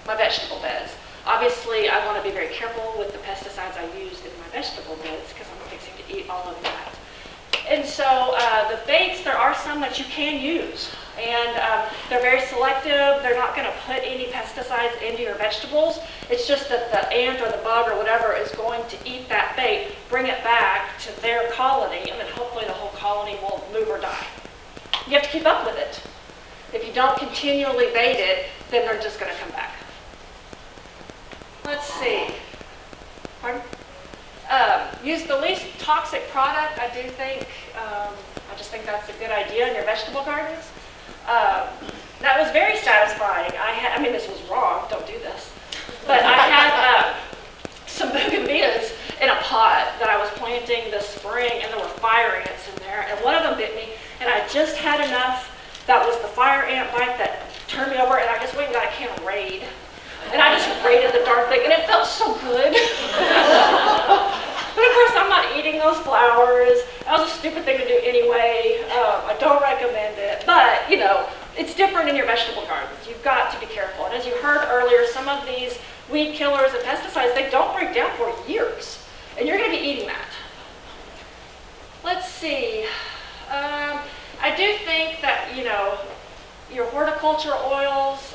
vegetable beds. Obviously, I want to be very careful with the pesticides I use in my vegetable beds because I'm fixing to eat all of that. And so the baits, there are some that you can use. And they're very selective. They're not going to put any pesticides into your vegetables. It's just that the ant or the bug or whatever is going to eat that bait, bring it back to their colony, and then hopefully the whole colony will move or die. You have to keep up with it. If you don't continually bait it, then they're just going to come back. Let's see. Pardon? Use the least toxic product. I do think, I just think that's a good idea in your vegetable gardens. That was very satisfying. I mean, this was wrong. Don't do this. But I had some bougainvilleas in a pot that I was planting this spring, and there were fire ants in there, and one of them bit me, and I just had enough. That was the fire ant bite that turned me over, and I just went and got a can of Raid. And I just raided the darn thing, and it felt so good. But of course, I'm not eating those flowers. That was a stupid thing to do anyway. I don't recommend it. But, you know, it's different in your vegetable gardens. You've got to be careful. And as you heard earlier, some of these weed killers and pesticides, they don't break down for years. And you're going to be eating that. Let's see. I do think that, you know, your horticulture oils,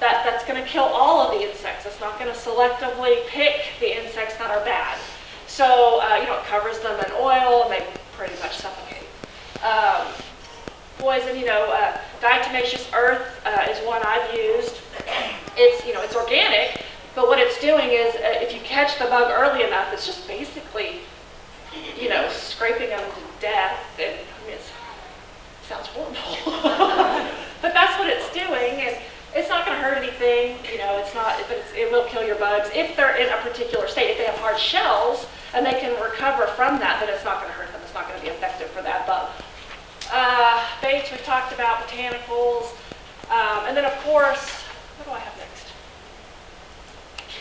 that's going to kill all of the insects. It's not going to selectively pick the insects that are bad. So, you know, it covers them in oil and they pretty much suffocate. Poison, you know, diatomaceous earth is one I've used. It's, you know, it's organic, but what it's doing is if you catch the bug early enough, it's just basically, you know, scraping them to death. And, I mean, it sounds horrible. But that's what it's doing, and it's not going to hurt anything, you know, it's not, but it will kill your bugs. If they're in a particular state, if they have hard shells, and they can recover from that, then it's not going to hurt them. It's not going to be effective for that bug. Baits, we've talked about, botanicals, and then of course, what do I have next?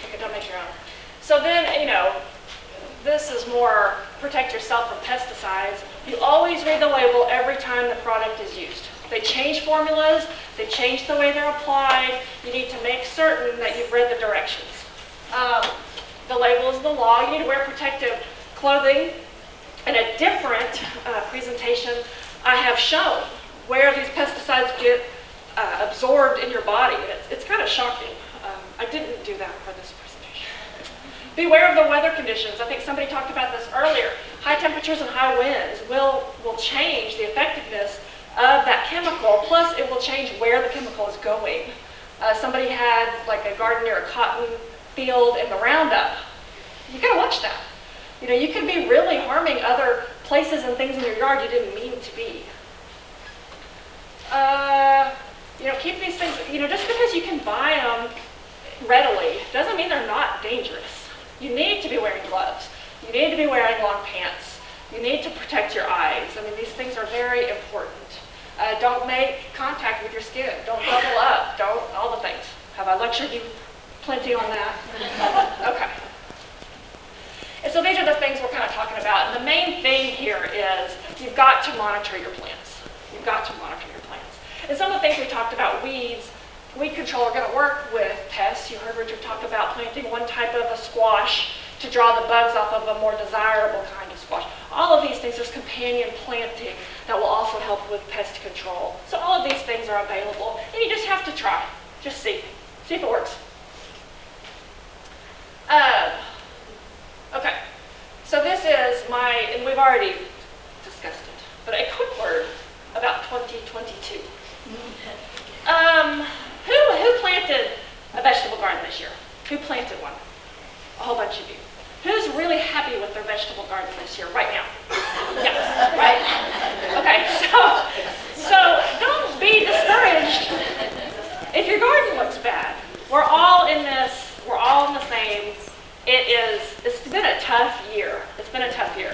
Okay, don't make your own. So then, you know, this is more protect yourself from pesticides. You always read the label every time the product is used. They change formulas, they change the way they're applied. You need to make certain that you've read the directions. The label is the law. You need to wear protective clothing. In a different presentation, I have shown where these pesticides get absorbed in your body. It's kind of shocking. I didn't do that for this presentation. Beware of the weather conditions. I think somebody talked about this earlier. High temperatures and high winds will change the effectiveness of that chemical, plus it will change where the chemical is going. Somebody had like a garden near a cotton field in the Roundup. You gotta watch that. You know, you could be really harming other places and things in your yard you didn't mean to be. You know, keep these things, you know, just because you can buy them readily doesn't mean they're not dangerous. You need to be wearing gloves. You need to be wearing long pants. You need to protect your eyes. I mean, these things are very important. Don't make contact with your skin. Don't double up. Don't, all the things. Have I lectured you plenty on that? Okay. And so these are the things we're kind of talking about. And the main thing here is you've got to monitor your plants. You've got to monitor your plants. And some of the things we talked about, weeds, weed control are going to work with pests. You heard Richard talk about planting one type of a squash to draw the bugs off of a more desirable kind of squash. All of these things, there's companion planting that will also help with pest control. So all of these things are available, and you just have to try. Just see if it works. Okay, so this is my, and we've already discussed it, but a quick word about 2022. Who planted a vegetable garden this year? Who planted one? A whole bunch of you. Who's really happy with their vegetable garden this year, right now? Yeah, right? Okay, so don't be discouraged if your garden looks bad. We're all in this, we're all in the same. It's been a tough year. It's been a tough year.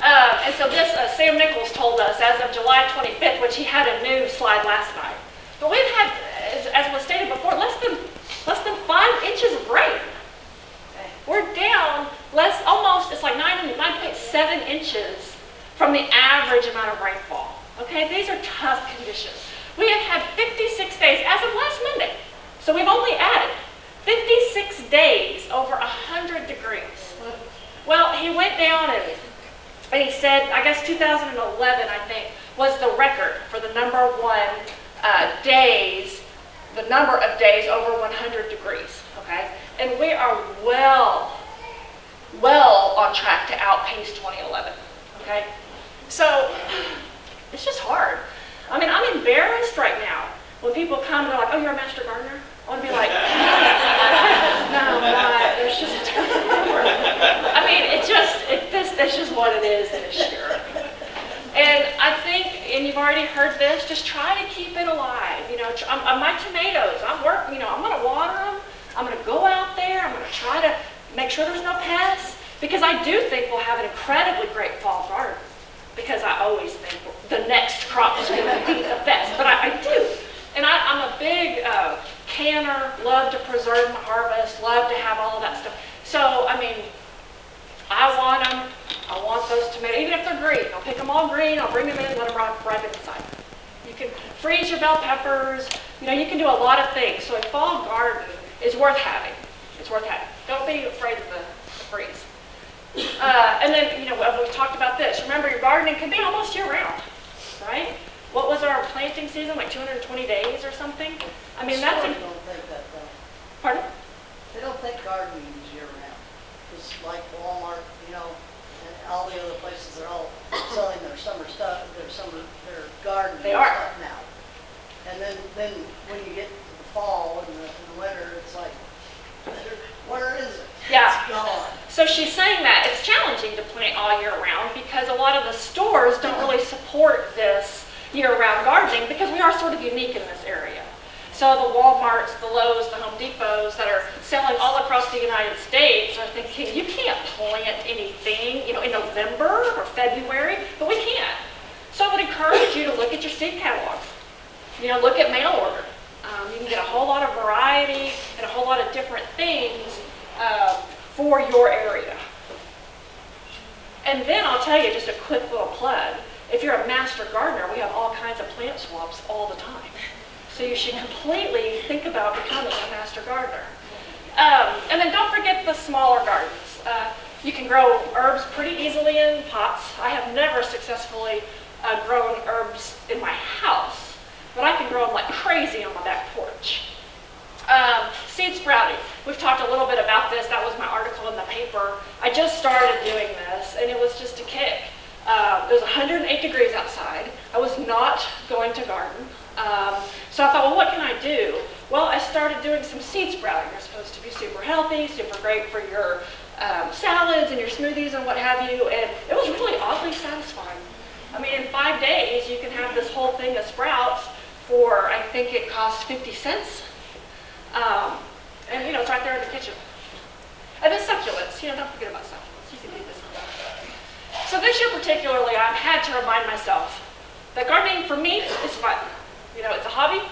And so this, Sam Nichols told us as of July 25th, which he had a new slide last night. But we've had, as was stated before, less than 5 inches of rain. We're down almost, it's like 9.7 inches from the average amount of rainfall. Okay, these are tough conditions. We have had 56 days as of last Monday. So we've only added 56 days over 100 degrees. Well, he went down and he said, I guess 2011, I think, was the record for the number of days over 100 degrees, okay? And we are well on track to outpace 2011, okay? So, it's just hard. I mean, I'm embarrassed right now when people come and they're like, oh, you're a master gardener? I want to be like, no, I'm not. There's just, I mean, that's just what it is this year. And I think, and you've already heard this, just try to keep it alive. You know, my tomatoes, I'm going to water them. I'm going to go out there. I'm going to try to make sure there's no pests. Because I do think we'll have an incredibly great fall garden. Because I always think the next crop is going to be the best. But I do. And I'm a big canner, love to preserve my harvest, love to have all of that stuff. So, I mean, I want them. I want those tomatoes, even if they're green. I'll pick them all green. I'll bring them in and let them ripen inside. You can freeze your bell peppers. You know, you can do a lot of things. So a fall garden is worth having. It's worth having. Don't be afraid of the freeze. And then, you know, we've talked about this. Remember, your gardening can be almost year-round, right? What was our planting season, like 220 days or something? I mean, that's... Stores don't think that though. Pardon? They don't think gardening is year-round. It's like Walmart, you know, and all the other places, they're all selling their summer stuff, their garden They are. stuff now. And then when you get to the fall and the winter, it's like, where is it? Yeah. It's gone. So she's saying that it's challenging to plant all year round because a lot of the stores don't really support this year-round gardening because we are sort of unique in this area. So the Walmarts, the Lowe's, the Home Depots that are selling all across the United States are thinking, you can't plant anything, you know, in November or February, but we can. So I would encourage you to look at your seed catalogs. You know, look at mail order. You can get a whole lot of variety and a whole lot of different things for your area. And then I'll tell you just a quick little plug. If you're a master gardener, we have all kinds of plant swaps all the time. So you should completely think about becoming a master gardener. And then don't forget the smaller gardens. You can grow herbs pretty easily in pots. I have never successfully grown herbs in my house, but I can grow them like crazy on my back porch. Seed sprouting. We've talked a little bit about this. That was my article in the paper. I just started doing this, and it was just a kick. It was 108 degrees outside. I was not going to garden. So I thought, well, what can I do? Well, I started doing some seed sprouting. They're supposed to be super healthy, super great for your salads and your smoothies and what have you, and it was really oddly satisfying. I mean, in 5 days, you can have this whole thing of sprouts for, I think it cost 50 cents. And, you know, it's right there in the kitchen. And then succulents. You know, don't forget about succulents. You can do this. So this year particularly, I've had to remind myself that gardening for me is fun. You know, it's a hobby.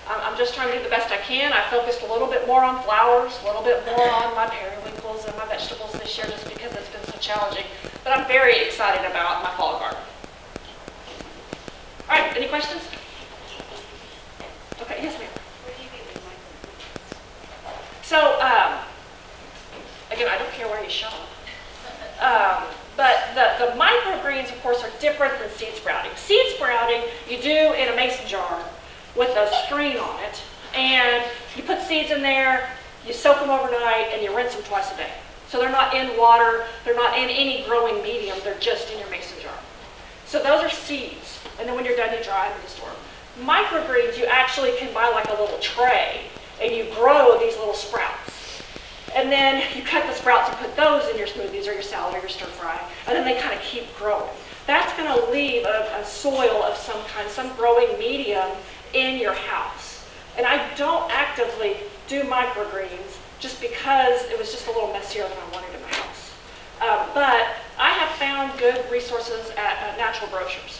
I'm just trying to do the best I can. I focused a little bit more on flowers, a little bit more on my periwinkles and my vegetables this year just because it's been so challenging. But I'm very excited about my fall garden. All right, any questions? Okay, yes, ma'am. So, again, I don't care where you shop. But the microgreens, of course, are different than seed sprouting. Seed sprouting, you do in a mason jar with a screen on it. And you put seeds in there, you soak them overnight, and you rinse them twice a day. So they're not in water, they're not in any growing medium, they're just in your mason jar. So those are seeds. And then when you're done, you dry them and you store them. Microgreens, you actually can buy like a little tray, and you grow these little sprouts. And then you cut the sprouts and put those in your smoothies or your salad or your stir fry, and then they kind of keep growing. That's going to leave a soil of some kind, some growing medium in your house. And I don't actively do microgreens just because it was just a little messier than I wanted in my house. But I have found good resources at natural grocers.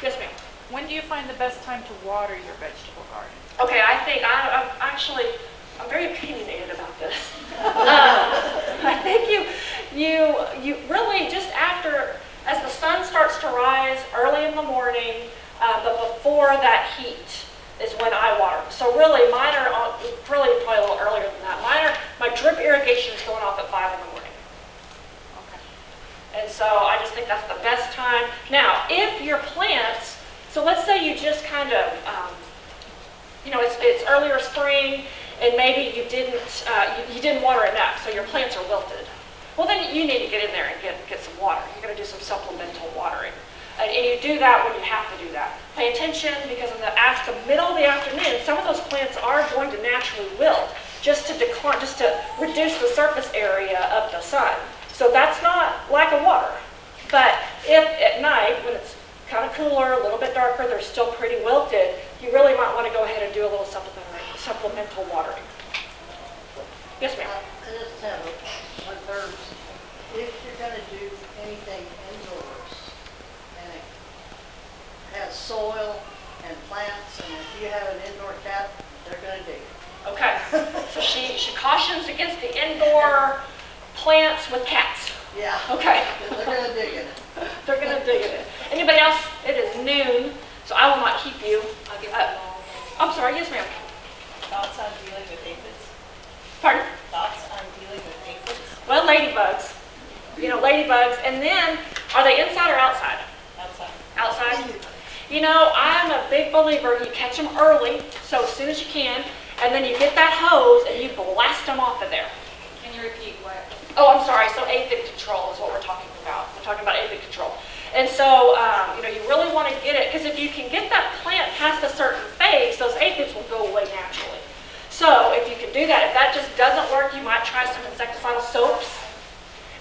Yes, ma'am. When do you find the best time to water your vegetable garden? Okay, I think I'm very opinionated about this. I think you really just after, as the sun starts to rise early in the morning, but before that heat is when I water them. So really, mine are probably a little earlier than that. My drip irrigation is going off at 5 in the morning. Okay. And so I just think that's the best time. Now, if your plants, so let's say you just kind of, it's earlier spring, and maybe you didn't water enough, so your plants are wilted. Well, then you need to get in there and get some water. You're going to do some supplemental watering. And you do that when you have to do that. Pay attention, because in the middle of the afternoon, some of those plants are going to naturally wilt just to reduce the surface area of the sun. So that's not lack of water. But if at night, when it's kind of cooler, a little bit darker, they're still pretty wilted, you really might want to go ahead and do a little supplemental watering. Yes, ma'am. I just have one third. If you're going to do anything indoors and it has soil and plants, and if you have an indoor cat, they're going to dig. Okay. So she cautions against the indoor plants with cats. Yeah. Okay. They're gonna dig in it. They're going to dig it. Anybody else? It is noon, so I will not keep you. I'm sorry, yes ma'am. Thoughts on dealing with aphids? Pardon? Thoughts on dealing with aphids? Well, ladybugs. You know, ladybugs. And then, are they inside or outside? Outside. Outside? You know, I'm a big believer you catch them early, so as soon as you can, and then you get that hose and you blast them off of there. Can you repeat what? Oh, I'm sorry. So aphid control is what we're talking about. We're talking about aphid control. And so, you know, you really want to get it, because if you can get that plant past a certain phase, those aphids will go away naturally. So if you can do that, if that just doesn't work, you might try some insecticidal soaps.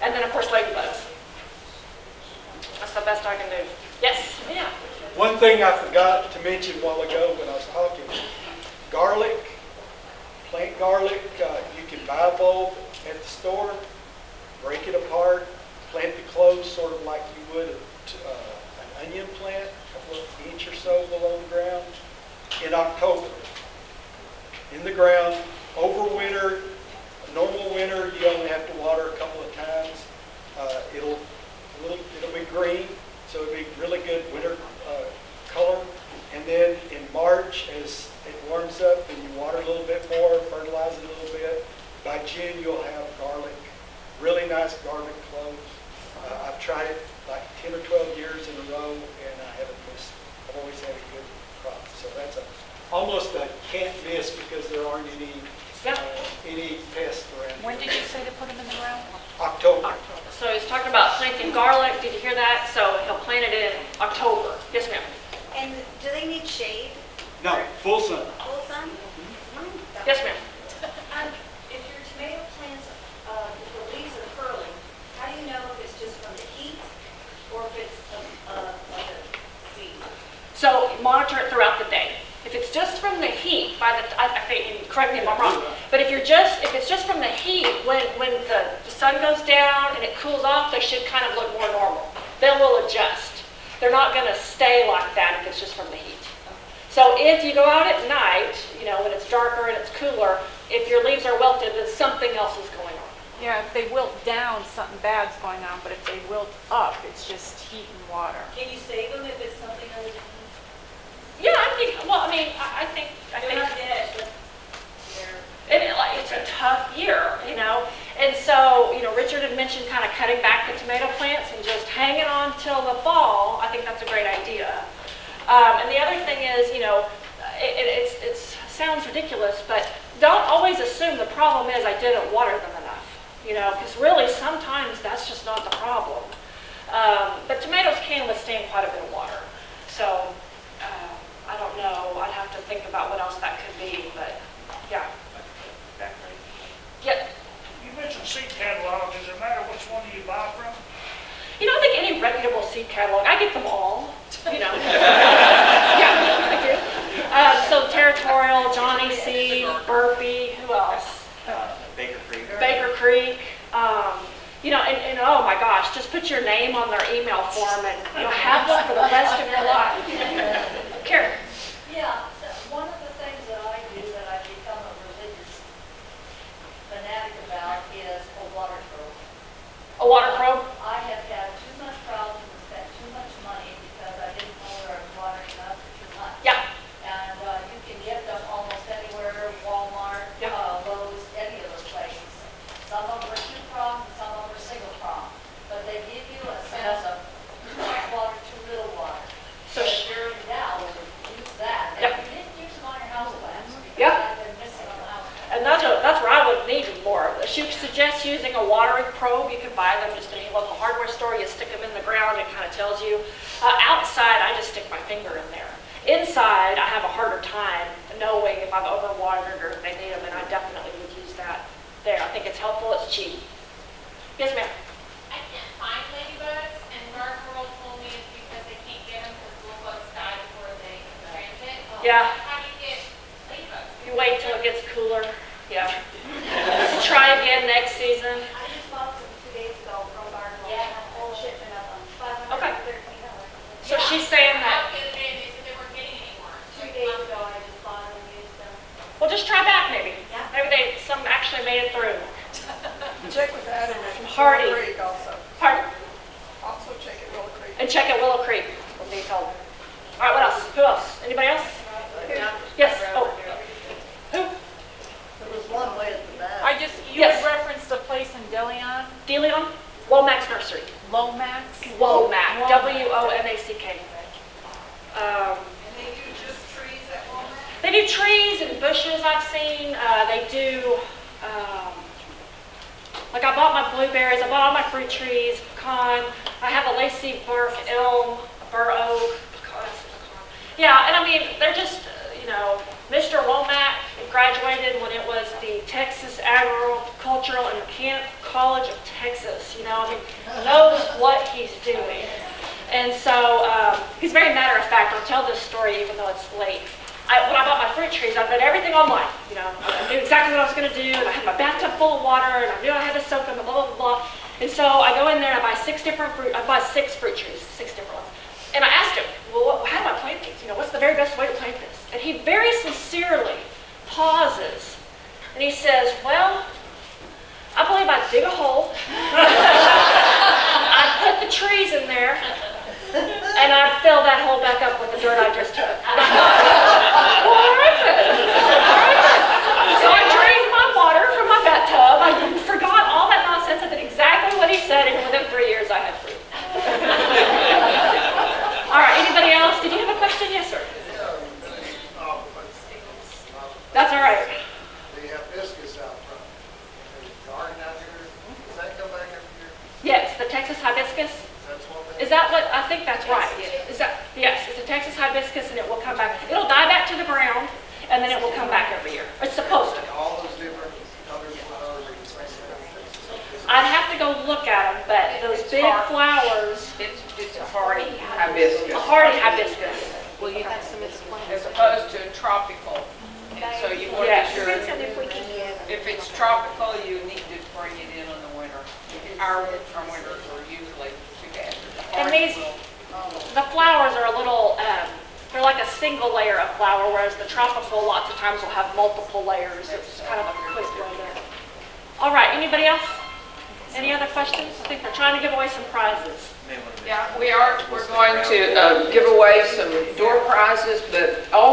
And then, of course, ladybugs. That's the best I can do. Yes? Yeah. One thing I forgot to mention a while ago when I was talking, garlic, plant garlic, you can buy a bulb at the store, break it apart, plant the cloves sort of like you would an onion plant, an inch or so below the ground, in October. In the ground, over winter, normal winter, you only have to water a couple of times. It'll be green, so it'll be really good winter color. And then in March, as it warms up and you water a little bit more, fertilize it a little bit, by June you'll have garlic, really nice garlic cloves. I've tried it like 10 or 12 years in a row, and I haven't missed. I've always had a good crop. So that's almost a can't miss, because there aren't any pests around. When did you say to put them in the ground? October. So he's talking about planting garlic. Did you hear that? So he'll plant it in October. Yes, ma'am. And do they need shade? No, full sun. Full sun? Yes, ma'am. If your tomato plants, if the leaves are curling, how do you know if it's just from the heat or if it's like a seed? So monitor it throughout the day. If it's just from the heat, I think, and correct me if I'm wrong, but if it's just from the heat, when the sun goes down and it cools off, they should kind of look more normal. Then we'll adjust. They're not going to stay like that if it's just from the heat. So if you go out at night, you know, when it's darker and it's cooler, if your leaves are wilted, then something else is going on. Yeah, if they wilt down, something bad's going on, but if they wilt up, it's just heat and water. Can you save them if it's something other than heat? Yeah, I think, well, I mean, I think. They're not dead, but It's a tough year, you know. And so, you know, Richard had mentioned kind of cutting back the tomato plants and just hanging on till the fall. I think that's a great idea. And the other thing is, you know, it sounds ridiculous, but don't always assume the problem is I didn't water them enough, you know, because really sometimes that's just not the problem. But tomatoes can withstand quite a bit of water. So, I don't know. I'd have to think about what else that could be, but yeah. Yep. You mentioned seed catalog. Does it matter which one you buy from? You know, I think any reputable seed catalog, I get them all, you know. Yeah, I do. So Territorial, Johnny Seed, Burpee, who else? Baker Creek. Baker Creek. You know, and oh my gosh, just put your name on their email form and you'll have one for the rest of your life. Karen. yeah, so one of the things that I do that I've become a religious fanatic about is a water probe. A water probe? I have had too much problems and spent too much money because I didn't know where I was watering enough or too much. Yeah. And you can get them almost anywhere, Walmart, Yeah. Lowe's, any of those places. Some of them are two-pronged, some of them are single-pronged. But they give you a sense of too much water, too little water. So if you're in doubt, use that. Yep. And you didn't use them on your house plants because Yep. I've been missing on the house plants. And that's where I would need more. She suggests using a watering probe. You can buy them just in any local hardware store. You stick them in the ground. It kind of tells you. Outside, I just stick my finger in there. Inside, I have a harder time knowing if I've overwatered or if they need them, and I definitely would use that there. I think it's helpful. It's cheap. Yes, ma'am. I can't find ladybugs, and Garden World told me it's because they can't get them because little bugs die before they transit. Yeah. How do you get ladybugs? You wait till it gets cooler. Yeah. Let's try again next season. I just bought some 2 days ago from Garden World. Yeah. A whole shipment of them, Okay. $513. So she's saying that. The other day, they said they weren't getting any more. 2 days ago, I just bought them and used them. Well, just try back maybe. Yeah. Maybe some actually made it through. Check with Adam if and check at Willow Creek. We'll be told. All right, what else? Who else? Anybody else? Yes. Oh. Who? There was one way at the back. You Yes. had referenced a place in Deleon, Deleon? Womack's Nursery. Lomax. Womack. W-O-M-A-C-K. And they do just trees at Walmart? They do trees and bushes I've seen. They do, like I bought my blueberries, I bought all my fruit trees, pecan. I have a lacy bark elm, a bur oak, pecan. Yeah, and I mean, they're just, Mr. Womack graduated when it was the Texas Agricultural and Mechanical College of Texas, knows what he's doing. And so he's very matter of fact. I'll tell this story even though it's late. When I bought my fruit trees, I read everything online. I knew exactly what I was going to do, and I had my bathtub full of water, and I knew I had to soak them, and blah, blah, blah. And so I go in there and I buy 6 fruit trees, 6 different ones. And I asked him, well, how do I plant these? What's the very best way to plant this? And he very sincerely pauses, and he says, well, I believe I'd dig a hole, I'd put the trees in there, and I'd fill that hole back up with the dirt I just took. And I thought, well, all right then. So I drained my water from my bathtub. I forgot all that nonsense. I did exactly what he said, and within 3 years I had fruit. All right, anybody else? Did you have a question? Yes, sir. That's all right. The hibiscus out front, there's a garden out here, does that come back every year? Yes, the Texas hibiscus. That's one thing? Is that what, I think that's right. Yes, it's a Texas hibiscus and it will come back. It'll die back to the ground and then it will come back every year. It's supposed to. All those different colors of flowers are the same thing? I'd have to go look at them, but those big flowers, It's a hardy hibiscus. a hardy hibiscus. Will you have some of the plants? As opposed to a tropical. And so you want to Yes. be sure, if it's tropical, you need to bring it in the winter. Our winters are usually together. And these, the flowers are a little, they're like a single layer of flower, whereas the tropical lots of times will have multiple layers. It's kind of a quick way there. All right, anybody else? Any other questions? I think they're trying to give away some prizes. Yeah, we're going to give away some door prizes, but also